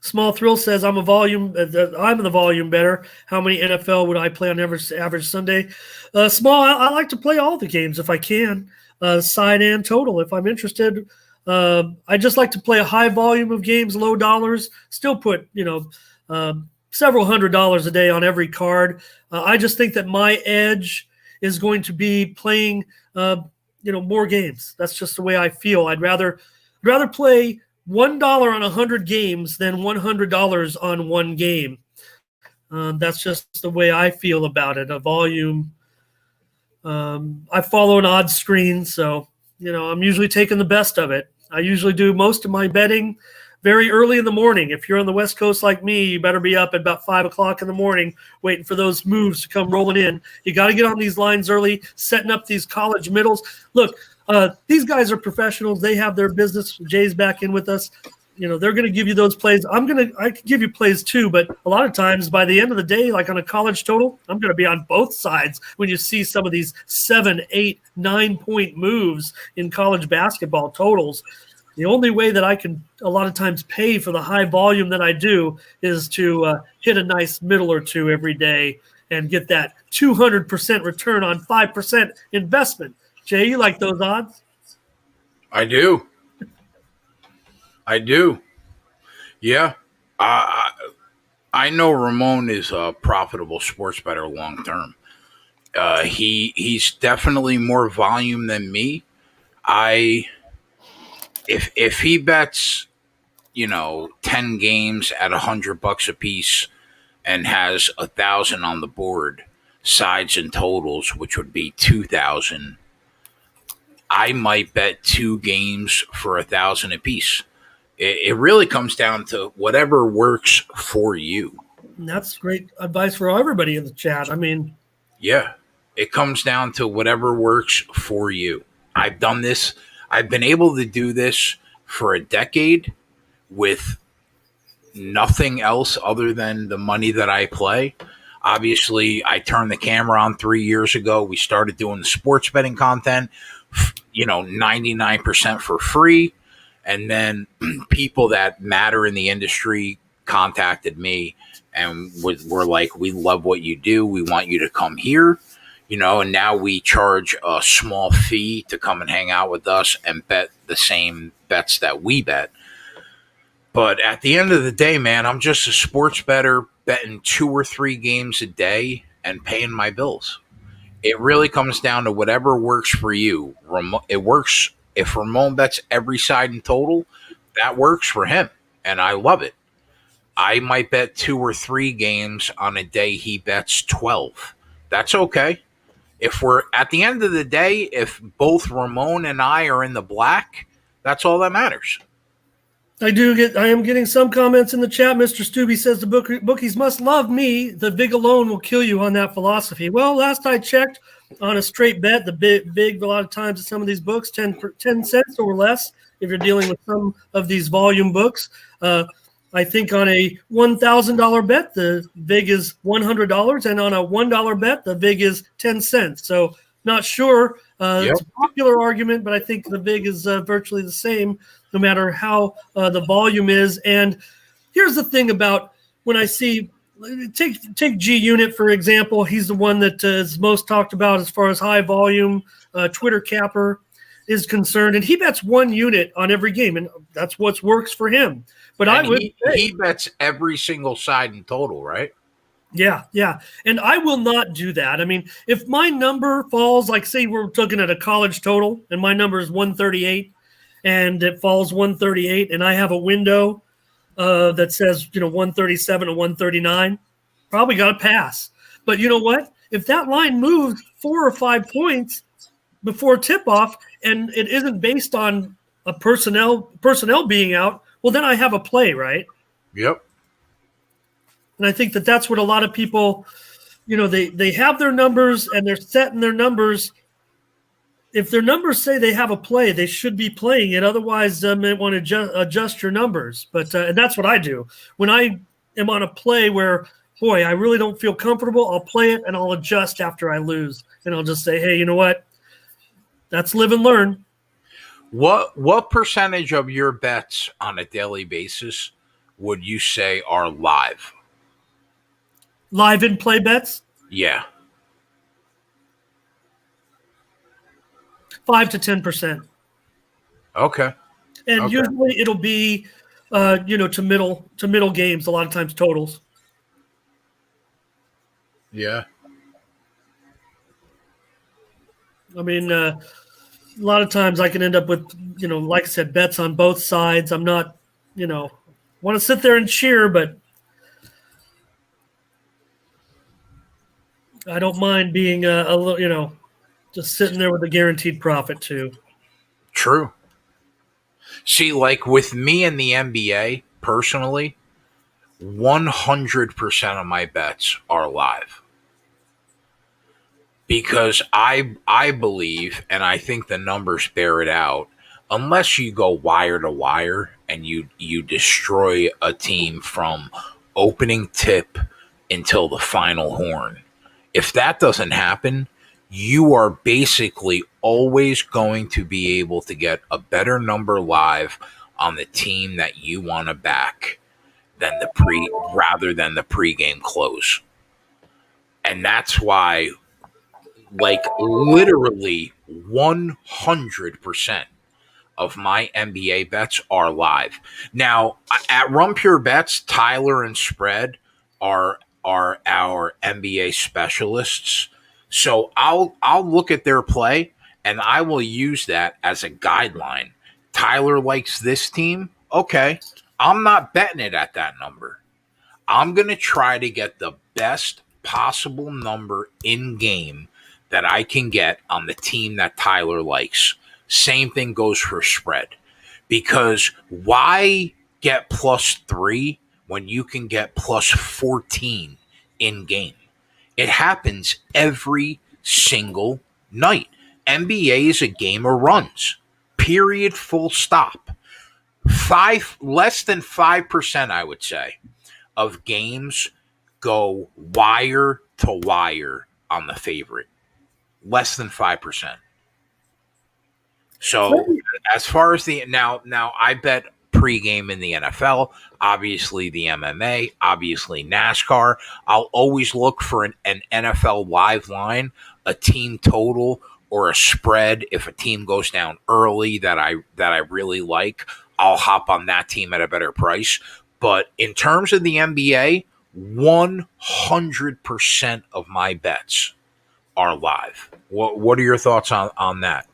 Small Thrill says, I'm the volume better. How many NFL would I play on average Sunday? Small, I like to play all the games if I can, side and total if I'm interested. I just like to play a high volume of games, low dollars, still put, several $100s a day on every card. I just think that my edge is going to be playing, more games. That's just the way I feel. I'd rather play $1 on 100 games than $100 on one game. That's just the way I feel about it. A volume. I follow an odds screen, so I'm usually taking the best of it. I usually do most of my betting very early in the morning. If you're on the West Coast like me, you better be up at about 5 o'clock in the morning waiting for those moves to come rolling in. You got to get on these lines early, setting up these college middles. Look, these guys are professionals. They have their business. Jay's back in with us. They're going to give you those plays. I can give you plays too, but a lot of times by the end of the day, like on a college total, I'm going to be on both sides when you see some of these 7, 8, 9-point moves in college basketball totals. The only way that I can a lot of times pay for the high volume that I do is to hit a nice middle or two every day and get that 200% return on 5% investment. Jay, you like those odds? I do. Yeah. I know Ramon is a profitable sports bettor long term. He's definitely more volume than me. If he bets, 10 games at $100 a piece and has 1,000 on the board, sides and totals, which would be 2,000. I might bet 2 games for 1,000 apiece. It really comes down to whatever works for you. And that's great advice for everybody in the chat. I mean, Yeah, it comes down to whatever works for you. I've done this. I've been able to do this for a decade with nothing else other than the money that I play. Obviously, I turned the camera on 3 years ago. We started doing the sports betting content, 99% for free. And then people that matter in the industry contacted me and were like, we love what you do. We want you to come here. And now we charge a small fee to come and hang out with us and bet the same bets that we bet. But at the end of the day, man, I'm just a sports bettor betting 2 or 3 games a day and paying my bills. It really comes down to whatever works for you. It works. If Ramon bets every side in total, that works for him, and I love it. I might bet 2 or 3 games on a day he bets 12. That's okay. If we're at the end of the day, if both Ramon and I are in the black, that's all that matters. I am getting some comments in the chat. Mr. Stubby says the bookies must love me. The vig alone will kill you on that philosophy. Well, last I checked, on a straight bet, the big a lot of times in some of these books, 10 cents or less if you're dealing with some of these volume books. I think on a $1,000 bet, the vig is $100, and on a $1 bet, the vig is 10 cents. So not sure. It's a popular argument, but I think the vig is virtually the same no matter how the volume is. And here's the thing about when I see take G Unit, for example. He's the one that is most talked about as far as high volume Twitter capper is concerned. And he bets 1 unit on every game, and that's what works for him. But he bets every single side in total, right? Yeah. And I will not do that. I mean, if my number falls, like say we're looking at a college total and my number is 138 and it falls 138 and I have a window that says, 137 or 139, probably got to pass. But you know what? If that line moves 4 or 5 points before tip-off and it isn't based on a personnel being out, well, then I have a play, right? Yep. And I think that that's what a lot of people, they have their numbers and they're setting their numbers. If their numbers say they have a play, they should be playing it. Otherwise, they might want to adjust your numbers. But and that's what I do. When I am on a play where, boy, I really don't feel comfortable, I'll play it and I'll adjust after I lose. And I'll just say, hey, you know what? That's live and learn. What percentage of your bets on a daily basis would you say are live? Live in play bets? Yeah. 5 to 10%. Okay. And usually it'll be, to middle games. A lot of times totals. Yeah. I mean, a lot of times I can end up with, like I said, bets on both sides. I'm not, want to sit there and cheer, but I don't mind being a little, just sitting there with a guaranteed profit too. True. See, like with me in the NBA, personally, 100% of my bets are live. Because I believe, and I think the numbers bear it out, unless you go wire to wire and you destroy a team from opening tip until the final horn, if that doesn't happen, you are basically always going to be able to get a better number live on the team that you want to back than rather than the pregame close. And that's why, like, literally 100% of my NBA bets are live. Now, at Run Pure Bets, Tyler and Spread are our NBA specialists. So I'll look at their play and I will use that as a guideline. Tyler likes this team. Okay. I'm not betting it at that number. I'm going to try to get the best possible number in game that I can get on the team that Tyler likes. Same thing goes for spread. Because why get +3 when you can get +14 in game? It happens every single night. NBA is a game of runs. Period. Full stop. Less than 5%, I would say, of games go wire to wire on the favorite. Less than 5%. So as far as now I bet pregame in the NFL, obviously the MMA, obviously NASCAR. I'll always look for an NFL live line, a team total, or a spread. If a team goes down early that I really like, I'll hop on that team at a better price. But in terms of the NBA, 100% of my bets are live. What are your thoughts on that?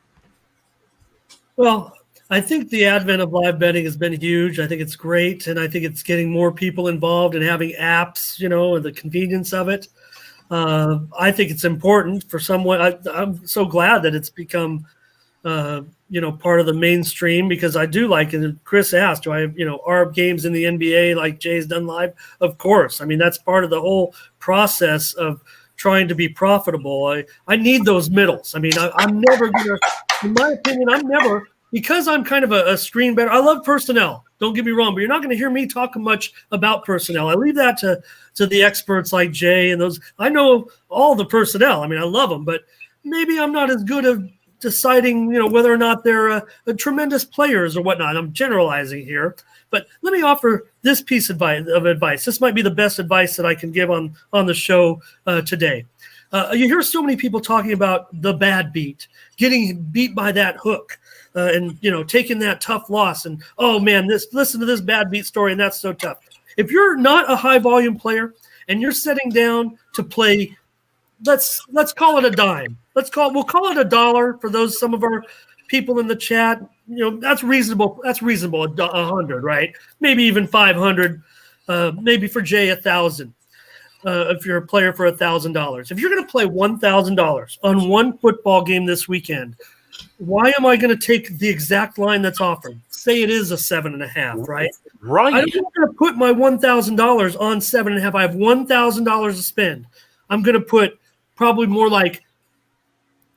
Well, I think the advent of live betting has been huge. I think it's great, and I think it's getting more people involved and having apps, and the convenience of it. I think it's important for someone. I'm so glad that it's become, part of the mainstream, because I do like it. Chris asked, do I have, are games in the NBA like Jay's done live? Of course. I mean, that's part of the whole process of trying to be profitable. I need those middles. I mean, I'm never going to, in my opinion, because I'm kind of a screen better. I love personnel. Don't get me wrong, but you're not going to hear me talk much about personnel. I leave that to the experts like Jay and those. I know all the personnel. I mean, I love them, but maybe I'm not as good at deciding, whether or not they're a tremendous players or whatnot. I'm generalizing here, but let me offer this piece of advice. This might be the best advice that I can give on the show today. You hear so many people talking about the bad beat, getting beat by that hook, and taking that tough loss, and oh man, listen to this bad beat story, and that's so tough. If you're not a high volume player and you're sitting down to play, let's call it a dime. We'll call it $1 for some of our people in the chat. That's reasonable. That's reasonable. 100, right? Maybe even 500. Maybe for Jay 1,000. If you're a player for $1,000, if you're going to play $1,000 on one football game this weekend, why am I going to take the exact line that's offered? Say it is a 7.5, right? Right. I'm not going to put my $1,000 on 7.5. I have $1,000 to spend. I'm going to put probably more like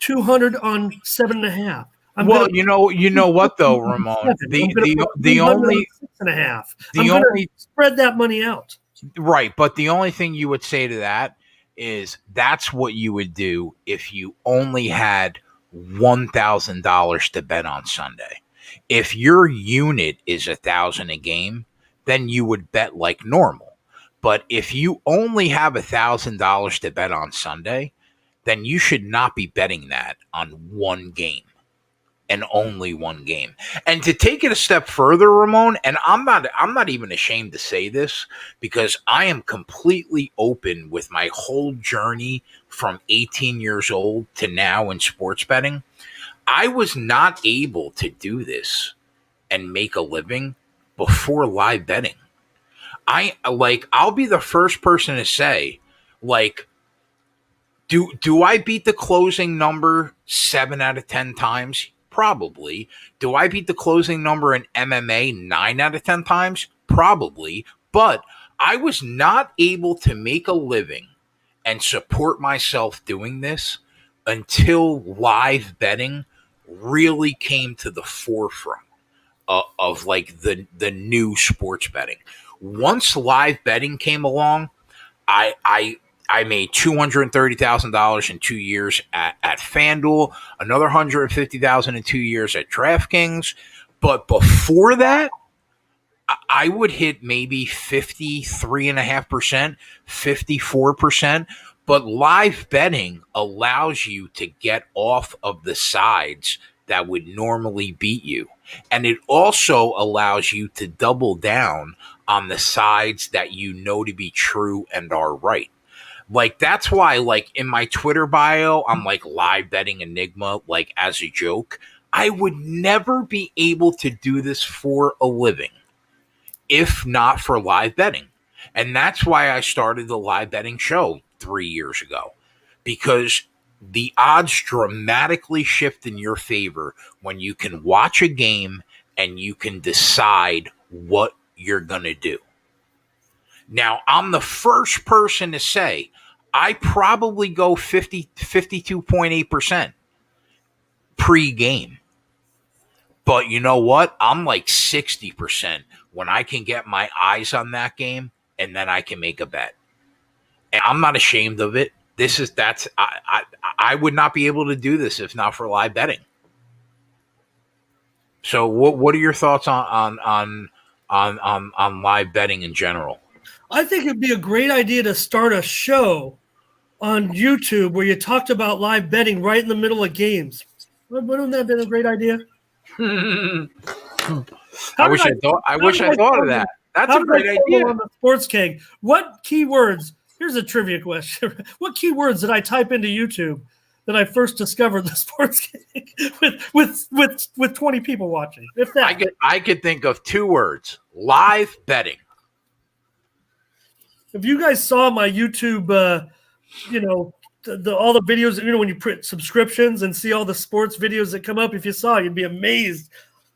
200 on 7.5. Well, you know what though, Ramon? The only 6.5. The only spread that money out. Right, but the only thing you would say to that is that's what you would do if you only had $1,000 to bet on Sunday. If your unit is 1,000 a game, then you would bet like normal. But if you only have $1,000 to bet on Sunday, then you should not be betting that on one game. And only one game. And to take it a step further, Ramon, and I'm not even ashamed to say this, because I am completely open with my whole journey from 18 years old to now in sports betting. I was not able to do this and make a living before live betting. I'll be the first person to say, do I beat the closing number 7 out of 10 times? Probably. Do I beat the closing number in MMA 9 out of 10 times? Probably. But I was not able to make a living and support myself doing this until live betting really came to the forefront of the new sports betting. Once live betting came along, I made $230,000 in 2 years at FanDuel, another $150,000 in 2 years at DraftKings. But before that, I would hit maybe 53.5%, 54%. But live betting allows you to get off of the sides that would normally beat you. And it also allows you to double down on the sides that you know to be true and are right. That's why, in my Twitter bio, I'm live betting Enigma, as a joke. I would never be able to do this for a living if not for live betting. And that's why I started the live betting show 3 years ago, because the odds dramatically shift in your favor when you can watch a game and you can decide what you're going to do. Now, I'm the first person to say I probably go 52.8% pre-game. But you know what? I'm like 60% when I can get my eyes on that game and then I can make a bet. And I'm not ashamed of it. I would not be able to do this if not for live betting. So what are your thoughts on live betting in general? I think it'd be a great idea to start a show on YouTube where you talked about live betting right in the middle of games. Wouldn't that have been a great idea? I wish I thought of that. That's a great idea. On the sports keg, what keywords? Here's a trivia question. What keywords did I type into YouTube that I first discovered the sports keg with 20 people watching? If that, I could think of 2 words: live betting. If you guys saw my YouTube, all the videos, when you print subscriptions and see all the sports videos that come up, if you saw, you'd be amazed.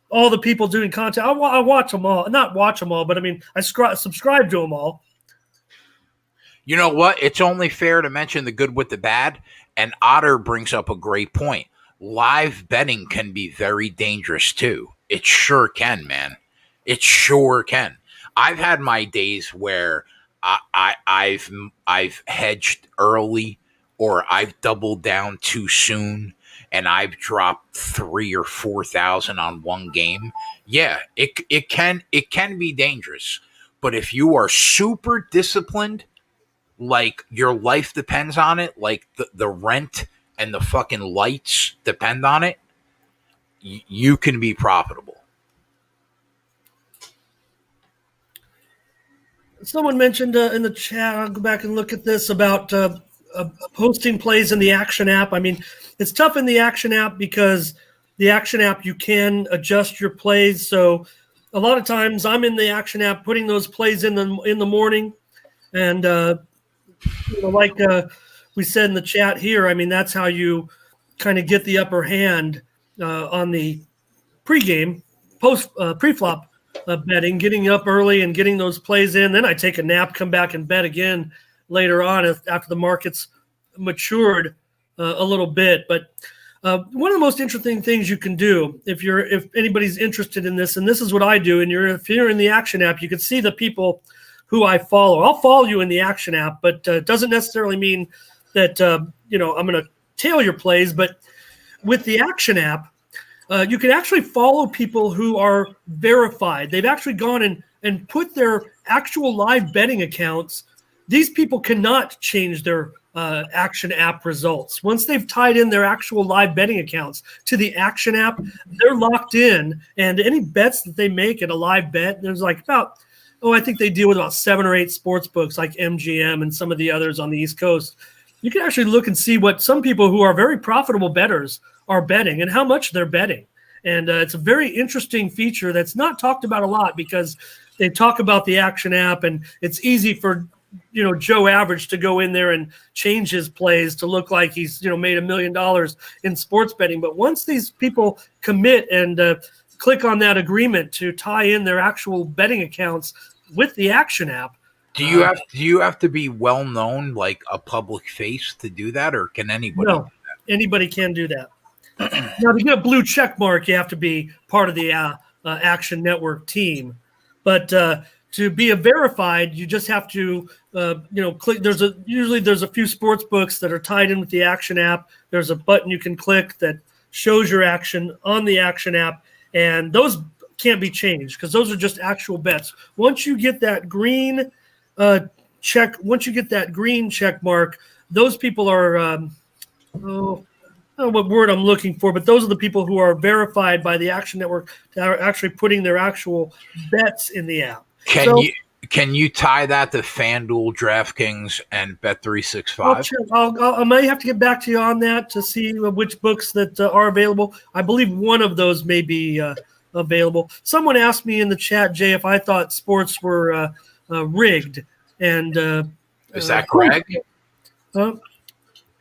All the people doing content. I watch them all. Not watch them all, but I mean, I subscribe to them all. You know what? It's only fair to mention the good with the bad. And Otter brings up a great point. Live betting can be very dangerous too. It sure can, man. It sure can. I've had my days where I've hedged early, or I've doubled down too soon, and I've dropped 3,000 or 4,000 on one game. Yeah, it can be dangerous. But if you are super disciplined, like your life depends on it, like the rent and the fucking lights depend on it, you can be profitable. Someone mentioned in the chat, I'll go back and look at this, about posting plays in the Action app. I mean, it's tough in the Action app because the Action app, you can adjust your plays. So a lot of times I'm in the Action app putting those plays in the morning. And, like we said in the chat here, I mean, that's how you kind of get the upper hand on the pre-flop betting, getting up early and getting those plays in. Then I take a nap, come back and bet again later on after the market's matured a little bit. But one of the most interesting things you can do if anybody's interested in this, and this is what I do, and if you're in the Action app, you can see the people who I follow. I'll follow you in the Action app, but it doesn't necessarily mean that I'm going to tail your plays. But with the Action app, you can actually follow people who are verified. They've actually gone and put their actual live betting accounts. These people cannot change their Action app results. Once they've tied in their actual live betting accounts to the Action app, they're locked in. And any bets that they make at a live bet, there's like I think they deal with about 7 or 8 sports books like MGM and some of the others on the East Coast. You can actually look and see what some people who are very profitable bettors are betting and how much they're betting. And it's a very interesting feature that's not talked about a lot because they talk about the Action app, and it's easy for Joe Average to go in there and change his plays to look like he's made $1 million in sports betting. But once these people commit and click on that agreement to tie in their actual betting accounts with the Action app, do you have to be well known, like a public face, to do that, or can anybody? No, anybody can do that. Now, to get a blue check mark, you have to be part of the Action Network team. But to be a verified, you just have to, click. There's a few sports books that are tied in with the Action app. There's a button you can click that shows your action on the Action app, and those can't be changed because those are just actual bets. Once you get that green check mark, those people are. I don't know what word I'm looking for, but those are the people who are verified by the Action Network that are actually putting their actual bets in the app. Can you tie that to FanDuel, DraftKings, and Bet365? I may have to get back to you on that to see which books that are available. I believe one of those may be available. Someone asked me in the chat, Jay, if I thought sports were rigged. And is that Greg?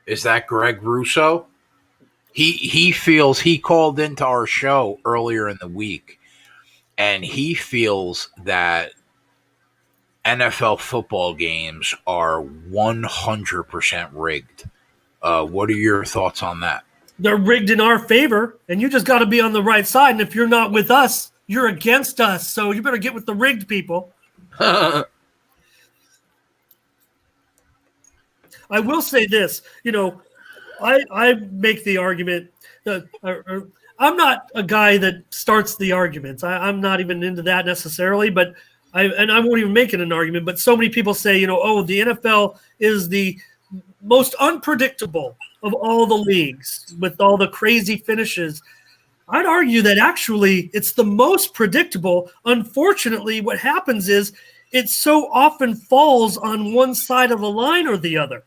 Is that Greg Russo? He feels he called into our show earlier in the week, and he feels that NFL football games are 100% rigged. What are your thoughts on that? They're rigged in our favor, and you just got to be on the right side. And if you're not with us, you're against us. So you better get with the rigged people. I will say this, I make the argument that I'm not a guy that starts the arguments. I'm not even into that necessarily, but I won't even make it an argument. But so many people say, the NFL is the most unpredictable of all the leagues with all the crazy finishes. I'd argue that actually it's the most predictable. Unfortunately, what happens is it so often falls on one side of the line or the other.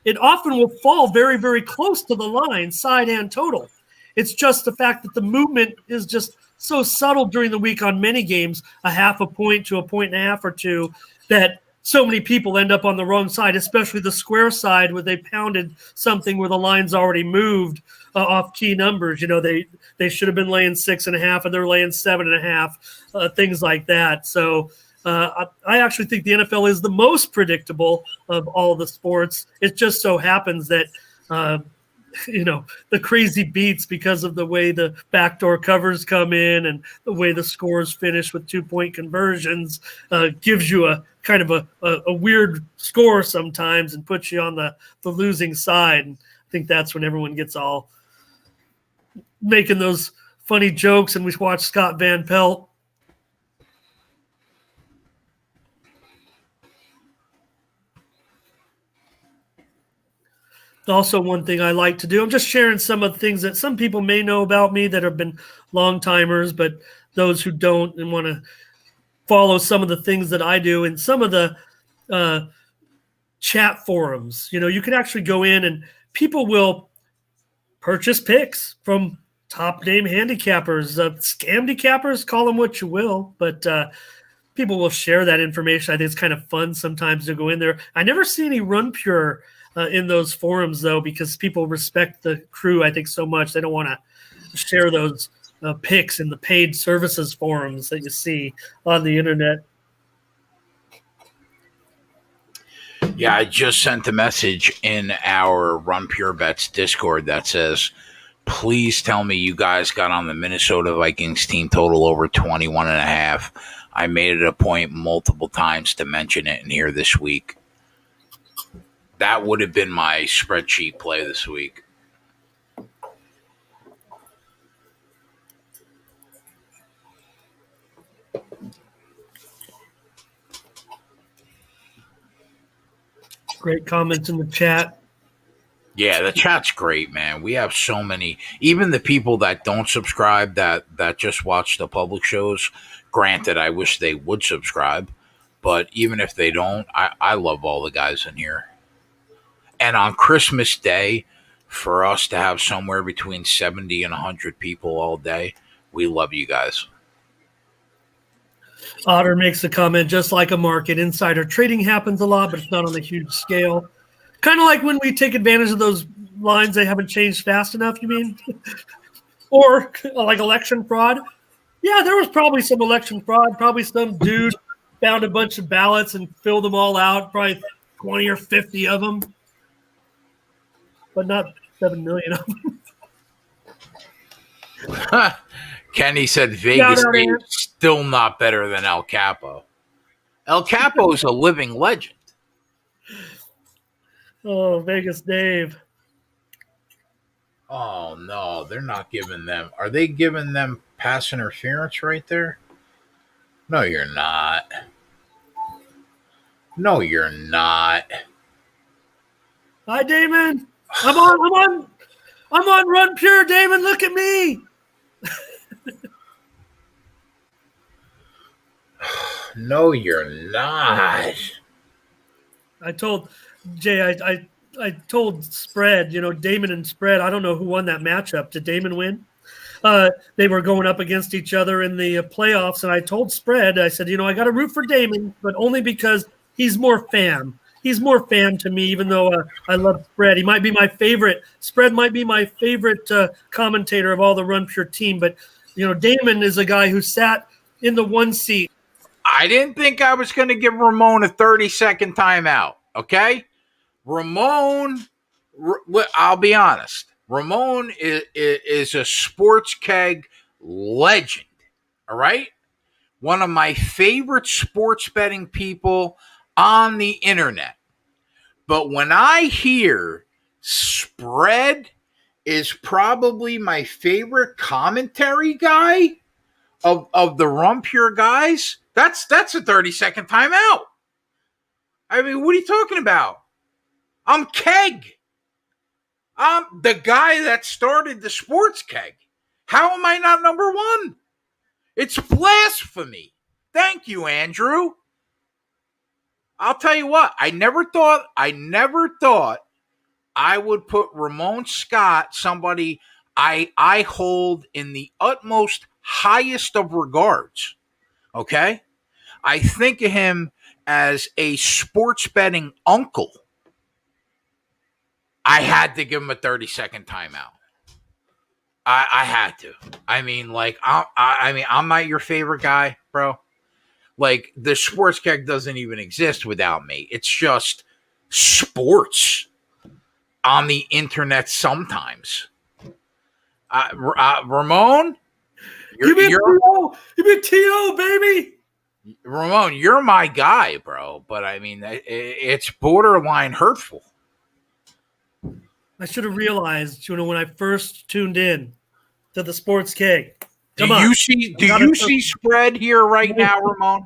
It often will fall very, very close to the line, side and total. It's just the fact that the movement is just so subtle during the week on many games, a half a point to a point and a half or two, that so many people end up on the wrong side, especially the square side where they pounded something where the line's already moved off key numbers. They should have been laying 6.5 and they're laying 7.5, things like that. So I actually think the NFL is the most predictable of all the sports. It just so happens that, the crazy beats because of the way the backdoor covers come in and the way the scores finish with 2-point conversions gives you a kind of a weird score sometimes and puts you on the losing side. And I think that's when everyone gets all making those funny jokes, and we watch Scott Van Pelt. Also, one thing I like to do, I'm just sharing some of the things that some people may know about me that have been long timers, but those who don't and want to follow some of the things that I do and some of the chat forums. You can actually go in and people will purchase picks from top name handicappers, scam decappers, call them what you will, but people will share that information. I think it's kind of fun sometimes to go in there. I never see any run pure in those forums, though, because people respect the crew, I think, so much. They don't want to share those picks in the paid services forums that you see on the internet. Yeah, I just sent a message in our Run Pure Bets Discord that says, please tell me you guys got on the Minnesota Vikings team total over 21.5. I made it a point multiple times to mention it in here this week. That would have been my spreadsheet play this week. Great comments in the chat. Yeah, the chat's great, man. We have so many. Even the people that don't subscribe, that just watch the public shows. Granted, I wish they would subscribe. But even if they don't, I love all the guys in here. And on Christmas Day, for us to have somewhere between 70 and 100 people all day, we love you guys. Otter makes a comment, just like a market, insider trading happens a lot, but it's not on a huge scale. Kind of like when we take advantage of those lines they haven't changed fast enough, you mean? Or like election fraud. Yeah, there was probably some election fraud. Probably some dude found a bunch of ballots and filled them all out, probably 20 or 50 of them. But not 7 million of them. Kenny said Vegas is still not better than El Capo. El Capo is a living legend. Oh, Vegas Dave. Oh, no, they're not giving them. Are they giving them pass interference right there? No, you're not. No, you're not. Hi, Damon. I'm on Run Pure, Damon. Look at me. No, you're not. I told Jay, I told Spread, Damon and Spread, I don't know who won that matchup. Did Damon win? They were going up against each other in the playoffs, and I told Spread, I said, I got to root for Damon, but only because he's more fam. he's more fan to me, even though I love Spread. He might be my favorite. Spread might be my favorite commentator of all the Run Pure team. But Damon is a guy who sat in the one seat. I didn't think I was going to give Ramon a 30-second timeout. Okay, Ramon. I'll be honest. Ramon is a sports keg legend. All right. One of my favorite sports betting people on the internet. But when I hear Spread is probably my favorite commentary guy of the Rum Pure guys, that's a 30-second timeout. I mean, what are you talking about? I'm Keg. I'm the guy that started the sports keg. How am I not number one? It's blasphemy. Thank you, Andrew. I'll tell you what, I never thought I would put Ramon Scott, somebody I hold in the utmost highest of regards. Okay? I think of him as a sports betting uncle. I had to give him a 30-second timeout. I had to. I mean, like, I'm not your favorite guy, bro. Like, the sports keg doesn't even exist without me. It's just sports on the internet sometimes. Ramon, You mean T.O., baby? Ramon, you're my guy, bro. But I mean, it's borderline hurtful. I should have realized, when I first tuned in to the Sports Keg. Do you see Spread here right now, Ramon?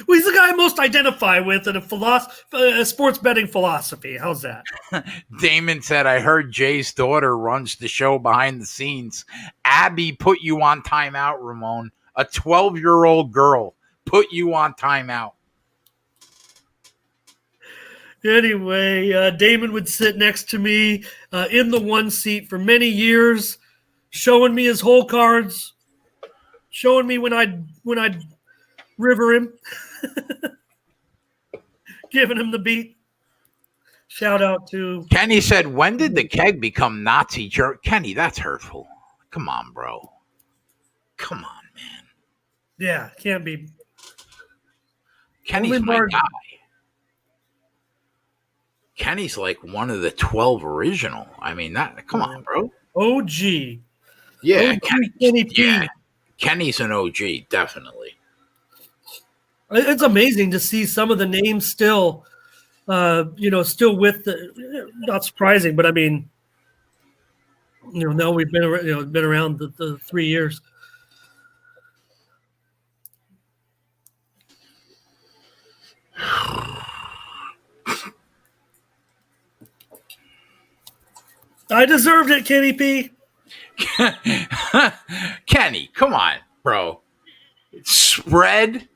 Well, he's the guy I most identify with in a sports betting philosophy. How's that? Damon said, I heard Jay's daughter runs the show behind the scenes. Abby put you on timeout, Ramon. A 12-year-old girl put you on timeout. Anyway, Damon would sit next to me in the one seat for many years, showing me his hole cards, showing me when I'd river him, giving him the beat. Shout out to Kenny said, when did the keg become Nazi jerk? Kenny, that's hurtful. Come on, bro. Come on, man. Yeah, can't be. Kenny's my guy. Kenny's like one of the 12 original. I mean, come on, bro. OG. Yeah, Kenny. Kenny's an OG, definitely. It's amazing to see some of the names still, still with the. Not surprising, but I mean, now we've been around the 3 years. I deserved it, Kenny P. Kenny, come on, bro. Spread.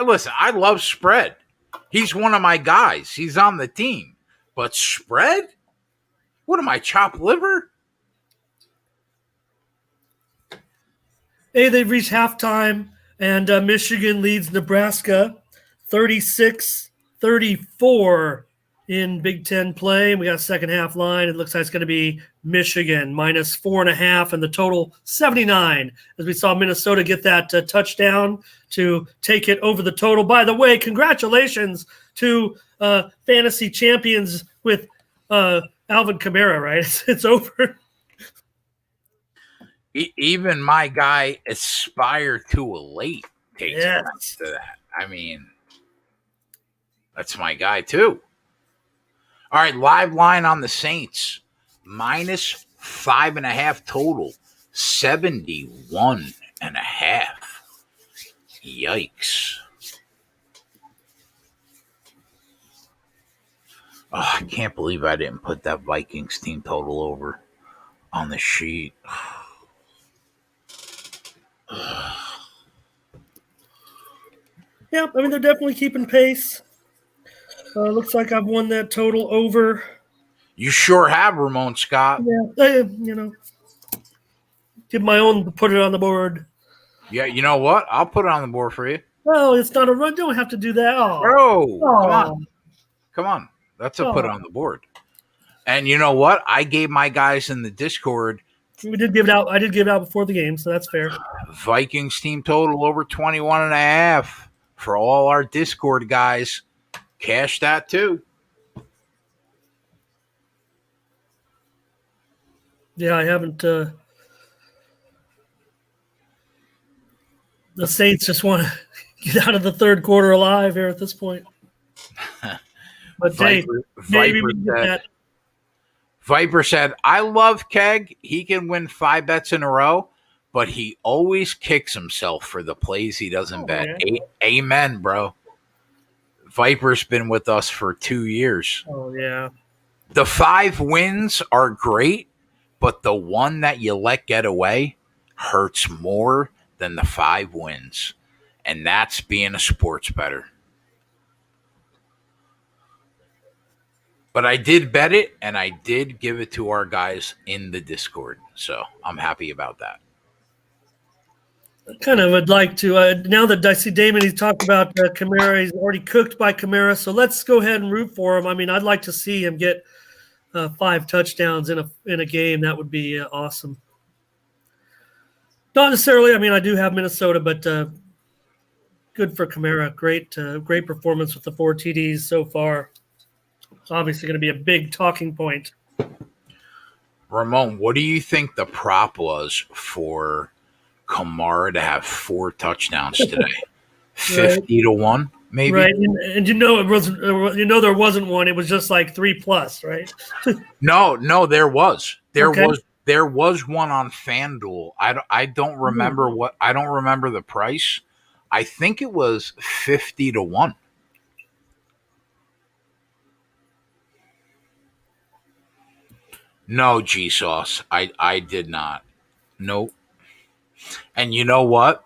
Listen, I love Spread. He's one of my guys. He's on the team. But Spread? What am I, chopped liver? Hey, they've reached halftime, and Michigan leads Nebraska 36-34 in Big Ten play. We got a second half line. It looks like it's going to be Michigan minus 4.5 and the total 79 as we saw Minnesota get that touchdown to take it over the total. By the way, congratulations to fantasy champions with Alvin Kamara, right? It's over. Even my guy Aspire to Elate takes offense to that. I mean, that's my guy too. All right, live line on the Saints. minus 5.5 total. 71.5. Yikes. Oh, I can't believe I didn't put that Vikings team total over on the sheet. Yeah, I mean, they're definitely keeping pace. Looks like I've won that total over. You sure have, Ramon Scott. Yeah, give my own, put it on the board. Yeah, you know what? I'll put it on the board for you. Oh, it's not a run. Don't have to do that. Oh, Bro, come oh, on. Come on. That's a put oh. on the board. And you know what? I gave my guys in the Discord We did give it out. I did give it out before the game, so that's fair. Vikings team total over 21.5 for all our Discord guys. Cash that too. Yeah, I haven't. The Saints just want to get out of the third quarter alive here at this point. But hey, maybe we can get that. Viper said, I love Keg. He can win 5 bets in a row, but he always kicks himself for the plays he doesn't bet. Yeah. Amen, bro. Viper's been with us for 2 years. Oh, yeah. The 5 wins are great, but the one that you let get away hurts more than the 5 wins. And that's being a sports bettor. But I did bet it, and I did give it to our guys in the Discord. So I'm happy about that. I kind of would like to, now that I see Damon, he's talked about Kamara. He's already cooked by Kamara. So let's go ahead and root for him. I mean, I'd like to see him get 5 touchdowns in a game. That would be awesome. Not necessarily. I mean, I do have Minnesota, but good for Kamara. Great performance with the 4 TDs so far. It's obviously going to be a big talking point. Ramon, what do you think the prop was for Kamara to have 4 touchdowns today? 50 to 1, maybe? Right. And you know, it wasn't, there wasn't one. It was just like 3+, right? No, there was. Okay. There was one on FanDuel. I don't remember I don't remember the price. I think it was 50 to 1. No, G-Sauce. I did not. Nope. And you know what?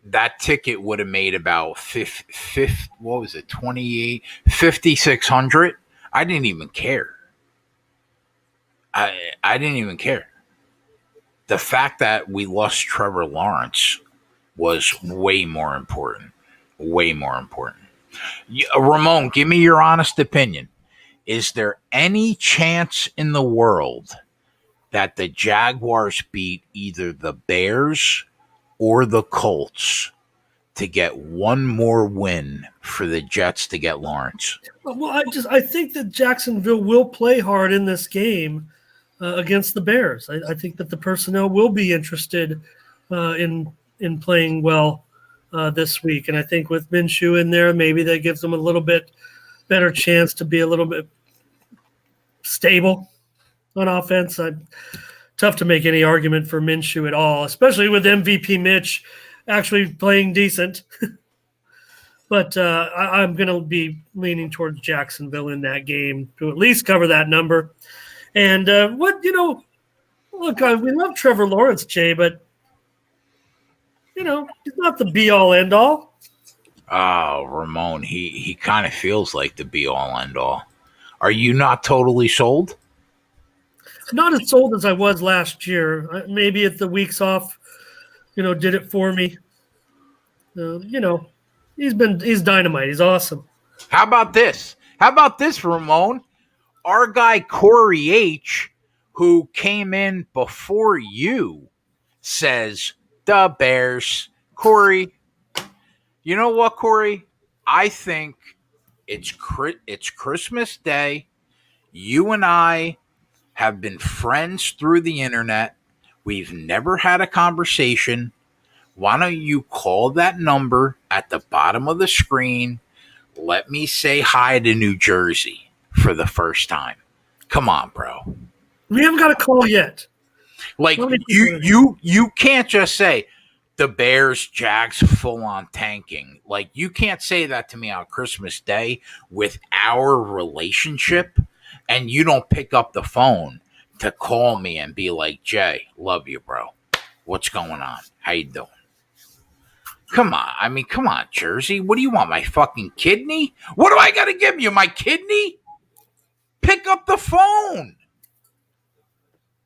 That ticket would have made about 50, what was it, 28, 5,600. I didn't even care. I didn't even care. The fact that we lost Trevor Lawrence was way more important. Way more important. Ramon, give me your honest opinion. Is there any chance in the world that the Jaguars beat either the Bears or the Colts to get one more win for the Jets to get Lawrence? Well, I think that Jacksonville will play hard in this game against the Bears. I think that the personnel will be interested in playing well this week, and I think with Minshew in there, maybe that gives them a little bit better chance to be a little bit stable on offense. Tough to make any argument for Minshew at all, especially with MVP Mitch actually playing decent. But I'm going to be leaning towards Jacksonville in that game to at least cover that number. And look, we love Trevor Lawrence, Jay, but, he's not the be-all, end-all. Oh, Ramon, he kind of feels like the be-all, end-all. Are you not totally sold? Not as sold as I was last year. Maybe it's the weeks off, did it for me. He's dynamite. He's awesome. How about this? Ramon? Our guy Corey H., who came in before you, says the Bears. Corey, you know what, Corey? I think it's Christmas Day. You and I have been friends through the internet. We've never had a conversation. Why don't you call that number at the bottom of the screen? Let me say hi to New Jersey for the first time. Come on, bro. We haven't got a call yet. Like you can't just say the Bears, Jags full on tanking. Like you can't say that to me on Christmas Day with our relationship, and you don't pick up the phone to call me and be like, Jay, love you, bro. What's going on? How you doing? Come on, Jersey. What do you want, my fucking kidney? What do I got to give you, my kidney? Pick up the phone.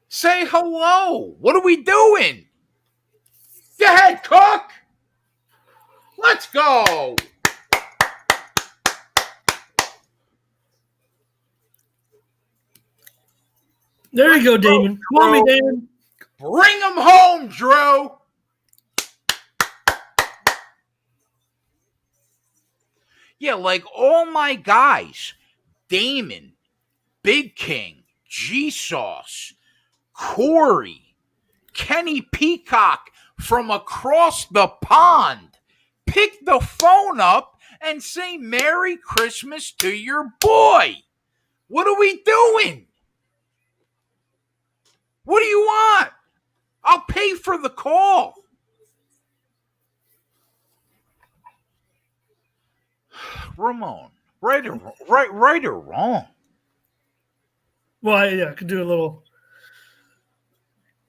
Say hello. What are we doing? Go ahead, cook. Let's go. There you go, Damon. Come on, me, Damon. Bring them home, Drew. Yeah, like all my guys, Damon, Big King, G-Sauce, Corey, Kenny Peacock from across the pond, pick the phone up and say Merry Christmas to your boy. What are we doing? What do you want? I'll pay for the call. Ramon, right or wrong? Well, I could do a little,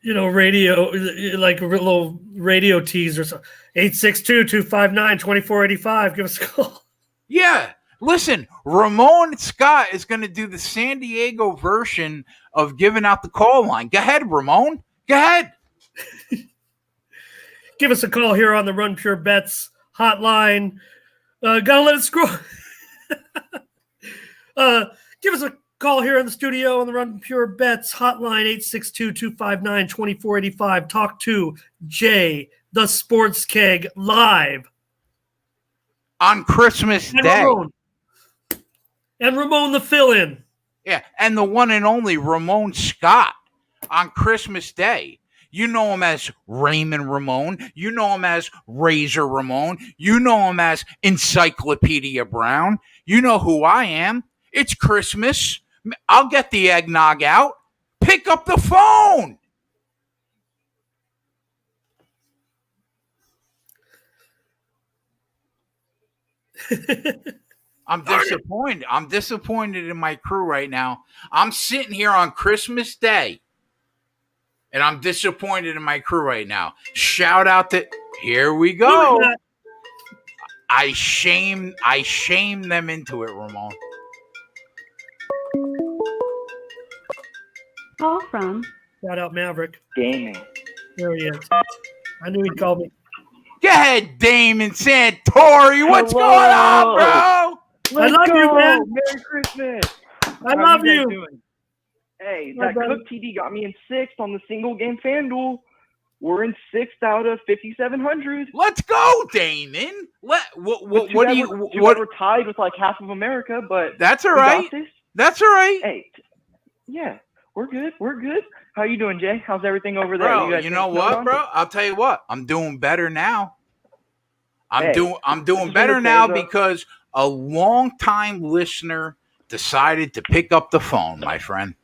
radio, like a little radio tease or something. 862-259-2485. Give us a call. Yeah. Listen, Ramon Scott is going to do the San Diego version of giving out the call line. Go ahead, Ramon. Go ahead. Give us a call here on the Run Pure Bets hotline. Gotta let it scroll. Give us a call here in the studio on the Run Pure Bets hotline, 862-259-2485. Talk to Jay, the Sports Keg, live On Christmas Day. And Ramon the fill-in. Yeah, and the one and only Ramon Scott on Christmas Day. You know him as Raymond Ramon. You know him as Razor Ramon. You know him as Encyclopedia Brown. You know who I am. It's Christmas. I'll get the eggnog out. Pick up the phone. I'm disappointed. I'm disappointed in my crew right now. I'm sitting here on Christmas Day, and I'm disappointed in my crew right now. Shout out to here we go. I shame them into it, Ramon. Call from. Shout out Maverick. Gaming. There he is. I knew he'd call me. Go ahead, Damon Santori. What's Hello. going on, bro? I love you, man. Merry Christmas. I love you. Doing? Hey, My that brother. Cook TD got me in sixth on the single game FanDuel. We're in sixth out of 5,700. Let's go, Damon. What do you? We're tied with like half of America, but That's all we right. got this. That's all right. Hey, yeah, we're good. We're good. How you doing, Jay? How's everything over there? Bro, guys you know got snow what, on? bro? I'll tell you what. I'm doing better now. I'm Hey, doing better now because a long-time listener decided to pick up the phone, my friend.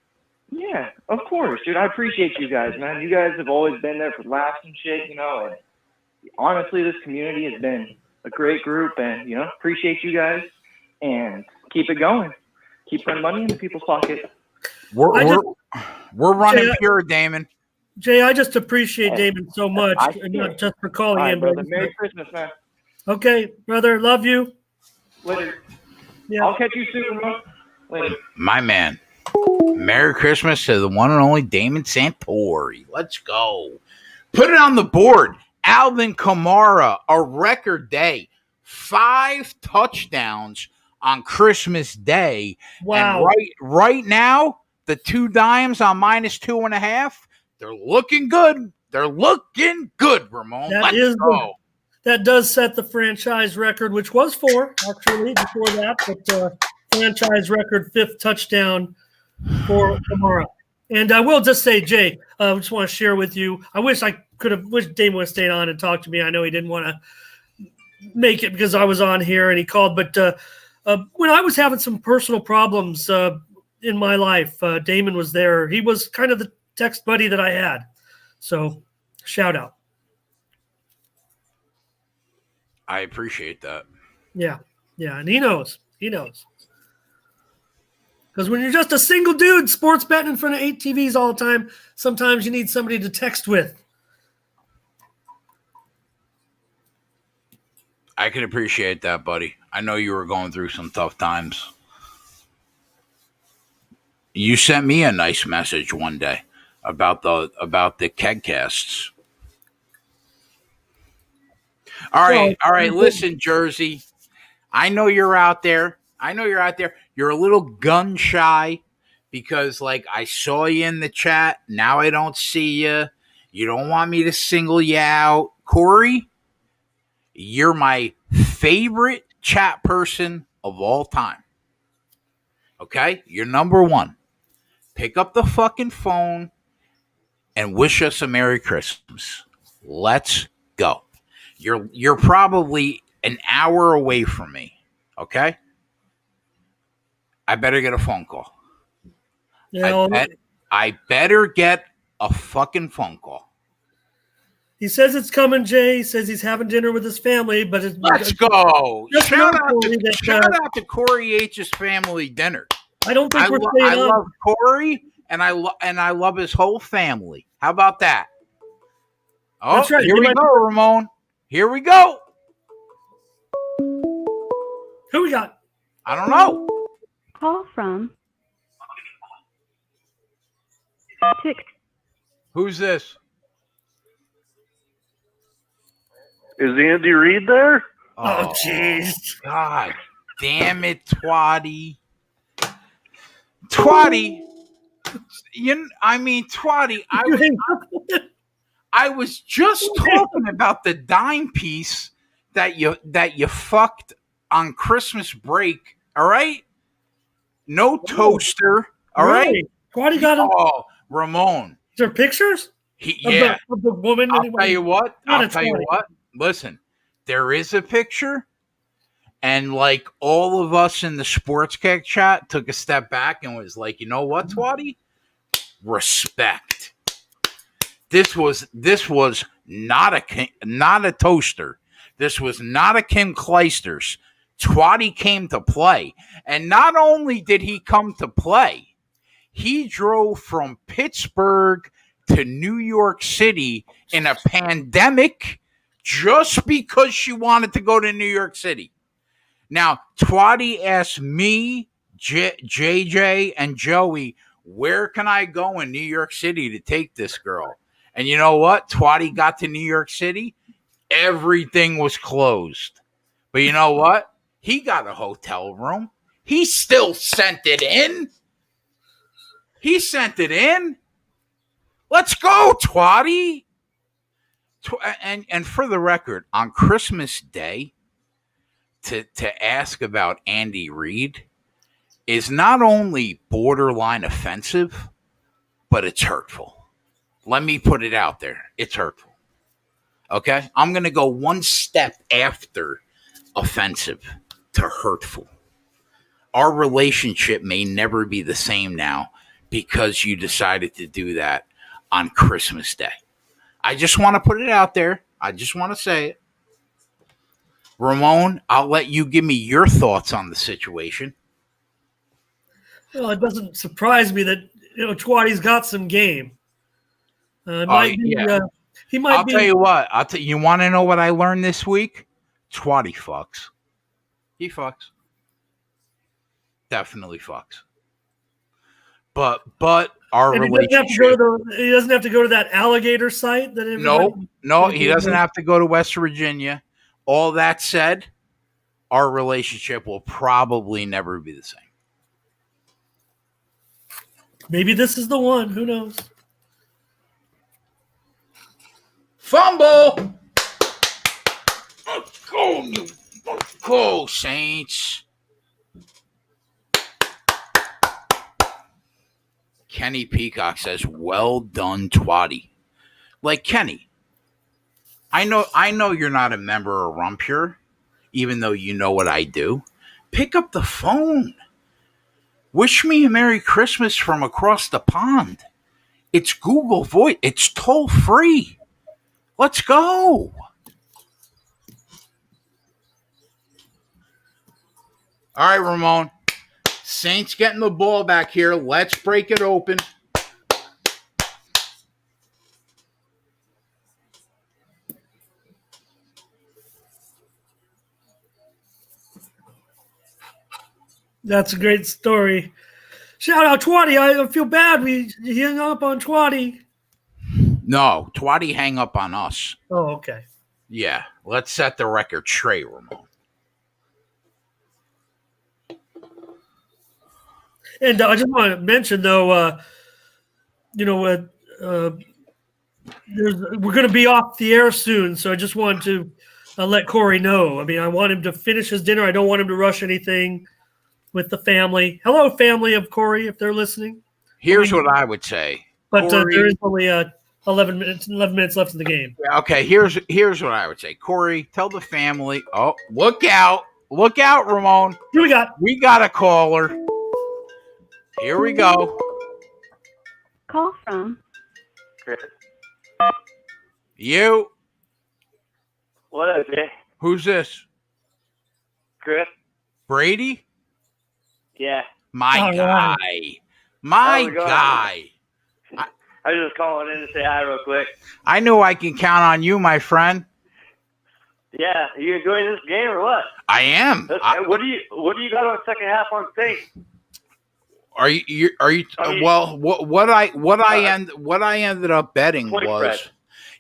Yeah, of course, dude. I appreciate you guys, man. You guys have always been there for laughs and shit, And honestly, this community has been a great group, and appreciate you guys. And keep it going. Keep putting money into people's pockets. We're running Jay, pure, Damon. Jay, I just appreciate Damon so much, I and see not it. just for All calling right, in. brother. But Merry Christmas, man. okay, brother, love you. Later. Yeah. I'll catch you soon, bro. Later. My man. Merry Christmas to the one and only Damon Santori. Let's go. Put it on the board. Alvin Kamara, a record day. 5 touchdowns on Christmas Day. Wow. And right now, the 2 dimes on -2.5, they're looking good. They're looking good, Ramon. Let's go. That does set the franchise record, which was 4, actually, before that. But franchise record, 5th touchdown for Kamara. And I will just say, Jay, I just want to share with you, I wish Damon would have stayed on and talked to me. I know he didn't want to make it because I was on here and he called. But when I was having some personal problems in my life, Damon was there. He was kind of the text buddy that I had. So shout out. I appreciate that. Yeah. And he knows. Because when you're just a single dude sports betting in front of 8 TVs all the time, sometimes you need somebody to text with. I can appreciate that, buddy. I know you were going through some tough times. You sent me a nice message one day about the Kegcasts. All right, So, all right. Listen, Jersey. I know you're out there. You're a little gun shy because, like, I saw you in the chat. Now I don't see you. You don't want me to single you out. Corey, you're my favorite chat person of all time. Okay? You're number one. Pick up the fucking phone and wish us a Merry Christmas. Let's go. You're probably an hour away from me. Okay? I better get a phone call. you know, I better get a fucking phone call. he says it's coming, Jay. He says he's having dinner with his family, but it's Let's go. Just know, Corey, that, Shout out to Corey H's family dinner. I don't think we're staying I on. love Corey and I love his whole family. How about that? Oh, That's right. Here we go, Ramon. Here we go. Who we got? I don't know. Call from Who's this? Is Andy Reid there? Oh, jeez. God damn it, Twatty. Twatty. Twatty, I was just talking about the dime piece that you fucked on Christmas break, all right? No toaster, all right? Twatty got him. Oh, Ramon. Is there pictures? Yeah. Of the woman. I'll tell you what. Twatty. Listen, there is a picture, and like all of us in the sports kick chat took a step back and was like, you know what, Twatty? Respect. This was not a toaster. This was not a Kim Clijsters. Twatty came to play, and not only did he come to play, he drove from Pittsburgh to New York City in a pandemic just because she wanted to go to New York City. Now, Twatty asked me, JJ, and Joey, where can I go in New York City to take this girl? And you know what? Twatty got to New York City. Everything was closed. But you know what? He got a hotel room. He still sent it in. Let's go, Twatty. And for the record, on Christmas Day, to ask about Andy Reid is not only borderline offensive, but it's hurtful. Let me put it out there. It's hurtful. Okay? I'm going to go one step after offensive to hurtful. Our relationship may never be the same now because you decided to do that on Christmas Day. I just want to put it out there. I just want to say it. Ramon, I'll let you give me your thoughts on the situation. Well, it doesn't surprise me that Twatty's got some game. He might I'll tell you what. You want to know what I learned this week? Twatty fucks. He fucks. Definitely fucks. But our and relationship. He doesn't have to go to that alligator site. No, he doesn't have to go to West Virginia. All that said, our relationship will probably never be the same. Maybe this is the one. Who knows? Fumble! Let's go, Saints. Kenny Peacock says, well done, Twatty. Like, Kenny, I know you're not a member of Rumpure, even though you know what I do. Pick up the phone. Wish me a Merry Christmas from across the pond. It's Google Voice. It's toll free. Let's go. All right, Ramon. Saints getting the ball back here. Let's break it open. That's a great story. Shout out Twatty. I feel bad. He hung up on Twatty. No, Twatty hang up on us. Oh, okay. Yeah, let's set the record straight, Ramon. And I just want to mention, though, we're going to be off the air soon, so I just wanted to let Corey know. I mean, I want him to finish his dinner. I don't want him to rush anything with the family. Hello, family of Corey, if they're listening. Here's what I would say. But Corey, there is only 11 minutes left in the game. Okay, here's what I would say. Corey, tell the family. Oh, look out, Ramon. Here we got. We got a caller. Here we go. Call from Chris. You. What up, Jay? Who's this? Chris? Brady? Yeah. My All guy. right. My How's it going? guy. I was just calling in to say hi real quick. I knew I can count on you, my friend. Yeah, you enjoying this game or what? I am. What do you got on the second half on Saint? Are you? I mean, Well, what I ended up betting point was, spread.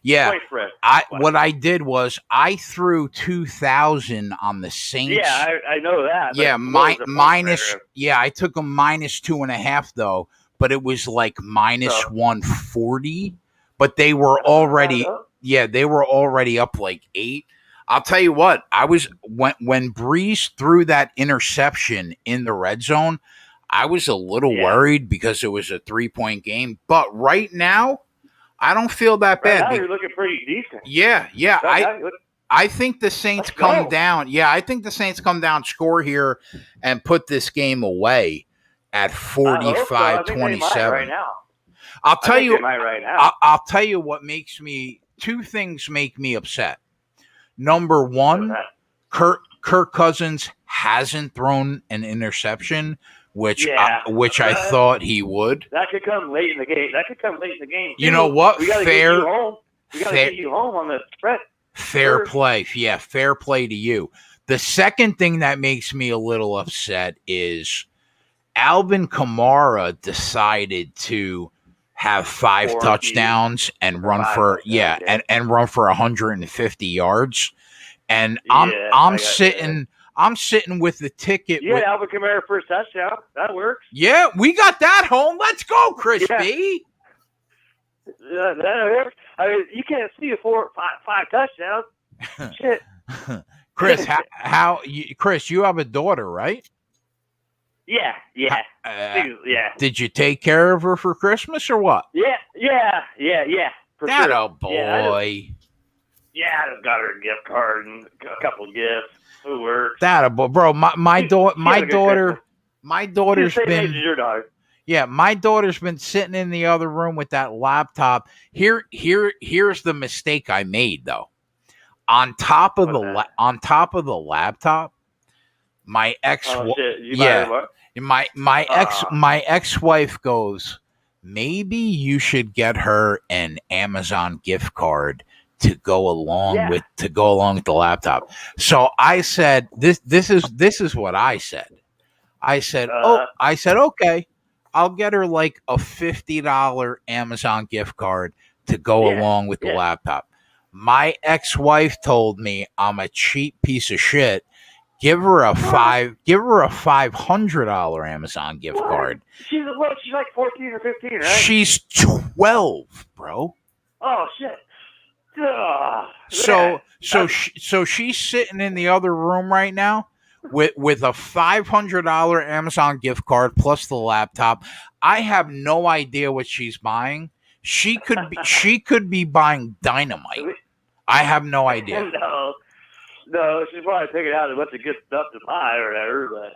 yeah. Point spread. What I did was I threw 2,000 on the Saints. Yeah, I know that. Yeah, what was the point minus. spread? Yeah, I took them minus 2.5 though, but it was like minus So- 140. But they were already. Yeah, they were already up like 8. I'll tell you what. I was when Breeze threw that interception in the red zone. I was a little worried because it was a 3-point game. But right now, I don't feel that Right bad. now you're looking pretty decent. Yeah. Right now you look- I think the Saints Let's come go. down. Yeah, I think the Saints come down, score here, and put this game away at I hope so. I think they might 45-27. right now. I'll I tell think you. they might right now. I'll tell you what makes me. 2 things make me upset. Number one, Kirk Cousins hasn't thrown an interception, which Yeah. I thought he would. That could come late in the game. You know what? We gotta Fair- get you home. We gotta fair- get you home on the spread. Fair Sure. play. Yeah, fair play to you. The second thing that makes me a little upset is Alvin Kamara decided to have 5 Or touchdowns and run 5 for touchdowns, yeah. and run for 150 yards. And Yeah, I I'm got sitting with the ticket. You had Alvin Kamara first touchdown. That works. Yeah, we got that home. Let's go, Chris Yeah. B. That works. I mean, you can't see five touchdowns. Shit. Chris, Chris, you have a daughter, right? Yeah. Yeah. Did you take care of her for Christmas or what? Yeah. For That sure. a boy. Yeah, I just got her a gift card and a couple of gifts. Who works? That a boy, bro. My daughter's Same age as been. your daughter. Yeah, my daughter's been sitting in the other room with that laptop. Here's the mistake I made though. On top of the laptop, my ex my ex-wife goes, maybe you should get her an Amazon gift card to go along with the laptop. So I said this is what I said. I said okay. I'll get her like a $50 Amazon gift card to go along with the laptop. My ex-wife told me I'm a cheap piece of shit. Give her a $500 Amazon gift card. She's like 14 or 15, right? She's 12, bro. Oh shit. So she's sitting in the other room right now with a $500 Amazon gift card plus the laptop. I have no idea what she's buying. She could be buying dynamite. I have no idea. No, she's probably figured out a bunch of good stuff to buy or whatever.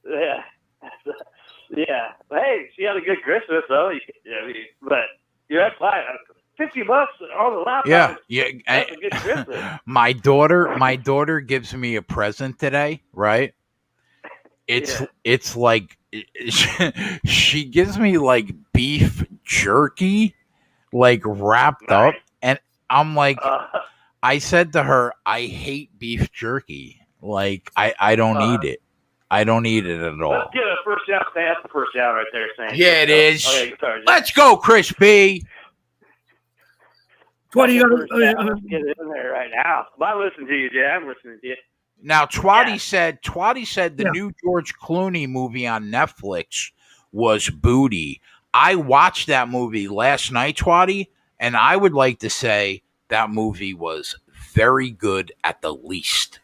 But yeah. But hey, she had a good Christmas though. But you're at $50 on the laptop. Yeah. That's a good Christmas. My daughter gives me a present today, right? It's like she gives me like beef jerky, like wrapped up, and I'm like, I said to her, I hate beef jerky. Like I don't eat it. I don't eat it at all. Let's get a first down. That's the first down right there, Sam. Yeah, it is. Okay, sorry. Let's go, Chris B. Twatty, you got Let's get it in there right now. I'm listening to you, Jay. I'm listening to you. Now, Twatty said the Yeah. new George Clooney movie on Netflix was booty. I watched that movie last night, Twatty, and I would like to say that movie was very good at the least.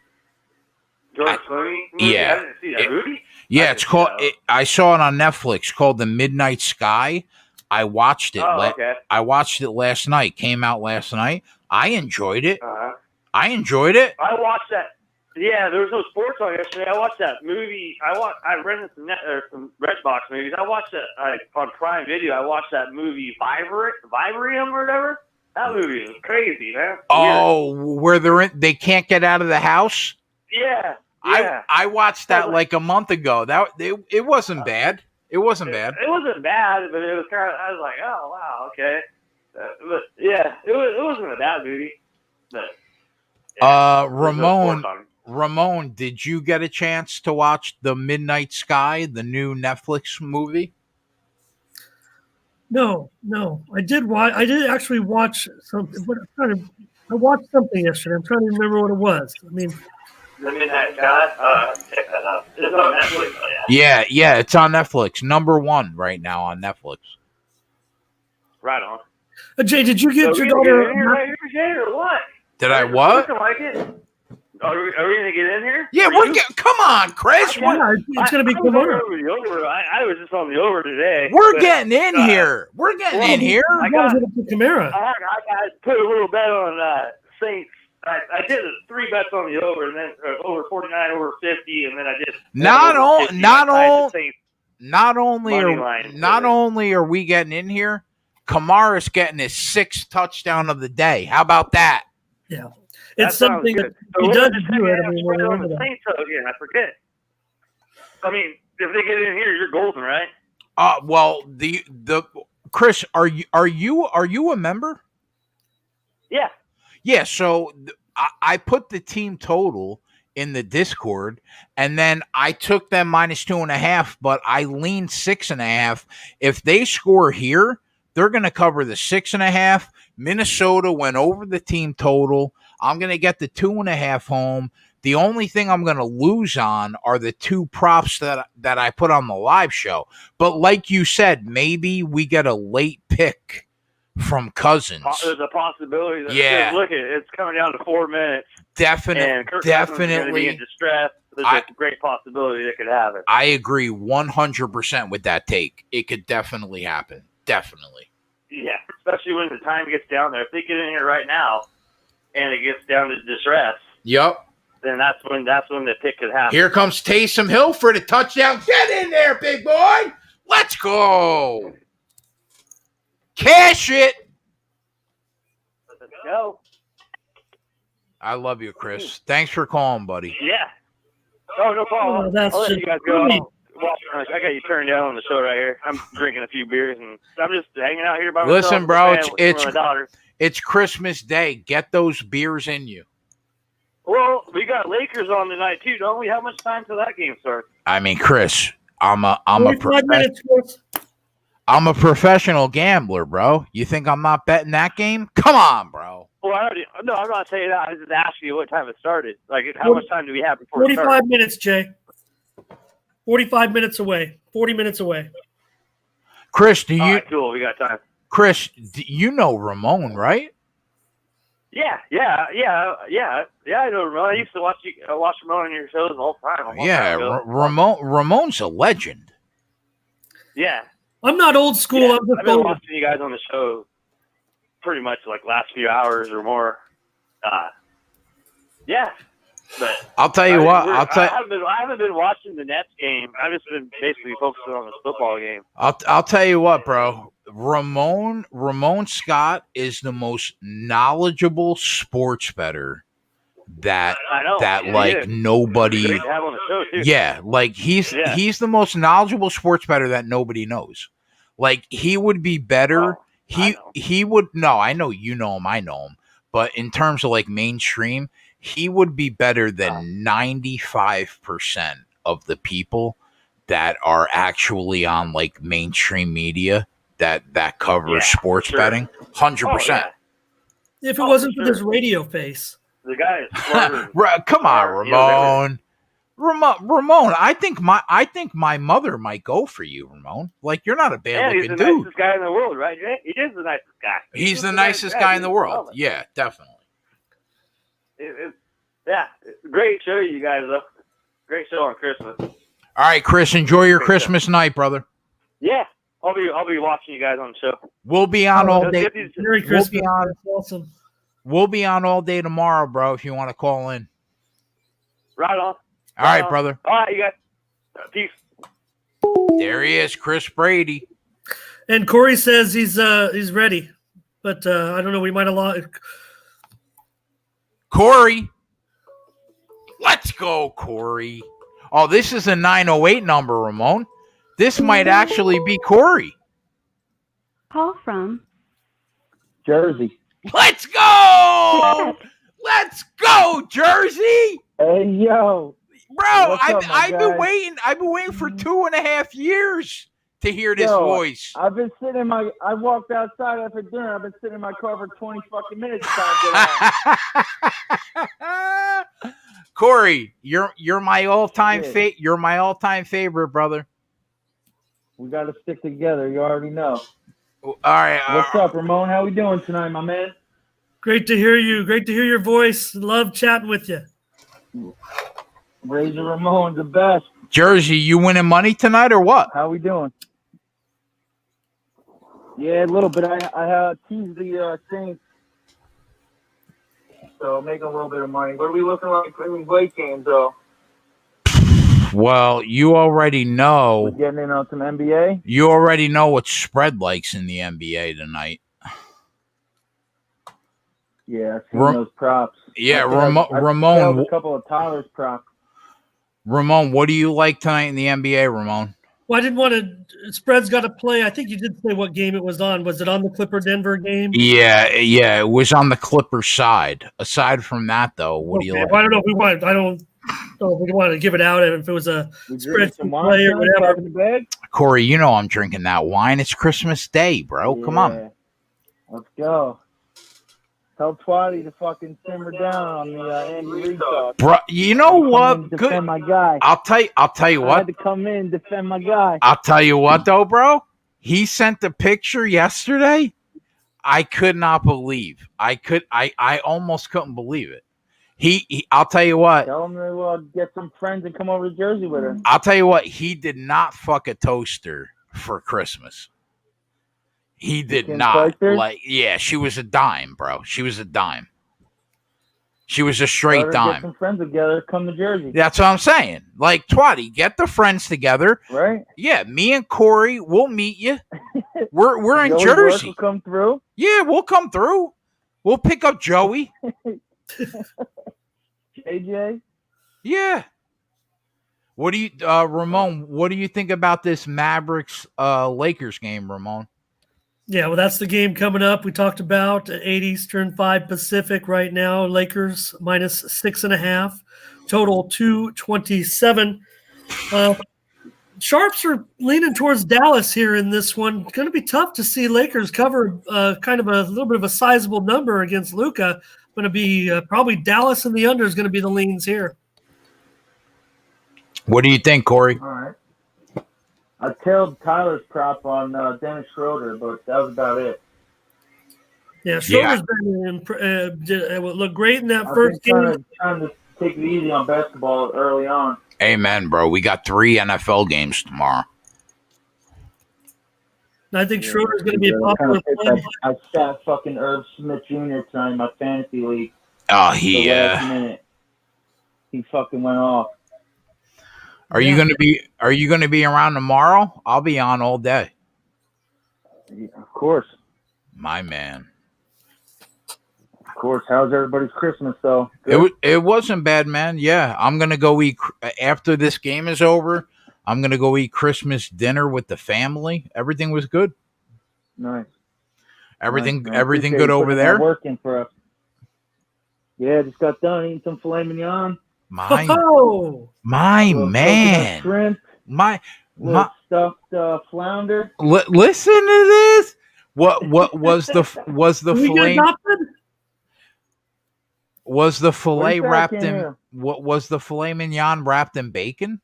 George Clooney movie? Yeah. I didn't see that movie. Yeah, it's called. I saw it on Netflix. Called The Midnight Sky. I watched it. Oh, okay. I watched it last night. Came out last night. I enjoyed it. Uh-huh. I enjoyed it. I watched that. Yeah, there was no sports on yesterday. I watched that movie. I rented some Redbox movies. I watched that on Prime Video. I watched that movie Vivarium or whatever. That movie was crazy, man. Oh, where they can't get out of the house. Yeah. I watched that like a month ago. It wasn't bad. It wasn't bad. It wasn't bad, but it was kind of. I was like, oh wow, okay. But yeah, it wasn't a bad movie. But Ramon, did you get a chance to watch The Midnight Sky, the new Netflix movie? No. I did actually watch something. I watched something yesterday. I'm trying to remember what it was. I mean, The Midnight Sky. Check that out. It's on Netflix. Yeah, it's on Netflix. #1 right now on Netflix. Right on. Jay, did you get So your are we gonna daughter? get in here right here, Jay, or what? Did I what? Looking like it. Are we gonna get in here? Yeah, come on, Chris. Yeah, it's going to be I was tomorrow. over the over. I was just on the over today. We're but, getting in here. We're getting in here. I I got- got Camara. I put a little bet on Saints. I did 3 bets on the over, and then over 49, over 50, and then I did. Not Money line. only are we getting in here, Kamara's getting his 6th touchdown of the day. How about that? Yeah. That It's something sounds that good. he So does what do did it. I mean, we're on into the that. Saints again. I forget. I mean, if they get in here, you're golden, right? Well, the Chris, are you a member? Yeah. Yeah, so I put the team total in the Discord, and then I took them -2.5, but I leaned 6.5. If they score here, they're going to cover the 6.5. Minnesota went over the team total. I'm going to get the 2.5 home. The only thing I'm going to lose on are the 2 props that I put on the live show. But like you said, maybe we get a late pick from Cousins. There's a possibility. Yeah. Look, it's coming down to 4 minutes. Definitely. Gonna be in distress. There's a great possibility that could happen. I agree 100% with that take. It could definitely happen. Definitely. Yeah, especially when the time gets down there. If they get in here right now, and it gets down to distress, Yep. then that's when the pick could happen. Here comes Taysom Hill for the touchdown. Get in there, big boy. Let's go. Cash it. Let's go. I love you, Chris. Thanks for calling, buddy. Yeah. Oh, no problem. Oh, that's I'll let just you guys go. great. I got you turned down on the show right here. I'm drinking a few beers and I'm just hanging out here by myself. Listen, bro, with my daughter. it's Christmas Day. Get those beers in you. Well, we got Lakers on tonight too, don't we? How much time till that game starts? I mean, Chris, I'm a 45 minutes, Chris. I'm a professional gambler, bro. You think I'm not betting that game? Come on, bro. Well, I'm not saying that. I was just asking you what time it started. Like, how much time do we have before it 45 starts? minutes, Jay. 45 minutes away. 40 minutes away. Chris, All right, cool. We got time. Chris, you know Ramon, right? Yeah. I know Ramon. I used to watch Ramon on your shows all the time. Yeah, Ramon's a legend. Yeah. I'm not old school. Yeah, I'm just I've been old. watching you guys on the show pretty much like last few hours or more. Yeah. But I'll tell you what. I haven't been watching the Nets game. I've just been basically focusing on this football game. I'll tell you what, bro. Ramon Scott is the most knowledgeable sports bettor that I know. Nobody. Great to have on the show too. Yeah, like he's the most knowledgeable sports bettor that nobody knows. Like he would be better. He would I know you know him, I know him. But in terms of like mainstream, he would be better than 95% of the people that are actually on like mainstream media that covers sports betting. 100%. If it Oh, wasn't for for this sure. radio face. The guy is smarter. Come on, Smart, he knows everything. Ramon, I think my mother might go for you, Ramon. Like, you're not a bad And he's looking the dude. nicest guy in the world, right, Jay? He is the nicest guy. He's the the nicest guy in the world. Yeah, definitely. Yeah, great show, you guys. Though. Great show on Christmas. All right, Chris, enjoy your Great Christmas night, brother. Yeah, I'll be watching you guys on the show. We'll be on all Let's day. get these- Merry We'll Christmas. be on. That's awesome. We'll be on all day tomorrow, bro. If you want to call in. Right on. All right, brother. All right, you guys. Peace. There he is, Chris Brady. And Corey says he's ready, but I don't know. We might have lost. Corey. Let's go, Corey. Oh, this is a 908 number, Ramon. This might actually be Corey. Call from Jersey. Let's go! Let's go, Jersey! Hey, yo. Bro, What's up, my I've been guy? waiting. I've been waiting for 2.5 years to hear this Yo, voice. I've been sitting in my. I walked outside after dinner. I've been sitting in my car for 20 fucking minutes trying to get on. Corey, you're my all-time Yeah. you're my all-time favorite, brother. We got to stick together. You already know. All right. What's up, Ramon? How we doing tonight, my man? Great to hear you. Great to hear your voice. Love chatting with you. Razor Ramon's the best. Jersey, you winning money tonight or what? How we doing? Yeah, a little bit. I teased the Saints, so making a little bit of money. What are we looking like in late games, though? Well, you already We're know. getting in on some NBA. You already know what spread likes in the NBA tonight. Yeah, I've seen Ram- those props. Yeah, I think I've Ramon. failed a couple of Tyler's props. Ramon, what do you like tonight in the NBA, Ramon? Well, I didn't want to. Spread's got to play. I think you did say what game it was on. Was it on the Clipper Denver game? Yeah, it was on the Clippers side. Aside from that, though, what do you like? Well, I don't know if we want. I don't know if we want to give it out. If it was a We spread drinking some wine play or tonight, whatever. in the bag? Corey, you know I'm drinking that wine. It's Christmas Day, bro. Come on. Yeah. Let's go. Tell Twatty to fucking simmer down on the Andy Reid talk. Bro, you know Come in what? and Good. defend my guy. I'll tell you I what. had to come in and defend my guy. I'll tell you what, though, bro. He sent the picture yesterday. I could not believe. I almost couldn't believe it. I'll tell you what. Tell him to get some friends and come over to Jersey with her. I'll tell you what. He did not fuck a toaster for Christmas. He did Kim not. Spicer? Like, yeah, she was a dime, bro. She was a dime. She was a straight Tell her to dime. Get some friends together. Come to Jersey. That's what I'm saying. Like, Twatty, get the friends together. Right? Yeah, me and Corey, we'll meet you. We're in Joey Jersey. Work will come through. Yeah, we'll come through. We'll pick up Joey. JJ. Yeah. What do you, Ramon? What do you think about this Mavericks Lakers game, Ramon? Yeah, well, that's the game coming up. We talked about 8 Eastern, 5 Pacific right now. Lakers minus 6.5, total 227. Sharps are leaning towards Dallas here in this one. Going to be tough to see Lakers cover kind of a little bit of a sizable number against Luka. Going to be probably Dallas and the under is going to be the leans here. What do you think, Corey? All right. I tailed Tyler's prop on Dennis Schroeder, but that was about it. Yeah, Schroeder's been looked great in that I've first been game. trying to take it easy on basketball early on. Amen, bro. We got 3 NFL games tomorrow. I think Schroeder's going to be a popular play. I sat fucking Herb Smith Jr. tonight in my fantasy league. Oh, The last minute. He fucking went off. Are you gonna be around tomorrow? I'll be on all day. Yeah, of course. My man. Of course. How's everybody's Christmas, though? Good? It wasn't bad, man. Yeah, I'm gonna go eat after this game is over. I'm gonna go eat Christmas dinner with the family. Everything was good. Nice. Everything Nice. everything Appreciate good you over putting that there. Working for us. Yeah, just got done eating some filet mignon. My Oh, Little man. coconut shrimp. My Little stuffed flounder. listen to this. What was the we filet? get nothing? Was the What fillet is that? I wrapped can't in hear. what was the filet mignon wrapped in bacon?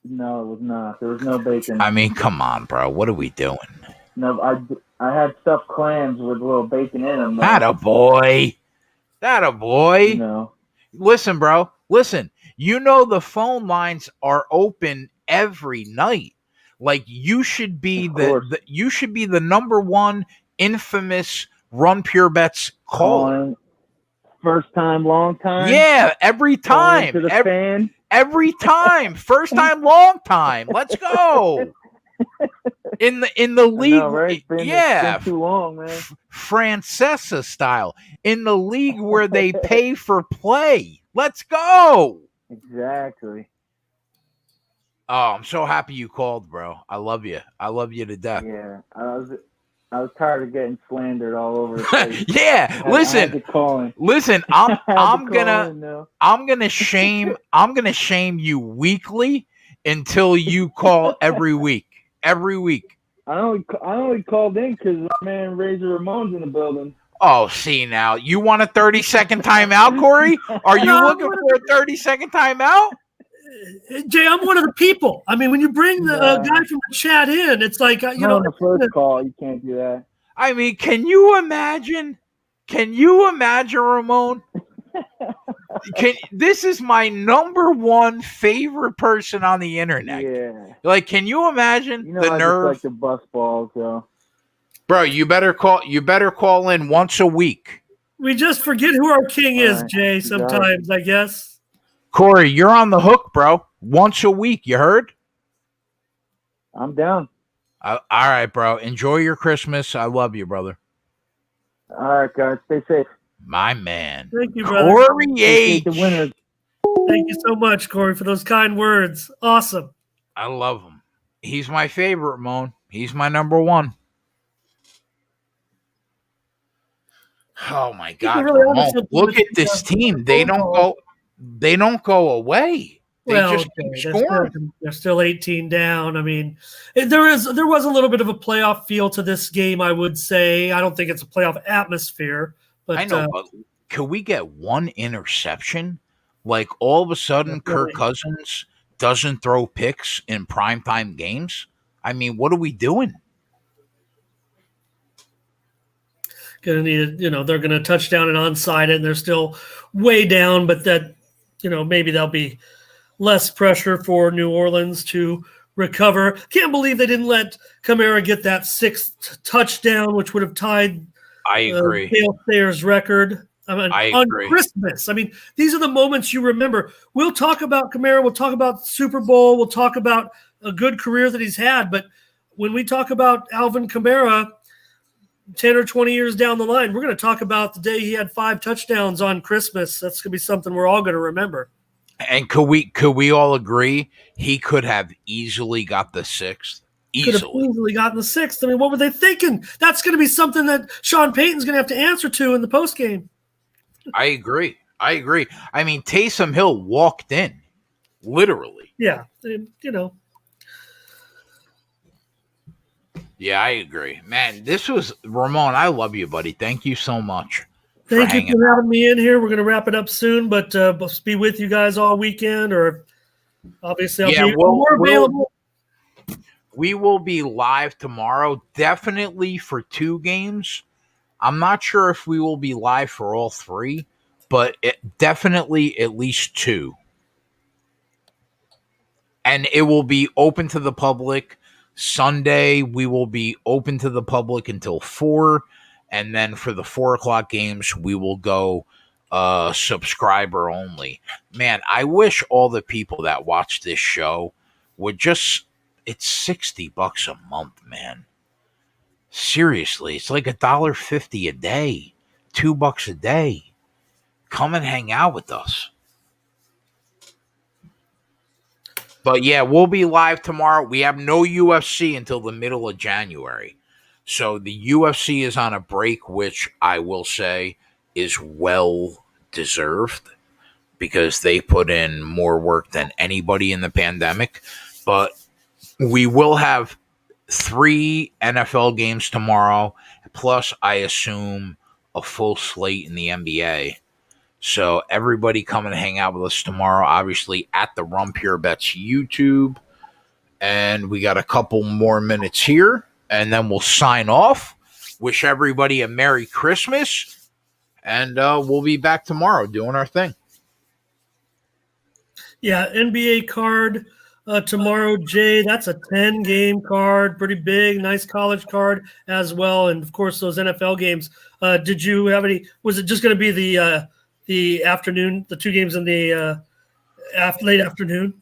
No, it was not. There was no bacon. I mean, come on, bro. What are we doing? No, I had stuffed clams with a little bacon in them. That a boy. That a boy. You know. Listen, bro. Listen. You know the phone lines are open every night. Like you should be Of course. you should be the number one infamous Run Pure Bets caller. Calling. First time, long time. Yeah, every time. To the fan. Every time. First time, long time. Let's go. In the league, I know, right? It's been too long, man. Francesa style. In the league where they pay for play. Let's go. Exactly. Oh, I'm so happy you called, bro. I love you. I love you to death. Yeah, I was tired of getting slandered all over the place. Yeah, listen. Listen, I'm gonna shame you weekly until you call every week. Every week. I only called in because my man Razor Ramon's in the building. Oh, see now. You want a 30-second timeout, Corey? Are you looking for a 30-second timeout? Jay, I'm one of the people. I mean, when you bring the guy from the chat in, it's like, you know. On the first call, you can't do that. I mean, can you imagine? Can you imagine, Ramon? This is my number one favorite person on the internet. Yeah. Like, can you imagine the nerve? Just like the bus balls, though. Bro, you better call in once a week. We just forget who our king is, Jay, sometimes, I guess. Corey, you're on the hook, bro. Once a week, you heard? I'm down. All right, bro. Enjoy your Christmas. I love you, brother. All right, guys. Stay safe. My man. Thank you, brother. Corey H. The winners. Thank you so much, Corey, for those kind words. Awesome. I love him. He's my favorite, Moan. He's my number one. Oh my God! Really look at this team. They don't go away. They just keep scoring. They're still 18 down. I mean, there was a little bit of a playoff feel to this game, I would say. I don't think it's a playoff atmosphere. But I know, but could we get one interception? Like all of a sudden, Kirk Cousins doesn't throw picks in primetime games? I mean, what are we doing? Going to need, they're going to touchdown and onside it, and they're still way down, but that, maybe there'll be less pressure for New Orleans to recover. Can't believe they didn't let Kamara get that sixth touchdown, which would have tied I agree. Dale Sayers' record. I on agree. Christmas. I mean, these are the moments you remember. We'll talk about Kamara. We'll talk about Super Bowl. We'll talk about a good career that he's had. But when we talk about Alvin Kamara 10 or 20 years down the line, we're going to talk about the day he had 5 touchdowns on Christmas. That's going to be something we're all going to remember. And could we all agree he could have easily got the 6th? Could have easily gotten the 6th. I mean, what were they thinking? That's going to be something that Sean Payton's going to have to answer to in the postgame. I agree. I mean, Taysom Hill walked in, literally. Yeah, Yeah, I agree. Man, this was Ramon. I love you, buddy. Thank you so much. Thank you for having me in here. We're going to wrap it up soon, but be with you guys all weekend, or obviously I'll be more available. We will be live tomorrow, definitely for 2 games. I'm not sure if we will be live for all 3, but definitely at least 2. And it will be open to the public. Sunday, we will be open to the public until 4. And then for the 4 o'clock games, we will go subscriber only. Man, I wish all the people that watch this show would just, it's $60 a month, man. Seriously, it's like $1.50 a day, $2 a day. Come and hang out with us. But yeah, we'll be live tomorrow. We have no UFC until the middle of January. So the UFC is on a break, which I will say is well deserved because they put in more work than anybody in the pandemic. But we will have 3 NFL games tomorrow, plus I assume a full slate in the NBA. So everybody come and hang out with us tomorrow, obviously at the Rum Pure Bets YouTube. And we got a couple more minutes here, and then we'll sign off. Wish everybody a Merry Christmas, and we'll be back tomorrow doing our thing. Yeah, NBA card tomorrow, Jay. That's a 10-game card, pretty big, nice college card as well, and of course those NFL games. Did you have any? Was it just going to be the afternoon, the 2 games in the late afternoon?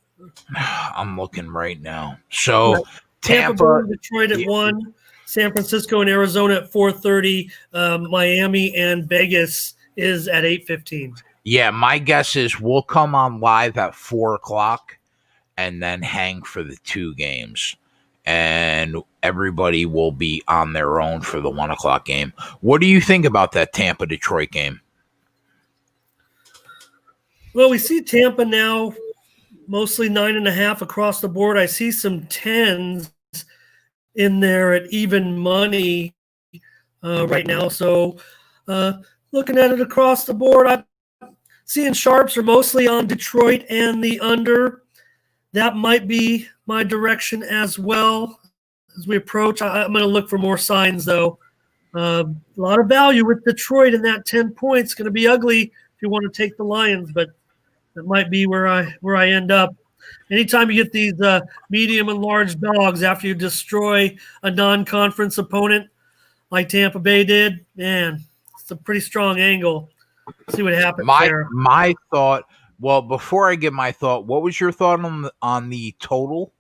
I'm looking right now. So Tampa Tampa, Bay, Detroit at 1, San Francisco and Arizona at 4:30, Miami and Vegas is at 8:15. yeah, my guess is we'll come on live at 4:00 and then hang for the 2 games. And everybody will be on their own for the 1:00 game. What do you think about that Tampa Detroit game? Well, we see Tampa now mostly 9.5 across the board. I see some 10s in there at even money right now. So looking at it across the board, I'm seeing sharps are mostly on Detroit and the under. That might be my direction as well as we approach. I'm going to look for more signs, though. A lot of value with Detroit in that 10 points. Going to be ugly if you want to take the Lions, but that might be where I end up. Anytime you get these medium and large dogs after you destroy a non-conference opponent like Tampa Bay did, man, it's a pretty strong angle. See what happens there. My thought. Well, before I give my thought, what was your thought on the total?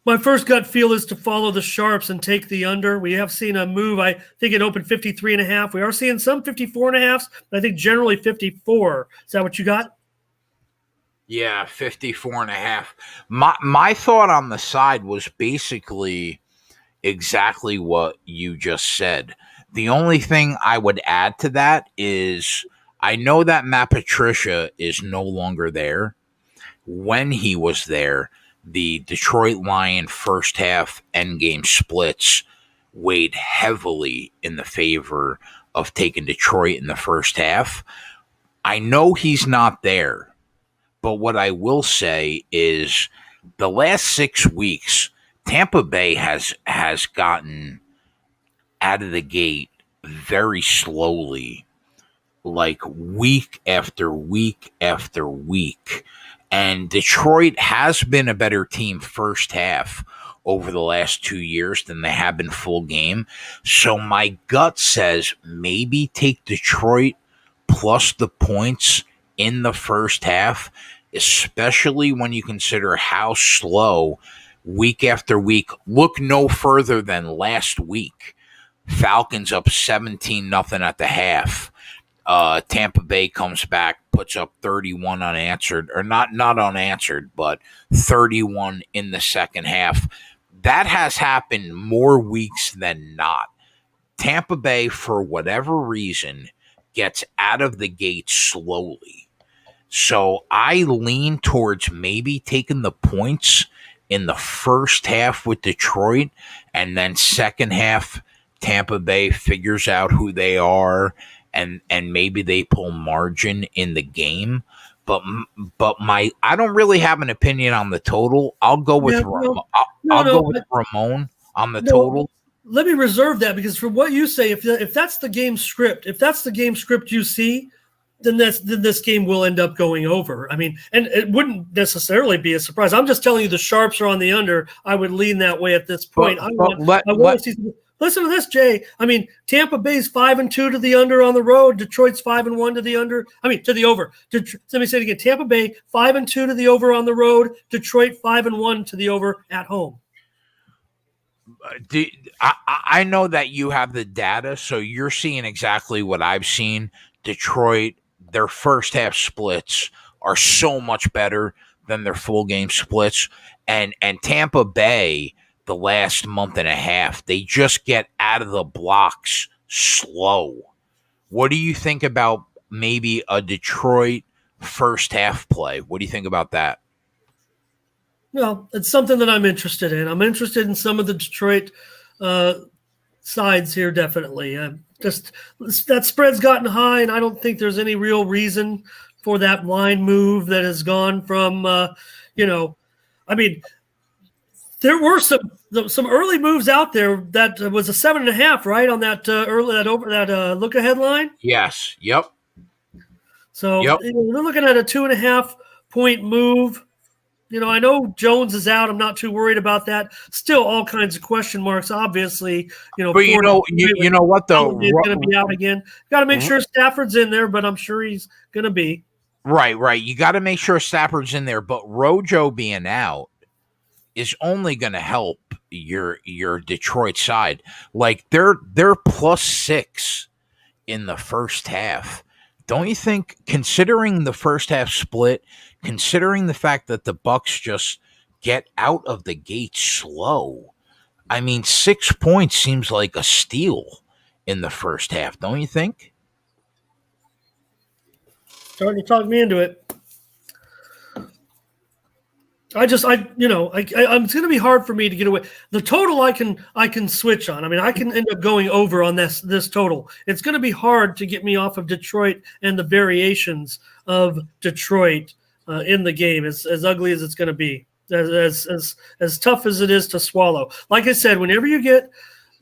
My first gut feel is to follow the sharps and take the under. We have seen a move. I think it opened 53.5. We are seeing some 54.5s, but I think generally 54. Is that what you got? Yeah, 54.5. My thought on the side was basically exactly what you just said. The only thing I would add to that is I know that Matt Patricia is no longer there. When he was there, the Detroit Lion first half endgame splits weighed heavily in the favor of taking Detroit in the first half. I know he's not there, but what I will say is the last 6 weeks, Tampa Bay has gotten out of the gate very slowly, like week after week after week. And Detroit has been a better team first half over the last 2 years than they have been full game. So my gut says maybe take Detroit plus the points in the first half, especially when you consider how slow week after week. Look no further than last week. Falcons up 17-0 at the half. Tampa Bay comes back, puts up 31 unanswered, or not unanswered, but 31 in the second half. That has happened more weeks than not. Tampa Bay, for whatever reason, gets out of the gate slowly. So I lean towards maybe taking the points in the first half with Detroit, and then second half, Tampa Bay figures out who they are, and maybe they pull margin in the game. But I don't really have an opinion on the total. I'll go with Ramon on the total. Let me reserve that, because for what you say, if that's the game script, you see, then this game will end up going over. I mean, and it wouldn't necessarily be a surprise. I'm just telling you the sharps are on the under. I would lean that way at this point. Listen to this, Jay. I mean, Tampa Bay's 5-2 to the under on the road. Detroit's 5-1 to the under. To the over. Let me say it again. Tampa Bay 5-2 to the over on the road. Detroit 5-1 to the over at home. I know that you have the data, so you're seeing exactly what I've seen. Detroit, their first half splits are so much better than their full game splits, and Tampa Bay, the last month and a half, they just get out of the blocks slow. What do you think about maybe a Detroit first half play? What do you think about that? Well, it's something that I'm interested in. I'm interested in some of the Detroit sides here, definitely. Just that spread's gotten high, and I don't think there's any real reason for that line move that has gone from, I mean, there were some early moves out there that was a 7.5, right, on that look ahead line. Yes. Yep. So Yep. they're looking at a 2.5 point move. I know Jones is out. I'm not too worried about that. Still, all kinds of question marks. Obviously, But you know what though? He's going to be out again. Got to make sure Stafford's in there, but I'm sure he's going to be. Right. You got to make sure Stafford's in there. But Rojo being out is only going to help your Detroit side. Like they're +6 in the first half. Don't you think, considering the first half split, considering the fact that the Bucks just get out of the gate slow, I mean, 6 points seems like a steal in the first half, don't you think? Starting to talk me into it. It's going to be hard for me to get away. The total I can switch on. I mean, I can end up going over on this total. It's going to be hard to get me off of Detroit and the variations of Detroit in the game, as ugly as it's going to be, as tough as it is to swallow. Like I said, whenever you get,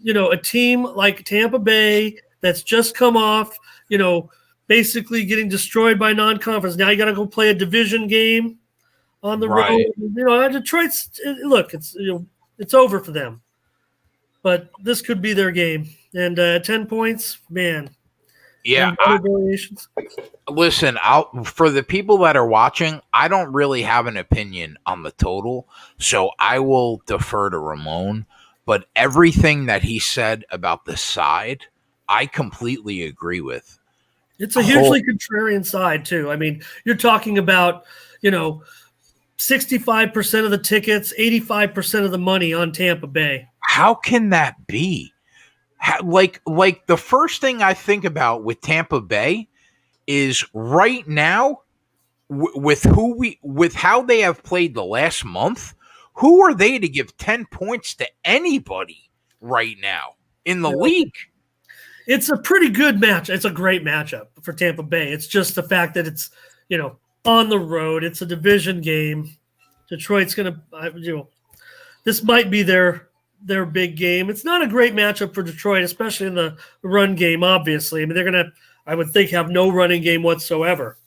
a team like Tampa Bay that's just come off, basically getting destroyed by non-conference. Now you got to go play a division game on the road. Detroit's it's over for them. But this could be their game. And 10 points, man. Yeah. Variations. Listen, for the people that are watching, I don't really have an opinion on the total, so I will defer to Ramon. But everything that he said about the side, I completely agree with. It's a hugely contrarian side, too. I mean, you're talking about, 65% of the tickets, 85% of the money on Tampa Bay. How can that be? Like the first thing I think about with Tampa Bay is right now with how they have played the last month. Who are they to give 10 points to anybody right now in the league? It's a pretty good match. It's a great matchup for Tampa Bay. It's just the fact that it's, on the road. It's a division game. Detroit's going to, this might be their big game. It's not a great matchup for Detroit, especially in the run game, obviously. I mean, they're going to, I would think, have no running game whatsoever.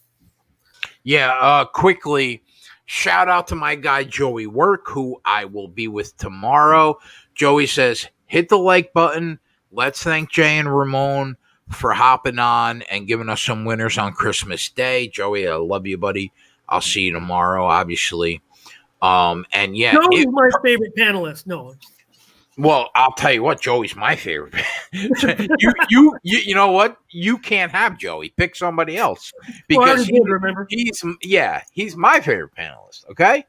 Yeah, quickly, shout out to my guy Joey Work, who I will be with tomorrow. Joey says, hit the like button. Let's thank Jay and Ramon for hopping on and giving us some winners on Christmas Day. Joey, I love you, buddy. I'll see you tomorrow, obviously. And yeah, Joey's my favorite panelist. No. Well, I'll tell you what, Joey's my favorite. you know what? You can't have Joey. Pick somebody else because remember he's my favorite panelist. Okay,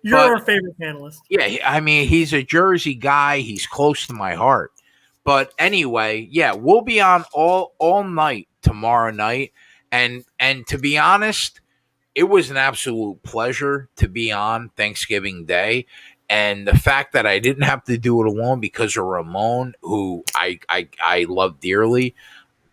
you're our favorite panelist. Yeah, I mean he's a Jersey guy. He's close to my heart. But anyway, yeah, we'll be on all night tomorrow night, and to be honest, it was an absolute pleasure to be on Thanksgiving Day. And the fact that I didn't have to do it alone because of Ramon, who I love dearly.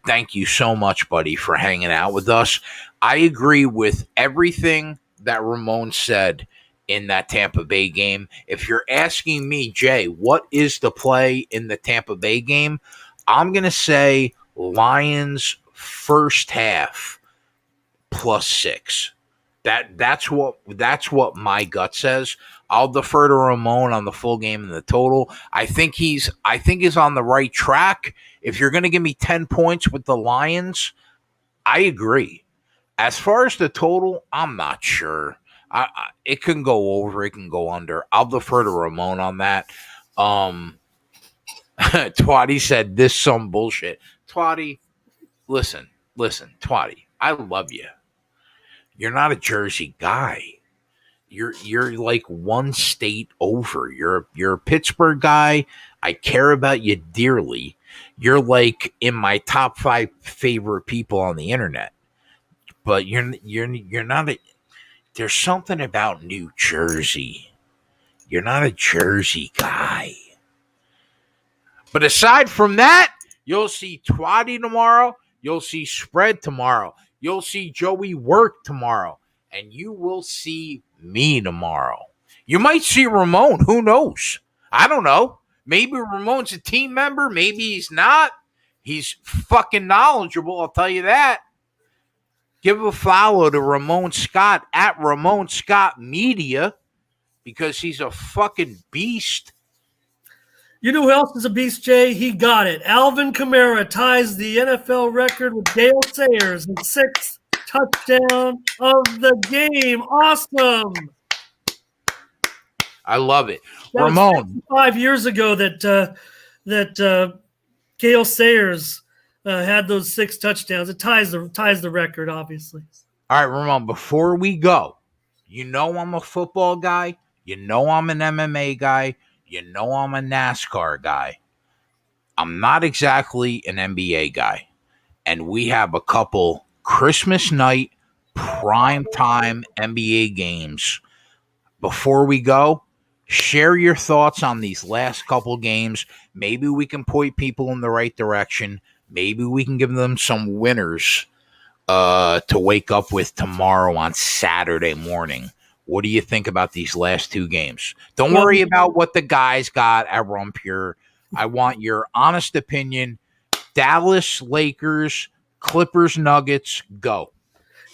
Thank you so much, buddy, for hanging out with us. I agree with everything that Ramon said in that Tampa Bay game. If you're asking me, Jay, what is the play in the Tampa Bay game? I'm going to say Lions first half +6. That's what my gut says. I'll defer to Ramon on the full game and the total. I think he's on the right track. If you're going to give me 10 points with the Lions, I agree. As far as the total, I'm not sure. It can go over, it can go under. I'll defer to Ramon on that. Twatty said this some bullshit. Twatty, listen, Twatty, I love you. You're not a Jersey guy. You're like one state over. You're a Pittsburgh guy. I care about you dearly. You're like in my top 5 favorite people on the internet. But you're not a. There's something about New Jersey. You're not a Jersey guy. But aside from that, you'll see Twatty tomorrow. You'll see Spread tomorrow. You'll see Joey Work tomorrow. And you will see me tomorrow. You might see Ramon. Who knows? I don't know. Maybe Ramon's a team member. Maybe he's not. He's fucking knowledgeable. I'll tell you that. Give a follow to Ramon Scott at Ramon Scott Media because he's a fucking beast. You know who else is a beast, Jay? He got it. Alvin Kamara ties the NFL record with Dale Sayers, the 6th touchdown of the game. Awesome. I love it. That Ramon. 5 years ago that Gale Sayers had those 6 touchdowns. It ties the record, obviously. All right, Ramon, before we go, you know I'm a football guy. You know I'm an MMA guy. You know I'm a NASCAR guy. I'm not exactly an NBA guy. And we have a couple Christmas night prime time NBA games. Before we go, share your thoughts on these last couple games. Maybe we can point people in the right direction. Maybe we can give them some winners to wake up with tomorrow on Saturday morning. What do you think about these last 2 games? Don't worry about what the guys got at Rumpure. I want your honest opinion. Dallas, Lakers, Clippers, Nuggets, go.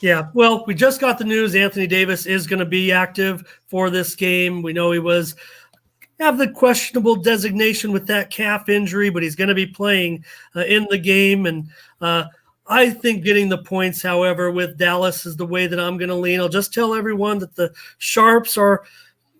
Yeah, well, we just got the news. Anthony Davis is going to be active for this game. We know he have the questionable designation with that calf injury, but he's going to be playing in the game. And I think getting the points, however, with Dallas is the way that I'm going to lean. I'll just tell everyone that the Sharps are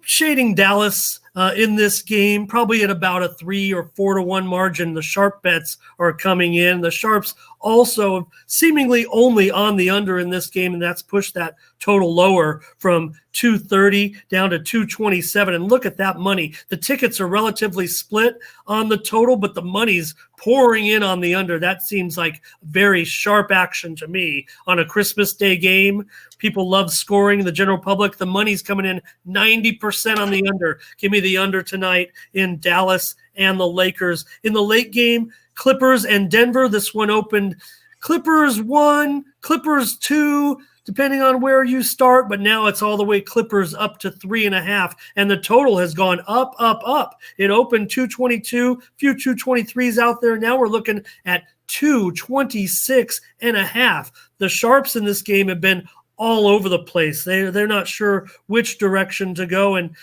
shading Dallas in this game, probably at about a 3 or 4 to 1 margin. The sharp bets are coming in. The Sharps also seemingly only on the under in this game, and that's pushed that total lower from 230 down to 227. And look at that money. The tickets are relatively split on the total, but the money's pouring in on the under. That seems like very sharp action to me on a Christmas Day game. People love scoring. The general public, the money's coming in 90% on the under. Give me the under tonight in Dallas and the Lakers. In the late game, Clippers and Denver. This one opened Clippers 1, Clippers 2, depending on where you start, but now it's all the way Clippers up to 3.5, and the total has gone up, up, up. It opened 222, few 223s out there. Now we're looking at 226.5. The Sharps in this game have been all over the place. They're not sure which direction to go, and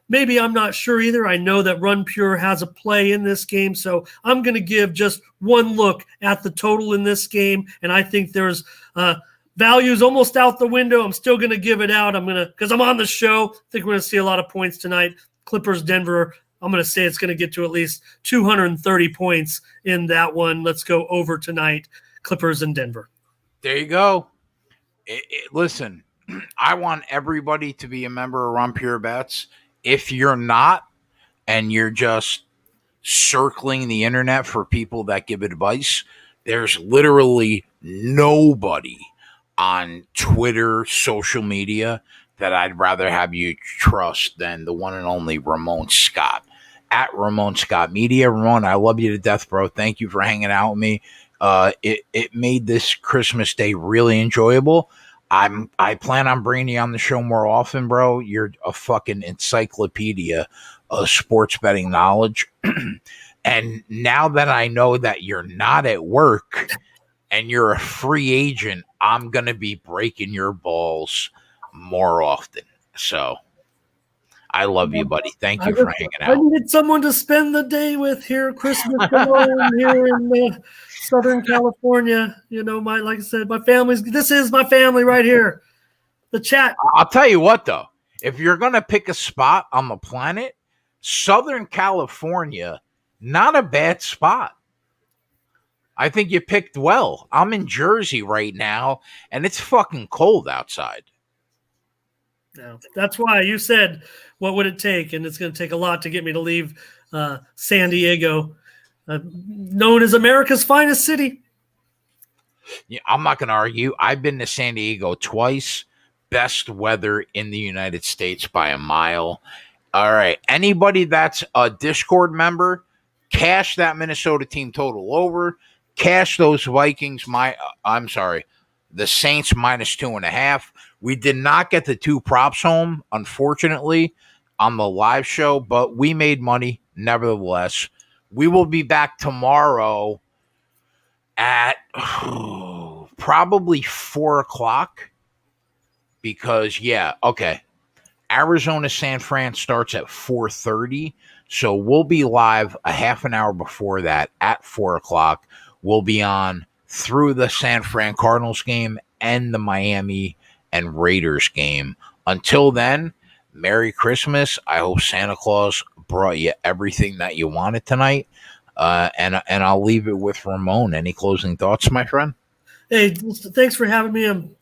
maybe I'm not sure either. I know that Run Pure has a play in this game, so I'm going to give just one look at the total in this game, and I think there's values almost out the window. I'm still going to give it out. Because I'm on the show. I think we're going to see a lot of points tonight. Clippers, Denver. I'm going to say it's going to get to at least 230 points in that one. Let's go over tonight. Clippers and Denver. There you go. Listen, I want everybody to be a member of Run Pure Bets. If you're not, and you're just circling the internet for people that give advice, there's literally nobody on Twitter, social media, that I'd rather have you trust than the one and only Ramon Scott at Ramon Scott Media. Ramon, I love you to death, bro. Thank you for hanging out with me. It made this Christmas Day really enjoyable. I plan on bringing you on the show more often, bro. You're a fucking encyclopedia of sports betting knowledge. And now that I know that you're not at work and you're a free agent, I'm going to be breaking your balls more often. So I love you, buddy. Thank you for hanging out. I needed someone to spend the day with here, Christmas alone here in Southern California. You know, like I said, this is my family right here. The chat. I'll tell you what, though. If you're going to pick a spot on the planet, Southern California, not a bad spot. I think you picked well. I'm in Jersey right now, and it's fucking cold outside. No, that's why you said, what would it take? And it's going to take a lot to get me to leave San Diego, known as America's finest city. Yeah, I'm not going to argue. I've been to San Diego twice. Best weather in the United States by a mile. All right. Anybody that's a Discord member cash that Minnesota team total over, cash those Vikings. The Saints -2.5. We did not get the 2 props home, unfortunately, on the live show, but we made money nevertheless. We will be back tomorrow at probably 4:00 because, Arizona San Fran starts at 4:30. So we'll be live a half an hour before that at 4:00. We'll be on through the San Fran Cardinals game and the Miami and Raiders game. Until then, Merry Christmas. I hope Santa Claus brought you everything that you wanted tonight. And I'll leave it with Ramon. Any closing thoughts, my friend? Hey, thanks for having me. I'm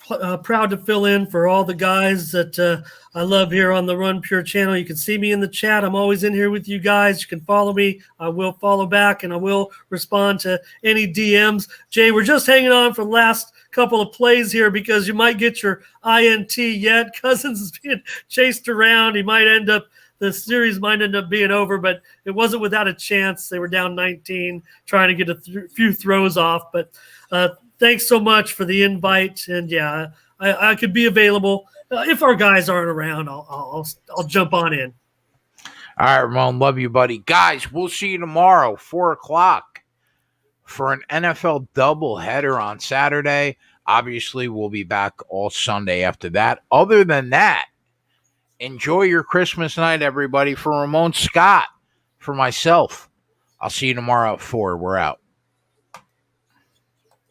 proud to fill in for all the guys that I love here on the Run Pure channel. You can see me in the chat. I'm always in here with you guys. You can follow me. I will follow back, and I will respond to any DMs. Jay, we're just hanging on for the last couple of plays here because you might get your INT yet. Cousins is being chased around. The series might end up being over, but it wasn't without a chance. They were down 19, trying to get a few throws off. But thanks so much for the invite. And yeah, I could be available. If our guys aren't around, I'll jump on in. All right, Ramon. Love you, buddy. Guys, we'll see you tomorrow, 4:00, for an NFL doubleheader on Saturday. Obviously, we'll be back all Sunday after that. Other than that, enjoy your Christmas night, everybody. For Ramon Scott, for myself, I'll see you tomorrow at 4:00. We're out.